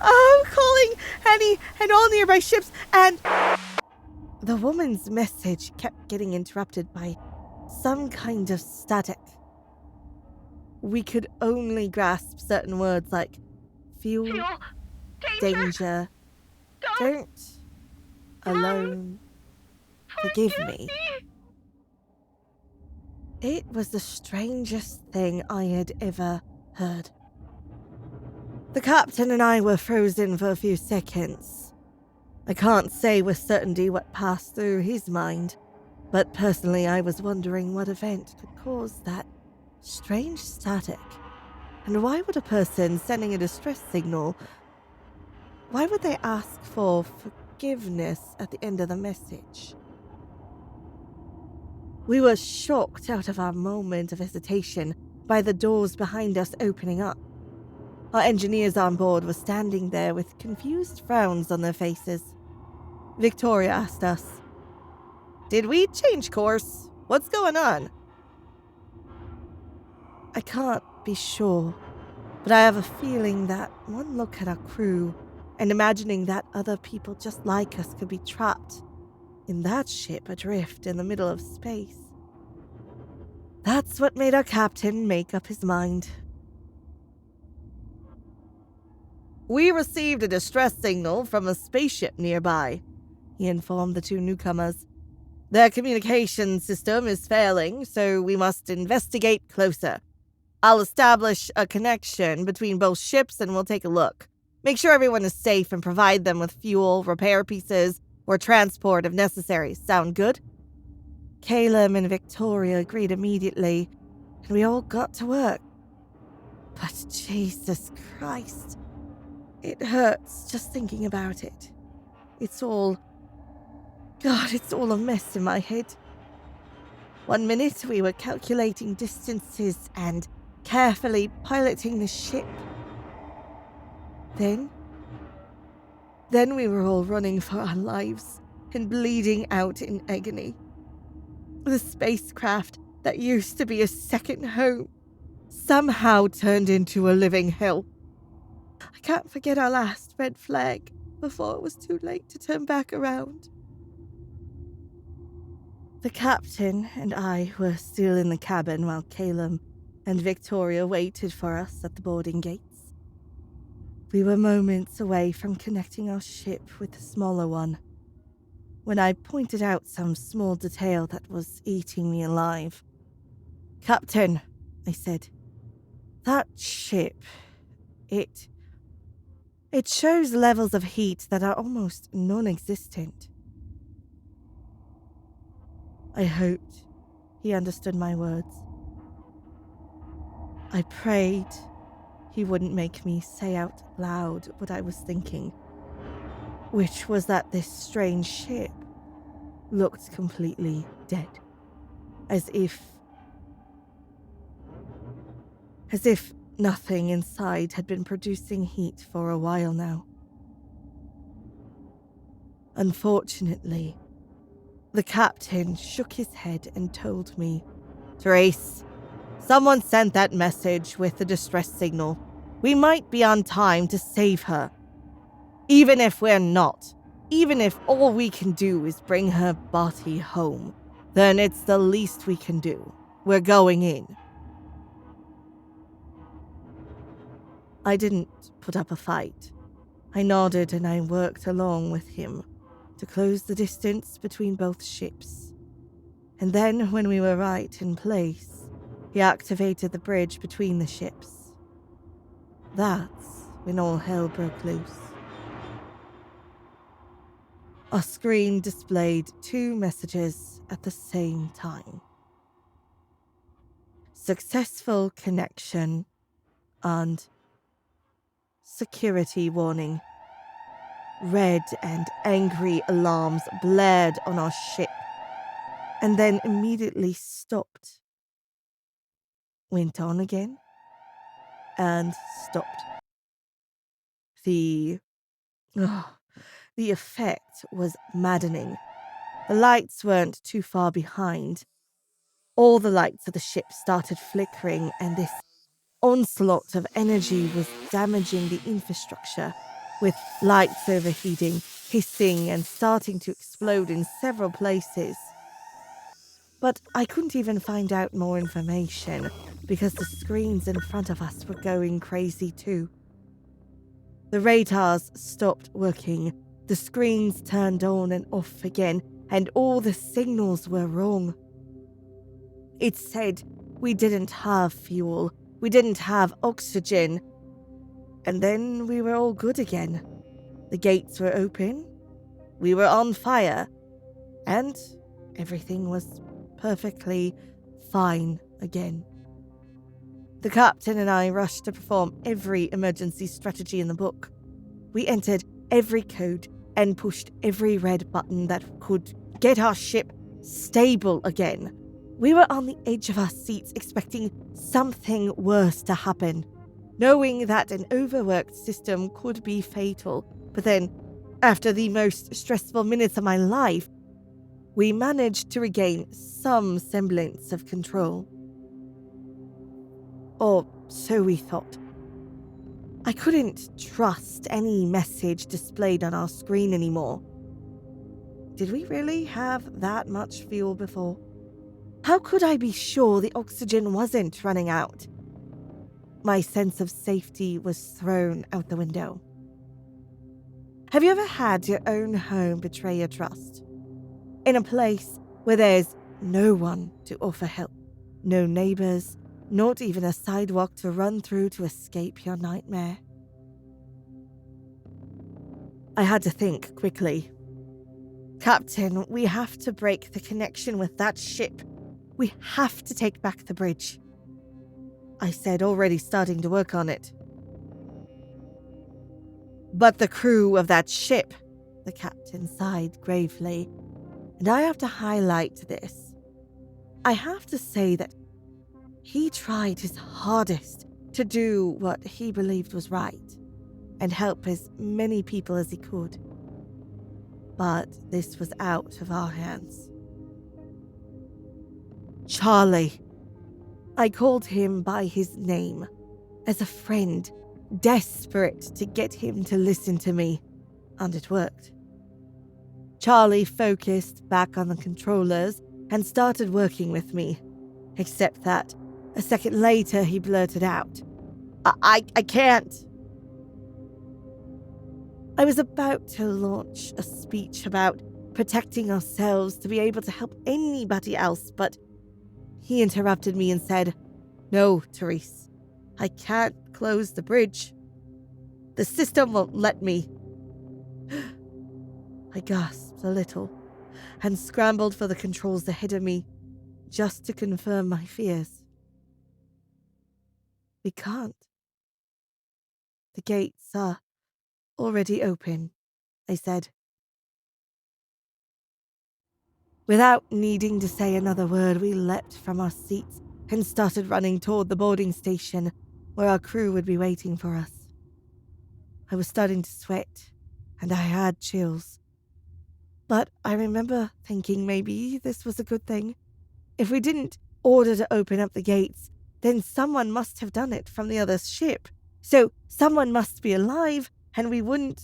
I'm calling any and all nearby ships, and..." The woman's message kept getting interrupted by some kind of static. We could only grasp certain words like fuel, danger, don't, alone, forgive me. It was the strangest thing I had ever heard. The captain and I were frozen for a few seconds. I can't say with certainty what passed through his mind, but personally I was wondering what event could cause that strange static. And why would a person sending a distress signal, why would they ask for forgiveness at the end of the message? We were shocked out of our moment of hesitation by the doors behind us opening up. Our engineers on board were standing there with confused frowns on their faces. Victoria asked us, "Did we change course? What's going on?" I can't be sure, but I have a feeling that one look at our crew and imagining that other people just like us could be trapped in that ship adrift in the middle of space. That's what made our captain make up his mind. "We received a distress signal from a spaceship nearby," he informed the two newcomers. "Their communication system is failing, so we must investigate closer. I'll establish a connection between both ships and we'll take a look. Make sure everyone is safe and provide them with fuel, repair pieces, or transport if necessary. Sound good?" Caleb and Victoria agreed immediately, and we all got to work. But Jesus Christ, it hurts just thinking about it. It's all a mess in my head. One minute we were calculating distances and carefully piloting the ship. Then we were all running for our lives and bleeding out in agony. The spacecraft that used to be a second home somehow turned into a living hell. I can't forget our last red flag before it was too late to turn back around. The captain and I were still in the cabin while Caleb and Victoria waited for us at the boarding gates. We were moments away from connecting our ship with the smaller one, when I pointed out some small detail that was eating me alive. "Captain," I said, "that ship, it shows levels of heat that are almost non-existent." I hoped he understood my words. I prayed he wouldn't make me say out loud what I was thinking, which was that this strange ship looked completely dead, as if nothing inside had been producing heat for a while now. Unfortunately, the captain shook his head and told me, "Therese, someone sent that message with the distress signal. We might be on time to save her. Even if we're not, even if all we can do is bring her body home, then it's the least we can do. We're going in." I didn't put up a fight. I nodded and I worked along with him to close the distance between both ships. And then, when we were right in place, he activated the bridge between the ships. That's when all hell broke loose. Our screen displayed two messages at the same time. Successful connection and security warning. Red and angry alarms blared on our ship, and then immediately stopped. Went on again, and stopped. The effect was maddening. The lights weren't too far behind. All the lights of the ship started flickering, and this onslaught of energy was damaging the infrastructure, with lights overheating, hissing, and starting to explode in several places. But I couldn't even find out more information, because the screens in front of us were going crazy too. The radars stopped working, the screens turned on and off again, and all the signals were wrong. It said we didn't have fuel, we didn't have oxygen. And then we were all good again. The gates were open, we were on fire, and everything was perfectly fine again. The captain and I rushed to perform every emergency strategy in the book. We entered every code and pushed every red button that could get our ship stable again. We were on the edge of our seats expecting something worse to happen, knowing that an overworked system could be fatal. But then, after the most stressful minutes of my life, we managed to regain some semblance of control. Or so we thought. I couldn't trust any message displayed on our screen anymore. Did we really have that much fuel before? How could I be sure the oxygen wasn't running out? My sense of safety was thrown out the window. Have you ever had your own home betray your trust? In a place where there's no one to offer help, no neighbors, not even a sidewalk to run through to escape your nightmare. I had to think quickly. Captain, we have to break the connection with that ship. We have to take back the bridge, I said, already starting to work on it. But the crew of that ship, the captain sighed gravely, and I have to highlight this. I have to say that he tried his hardest to do what he believed was right and help as many people as he could. But this was out of our hands. Charlie. I called him by his name, as a friend, desperate to get him to listen to me, and it worked. Charlie focused back on the controllers and started working with me, except that a second later he blurted out, I can't. I was about to launch a speech about protecting ourselves to be able to help anybody else, but he interrupted me and said, No, Therese, I can't close the bridge. The system won't let me. I gasped a little and scrambled for the controls ahead of me just to confirm my fears. We can't. The gates are already open, I said. Without needing to say another word, we leapt from our seats and started running toward the boarding station where our crew would be waiting for us. I was starting to sweat, and I had chills. But I remember thinking maybe this was a good thing. If we didn't order to open up the gates, then someone must have done it from the other ship. So someone must be alive, and we would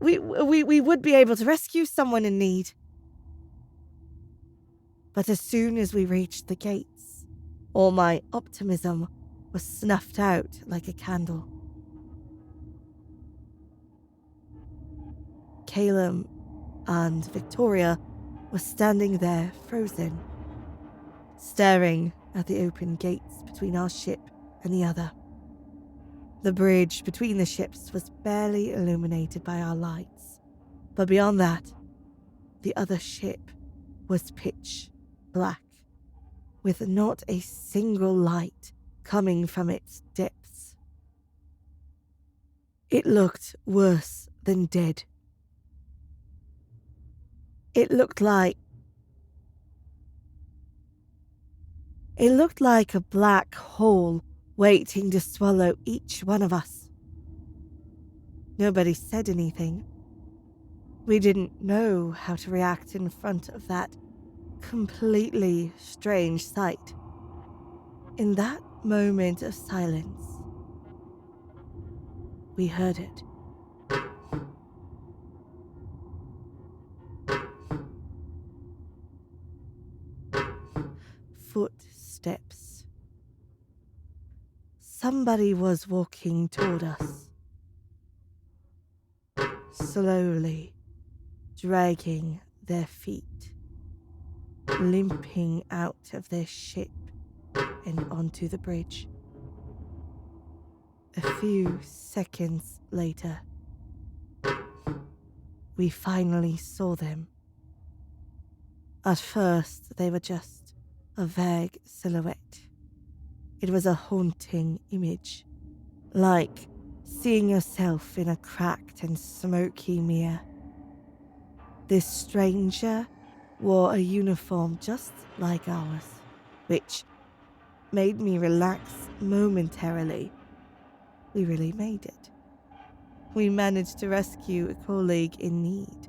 be able to rescue someone in need. But as soon as we reached the gates, all my optimism was snuffed out like a candle. Caleb and Victoria were standing there frozen, staring at the open gates between our ship and the other. The bridge between the ships was barely illuminated by our lights, but beyond that, the other ship was pitch black, with not a single light coming from its depths. It looked worse than dead. It looked like a black hole waiting to swallow each one of us. Nobody said anything. We didn't know how to react in front of that completely strange sight. In that moment of silence, we heard it. Footsteps. Somebody was walking toward us, slowly dragging their feet, limping out of their ship and onto the bridge. A few seconds later, we finally saw them. At first, they were just a vague silhouette. It was a haunting image, like seeing yourself in a cracked and smoky mirror. This stranger wore a uniform just like ours, which made me relax momentarily. We really made it. We managed to rescue a colleague in need.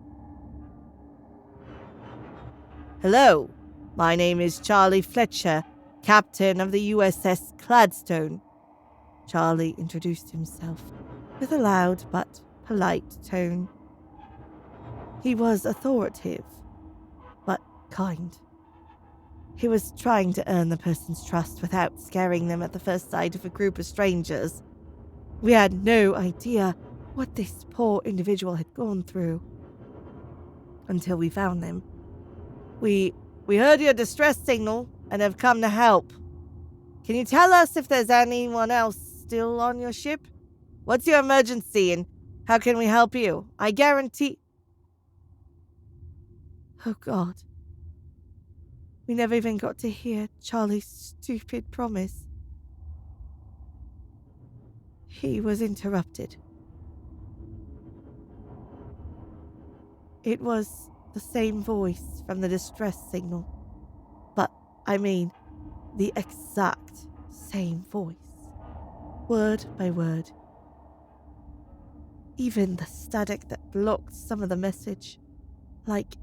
Hello, my name is Charlie Fletcher, captain of the USS Cladstone. Charlie introduced himself with a loud but polite tone. He was authoritative, but kind. He was trying to earn the person's trust without scaring them at the first sight of a group of strangers. We had no idea what this poor individual had gone through until we found them. We heard your distress signal and have come to help. Can you tell us if there's anyone else still on your ship? What's your emergency and how can we help you? I guarantee... Oh God. We never even got to hear Charlie's stupid promise. He was interrupted. It was the same voice from the distress signal. But, I mean, the exact same voice. Word by word. Even the static that blocked some of the message. Like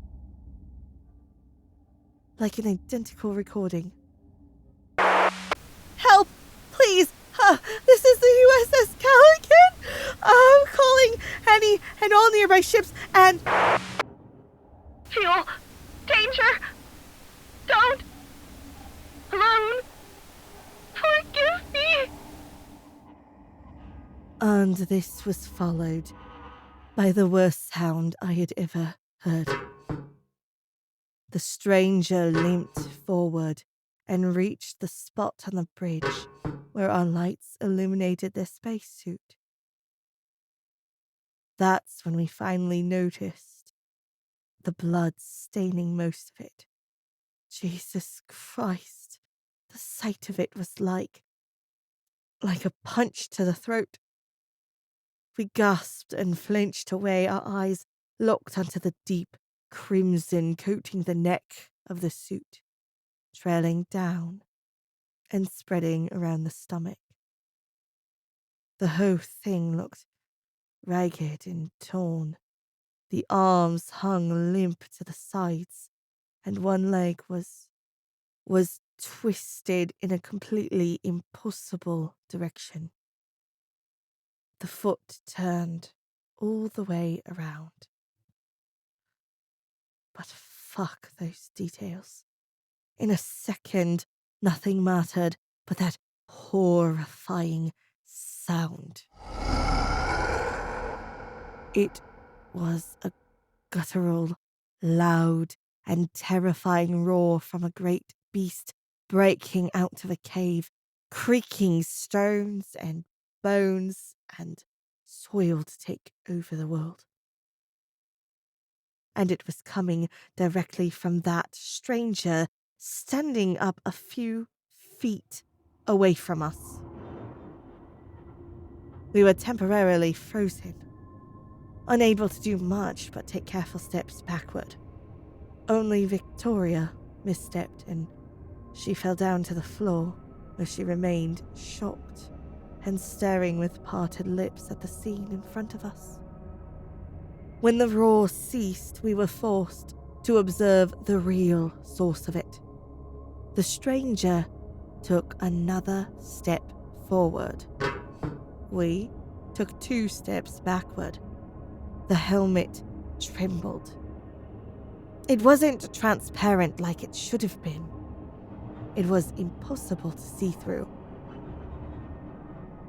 an identical recording. Help! Please! This is the USS Calican! I'm calling any and all nearby ships and... Fuel! Danger! Don't! Alone! Forgive me! And this was followed by the worst sound I had ever heard. The stranger limped forward and reached the spot on the bridge where our lights illuminated their spacesuit. That's when we finally noticed the blood staining most of it. Jesus Christ, the sight of it was like a punch to the throat. We gasped and flinched away, our eyes locked onto the deep crimson coating the neck of the suit, trailing down and spreading around the stomach. The whole thing looked ragged and torn. The arms hung limp to the sides, and one leg was twisted in a completely impossible direction. The foot turned all the way around. But fuck those details. In a second, nothing mattered but that horrifying sound. It was a guttural, loud, and terrifying roar from a great beast breaking out of a cave, creaking stones and bones and soil to take over the world. And it was coming directly from that stranger standing up a few feet away from us. We were temporarily frozen, unable to do much but take careful steps backward. Only Victoria misstepped and she fell down to the floor, where she remained shocked and staring with parted lips at the scene in front of us. When the roar ceased, we were forced to observe the real source of it. The stranger took another step forward. We took 2 steps backward. The helmet trembled. It wasn't transparent like it should have been. It was impossible to see through.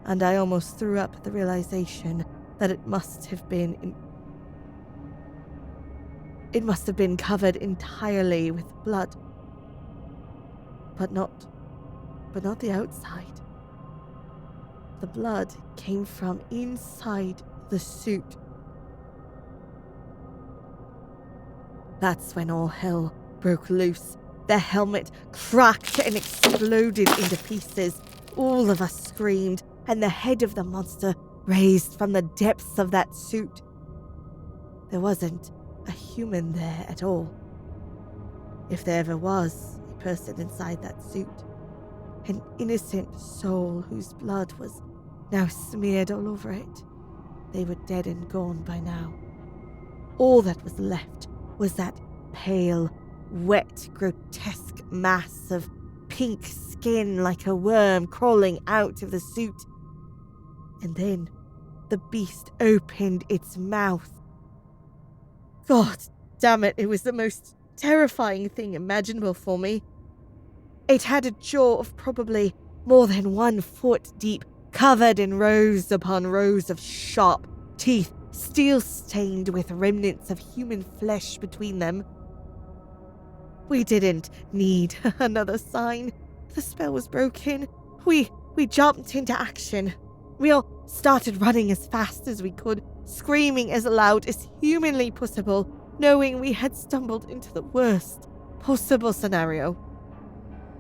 And I almost threw up at the realization that it must have been covered entirely with blood. But not the outside. the blood came from inside the suit. That's when all hell broke loose. The helmet cracked and exploded into pieces. All of us screamed, and the head of the monster raised from the depths of that suit. There wasn't a human there at all. If there ever was a person inside that suit, an innocent soul whose blood was now smeared all over it, they were dead and gone by now. All that was left was that pale, wet, grotesque mass of pink skin like a worm crawling out of the suit. And then the beast opened its mouth. God damn it, it was the most terrifying thing imaginable for me. It had a jaw of probably more than 1 foot deep, covered in rows upon rows of sharp teeth, steel-stained with remnants of human flesh between them. We didn't need another sign. The spell was broken. We jumped into action. We all started running as fast as we could, screaming as loud as humanly possible, knowing we had stumbled into the worst possible scenario.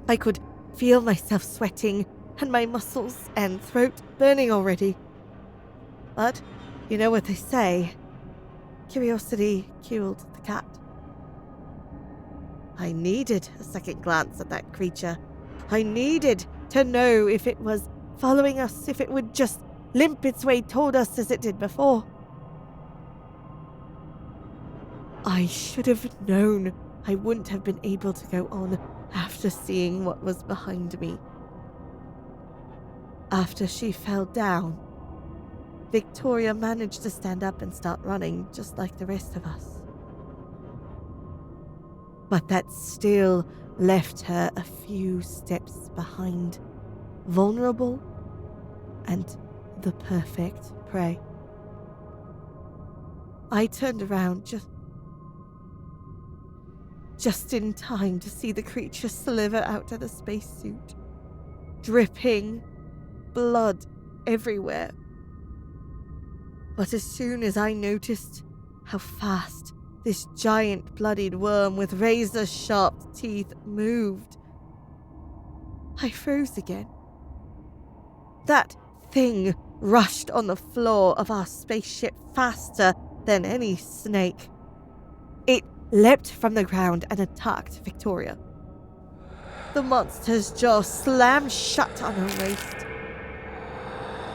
I could feel myself sweating and my muscles and throat burning already. But you know what they say, curiosity killed the cat. I needed a second glance at that creature. I needed to know if it was following us, if it would just limp its way toward us as it did before. I should have known I wouldn't have been able to go on after seeing what was behind me. After she fell down, Victoria managed to stand up and start running just like the rest of us. But that still left her a few steps behind, vulnerable and the perfect prey. I turned around just in time to see the creature slither out of the spacesuit, dripping blood everywhere. But as soon as I noticed how fast this giant bloodied worm with razor-sharp teeth moved, I froze again. That thing rushed on the floor of our spaceship faster than any snake. It leapt from the ground and attacked Victoria. The monster's jaw slammed shut on her waist,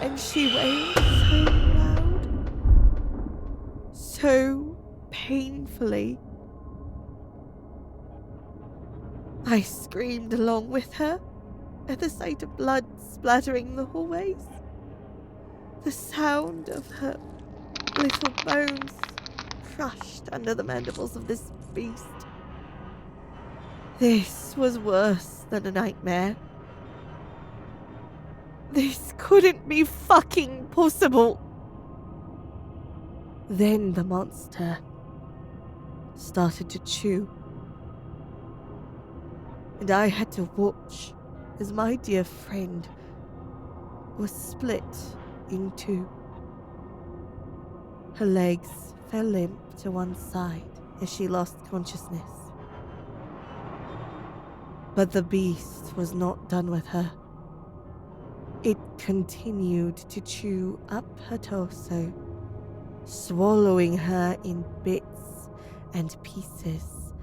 and she wailed so loud, so painfully. I screamed along with her at the sight of blood splattering the hallways, the sound of her little bones crushed under the mandibles of this beast. This was worse than a nightmare. This couldn't be fucking possible. Then the monster started to chew, and I had to watch as my dear friend was split in two. Her legs fell limp to one side as she lost consciousness. But the beast was not done with her. It continued to chew up her torso, swallowing her in bits and pieces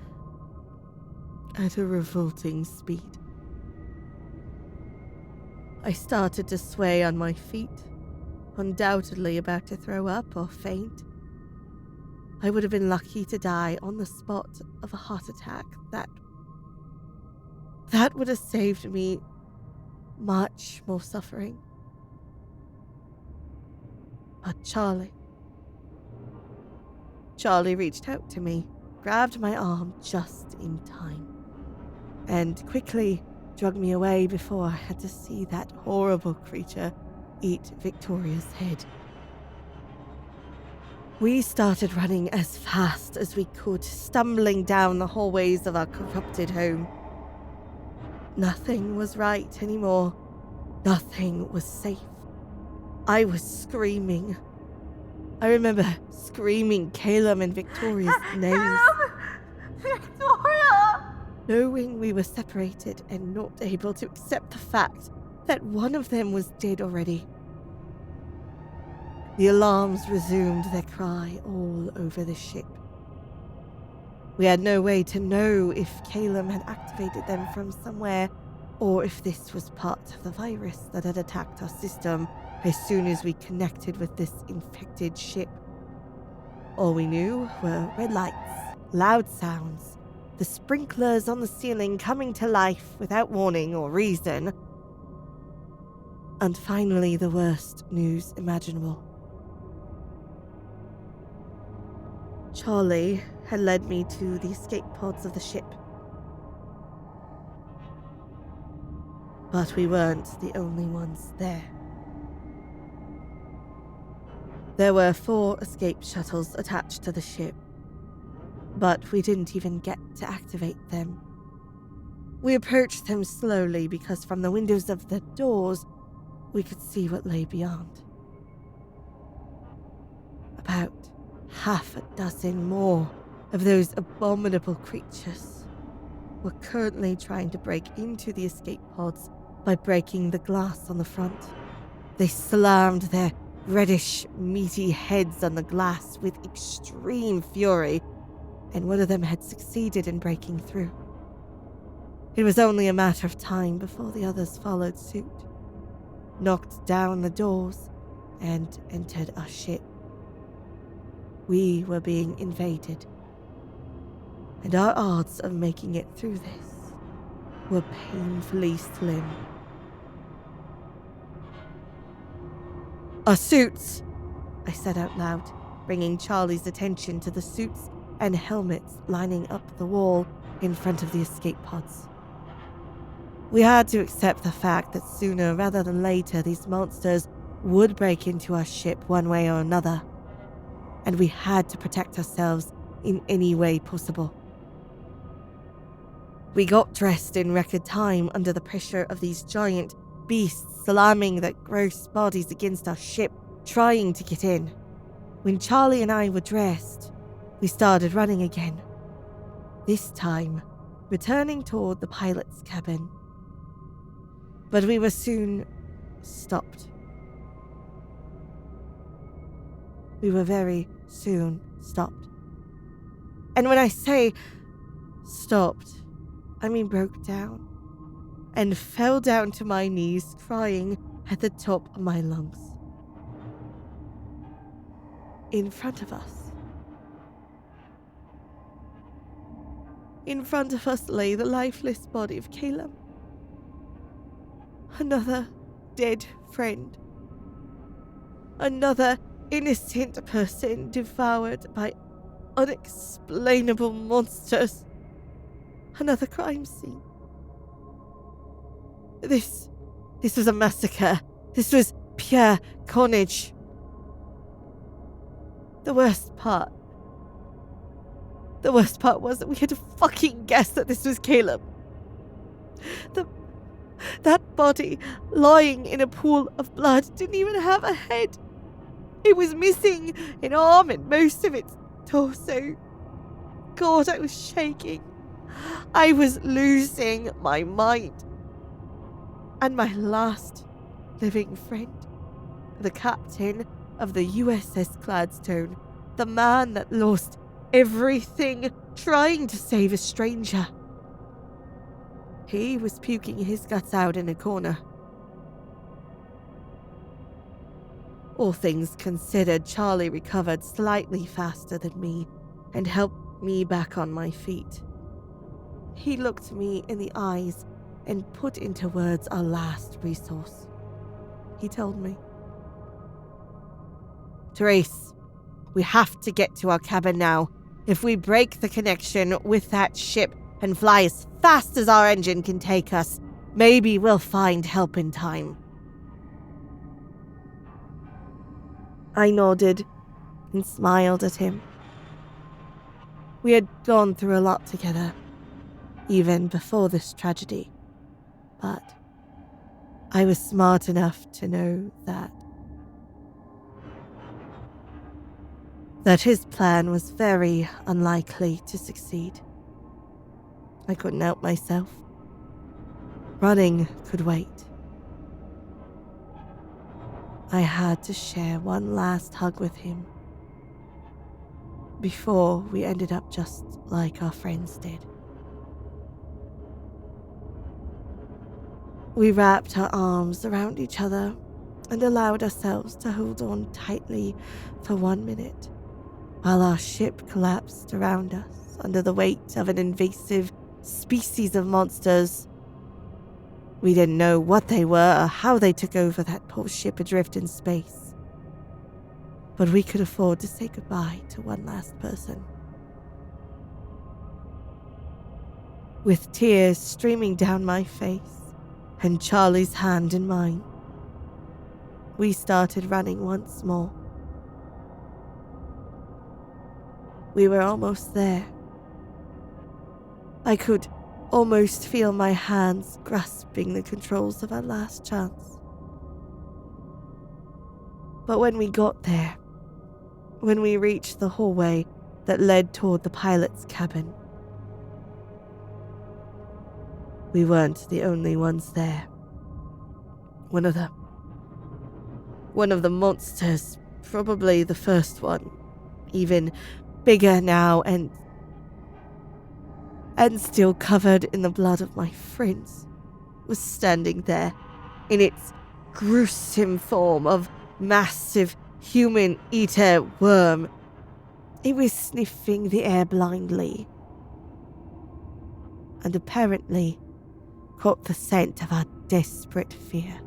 at a revolting speed. I started to sway on my feet, undoubtedly about to throw up or faint. I would have been lucky to die on the spot of a heart attack. That would have saved me much more suffering. But Charlie reached out to me, grabbed my arm just in time, and quickly dragged me away before I had to see that horrible creature eat Victoria's head. We started running as fast as we could, stumbling down the hallways of our corrupted home. Nothing was right anymore. Nothing was safe. I was screaming. I remember screaming Caleb and Victoria's names. Victoria! Knowing we were separated and not able to accept the fact that one of them was dead already. The alarms resumed their cry all over the ship. We had no way to know if Caleb had activated them from somewhere, or if this was part of the virus that had attacked our system as soon as we connected with this infected ship. All we knew were red lights, loud sounds, the sprinklers on the ceiling coming to life without warning or reason, and finally the worst news imaginable. Charlie had led me to the escape pods of the ship. But we weren't the only ones there. There were 4 escape shuttles attached to the ship, but we didn't even get to activate them. We approached them slowly because from the windows of the doors, we could see what lay beyond. About half a dozen more of those abominable creatures were currently trying to break into the escape pods by breaking the glass on the front. They slammed their reddish, meaty heads on the glass with extreme fury, and one of them had succeeded in breaking through. It was only a matter of time before the others followed suit, knocked down the doors, and entered our ship. We were being invaded, and our odds of making it through this were painfully slim. "Our suits!" I said out loud, bringing Charlie's attention to the suits and helmets lining up the wall in front of the escape pods. We had to accept the fact that sooner rather than later these monsters would break into our ship one way or another, and we had to protect ourselves in any way possible. We got dressed in record time under the pressure of these giant beasts slamming their gross bodies against our ship, trying to get in. When Charlie and I were dressed, we started running again, this time returning toward the pilot's cabin. But we were soon stopped. We were very soon stopped. And when I say stopped, I mean broke down and fell down to my knees, crying at the top of my lungs. In front of us. In front of us lay the lifeless body of Caleb. Another dead friend. Another innocent person devoured by unexplainable monsters. Another crime scene. This was a massacre. This was pure carnage. The worst part was that we had to fucking guess that this was Caleb. That body lying in a pool of blood didn't even have a head. It was missing an arm and most of its torso. God, I was shaking. I was losing my mind. And my last living friend, the captain of the USS Cladstone, the man that lost everything trying to save a stranger. He was puking his guts out in a corner. All things considered, Charlie recovered slightly faster than me and helped me back on my feet. He looked me in the eyes and put into words our last resource. He told me, "Therese, we have to get to our cabin now. If we break the connection with that ship and fly as fast as our engine can take us, maybe we'll find help in time." I nodded and smiled at him. We had gone through a lot together, even before this tragedy, but I was smart enough to know that that his plan was very unlikely to succeed. I couldn't help myself. Running could wait. I had to share one last hug with him before we ended up just like our friends did. We wrapped our arms around each other and allowed ourselves to hold on tightly for 1 minute while our ship collapsed around us under the weight of an invasive species of monsters. We didn't know what they were or how they took over that poor ship adrift in space, but we could afford to say goodbye to one last person. With tears streaming down my face and Charlie's hand in mine, we started running once more. We were almost there. I could almost feel my hands grasping the controls of our last chance. But when we got there, when we reached the hallway that led toward the pilot's cabin, we weren't the only ones there. One of the monsters, probably the first one, even bigger now and still covered in the blood of my friends, was standing there in its gruesome form of massive human-eater worm. It was sniffing the air blindly and apparently caught the scent of our desperate fear.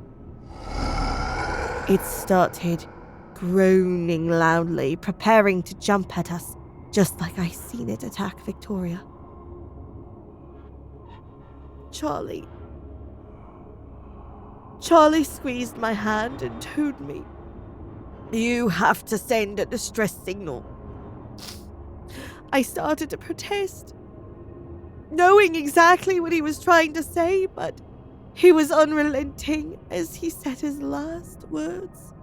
It started groaning loudly, preparing to jump at us, just like I seen it attack Victoria. Charlie squeezed my hand and told me, "You have to send a distress signal." I started to protest, knowing exactly what he was trying to say, but he was unrelenting as he said his last words.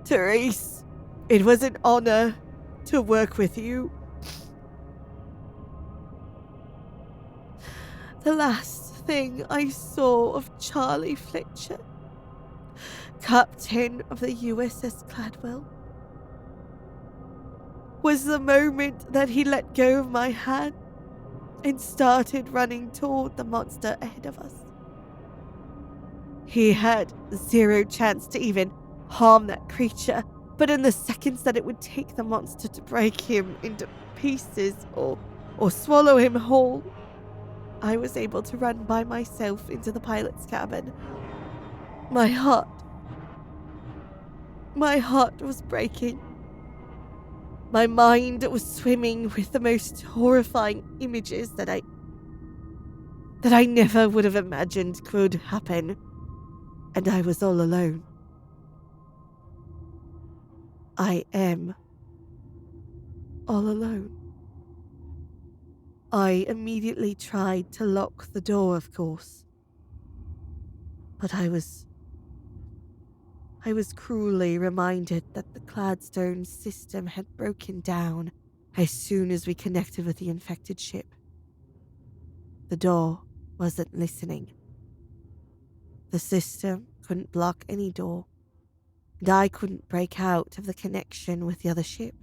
"Therese, it was an honor to work with you." The last thing I saw of Charlie Fletcher, captain of the USS Cladwell, was the moment that he let go of my hand and started running toward the monster ahead of us. He had zero chance to even harm that creature, but in the seconds that it would take the monster to break him into pieces or swallow him whole, I was able to run by myself into the pilot's cabin. My heart was breaking. My mind was swimming with the most horrifying images that I never would have imagined could happen, and I was all alone. I am all alone. I immediately tried to lock the door, of course, but I was cruelly reminded that the Cladstone system had broken down as soon as we connected with the infected ship. The door wasn't listening. The system couldn't block any door, and I couldn't break out of the connection with the other ship.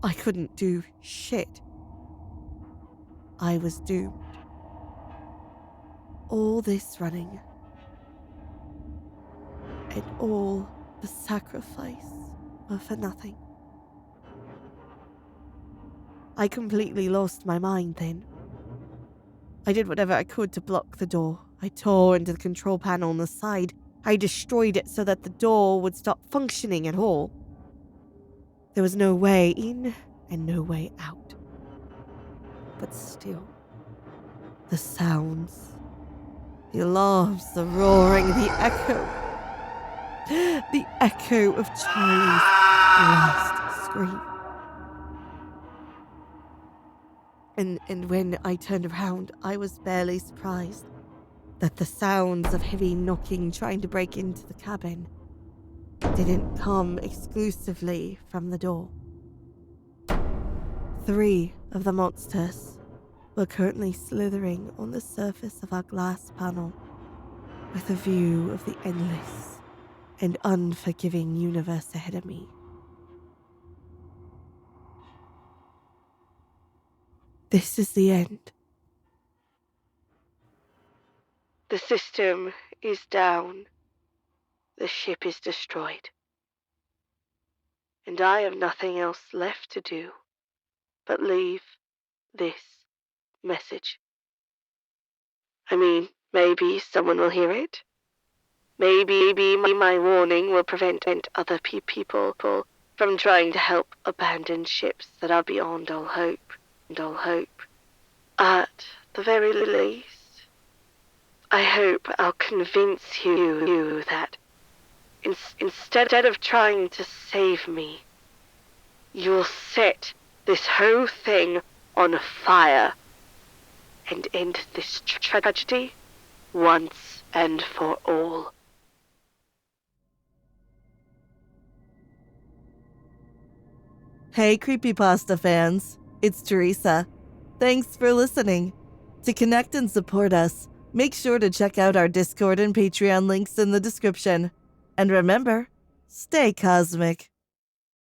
I couldn't do shit. I was doomed. All this running, and all the sacrifice were for nothing. I completely lost my mind then. I did whatever I could to block the door. I tore into the control panel on the side. I destroyed it so that the door would stop functioning at all. There was no way in and no way out. But still, the sounds, the alarms, the roaring, the echo of Charlie's last scream. And when I turned around, I was barely surprised that the sounds of heavy knocking trying to break into the cabin didn't come exclusively from the door. 3 of the monsters were currently slithering on the surface of our glass panel, with a view of the endless and unforgiving universe ahead of me. This is the end. The system is down. The ship is destroyed. And I have nothing else left to do but leave this message. I mean, maybe someone will hear it. Maybe my warning will prevent other people from trying to help abandoned ships that are beyond all hope. At the very least, I hope I'll convince you that instead of trying to save me, you'll set this whole thing on fire and end this tragedy once and for all. Hey Creepypasta fans, it's Teresa. Thanks for listening. To connect and support us, make sure to check out our Discord and Patreon links in the description. And remember, stay cosmic.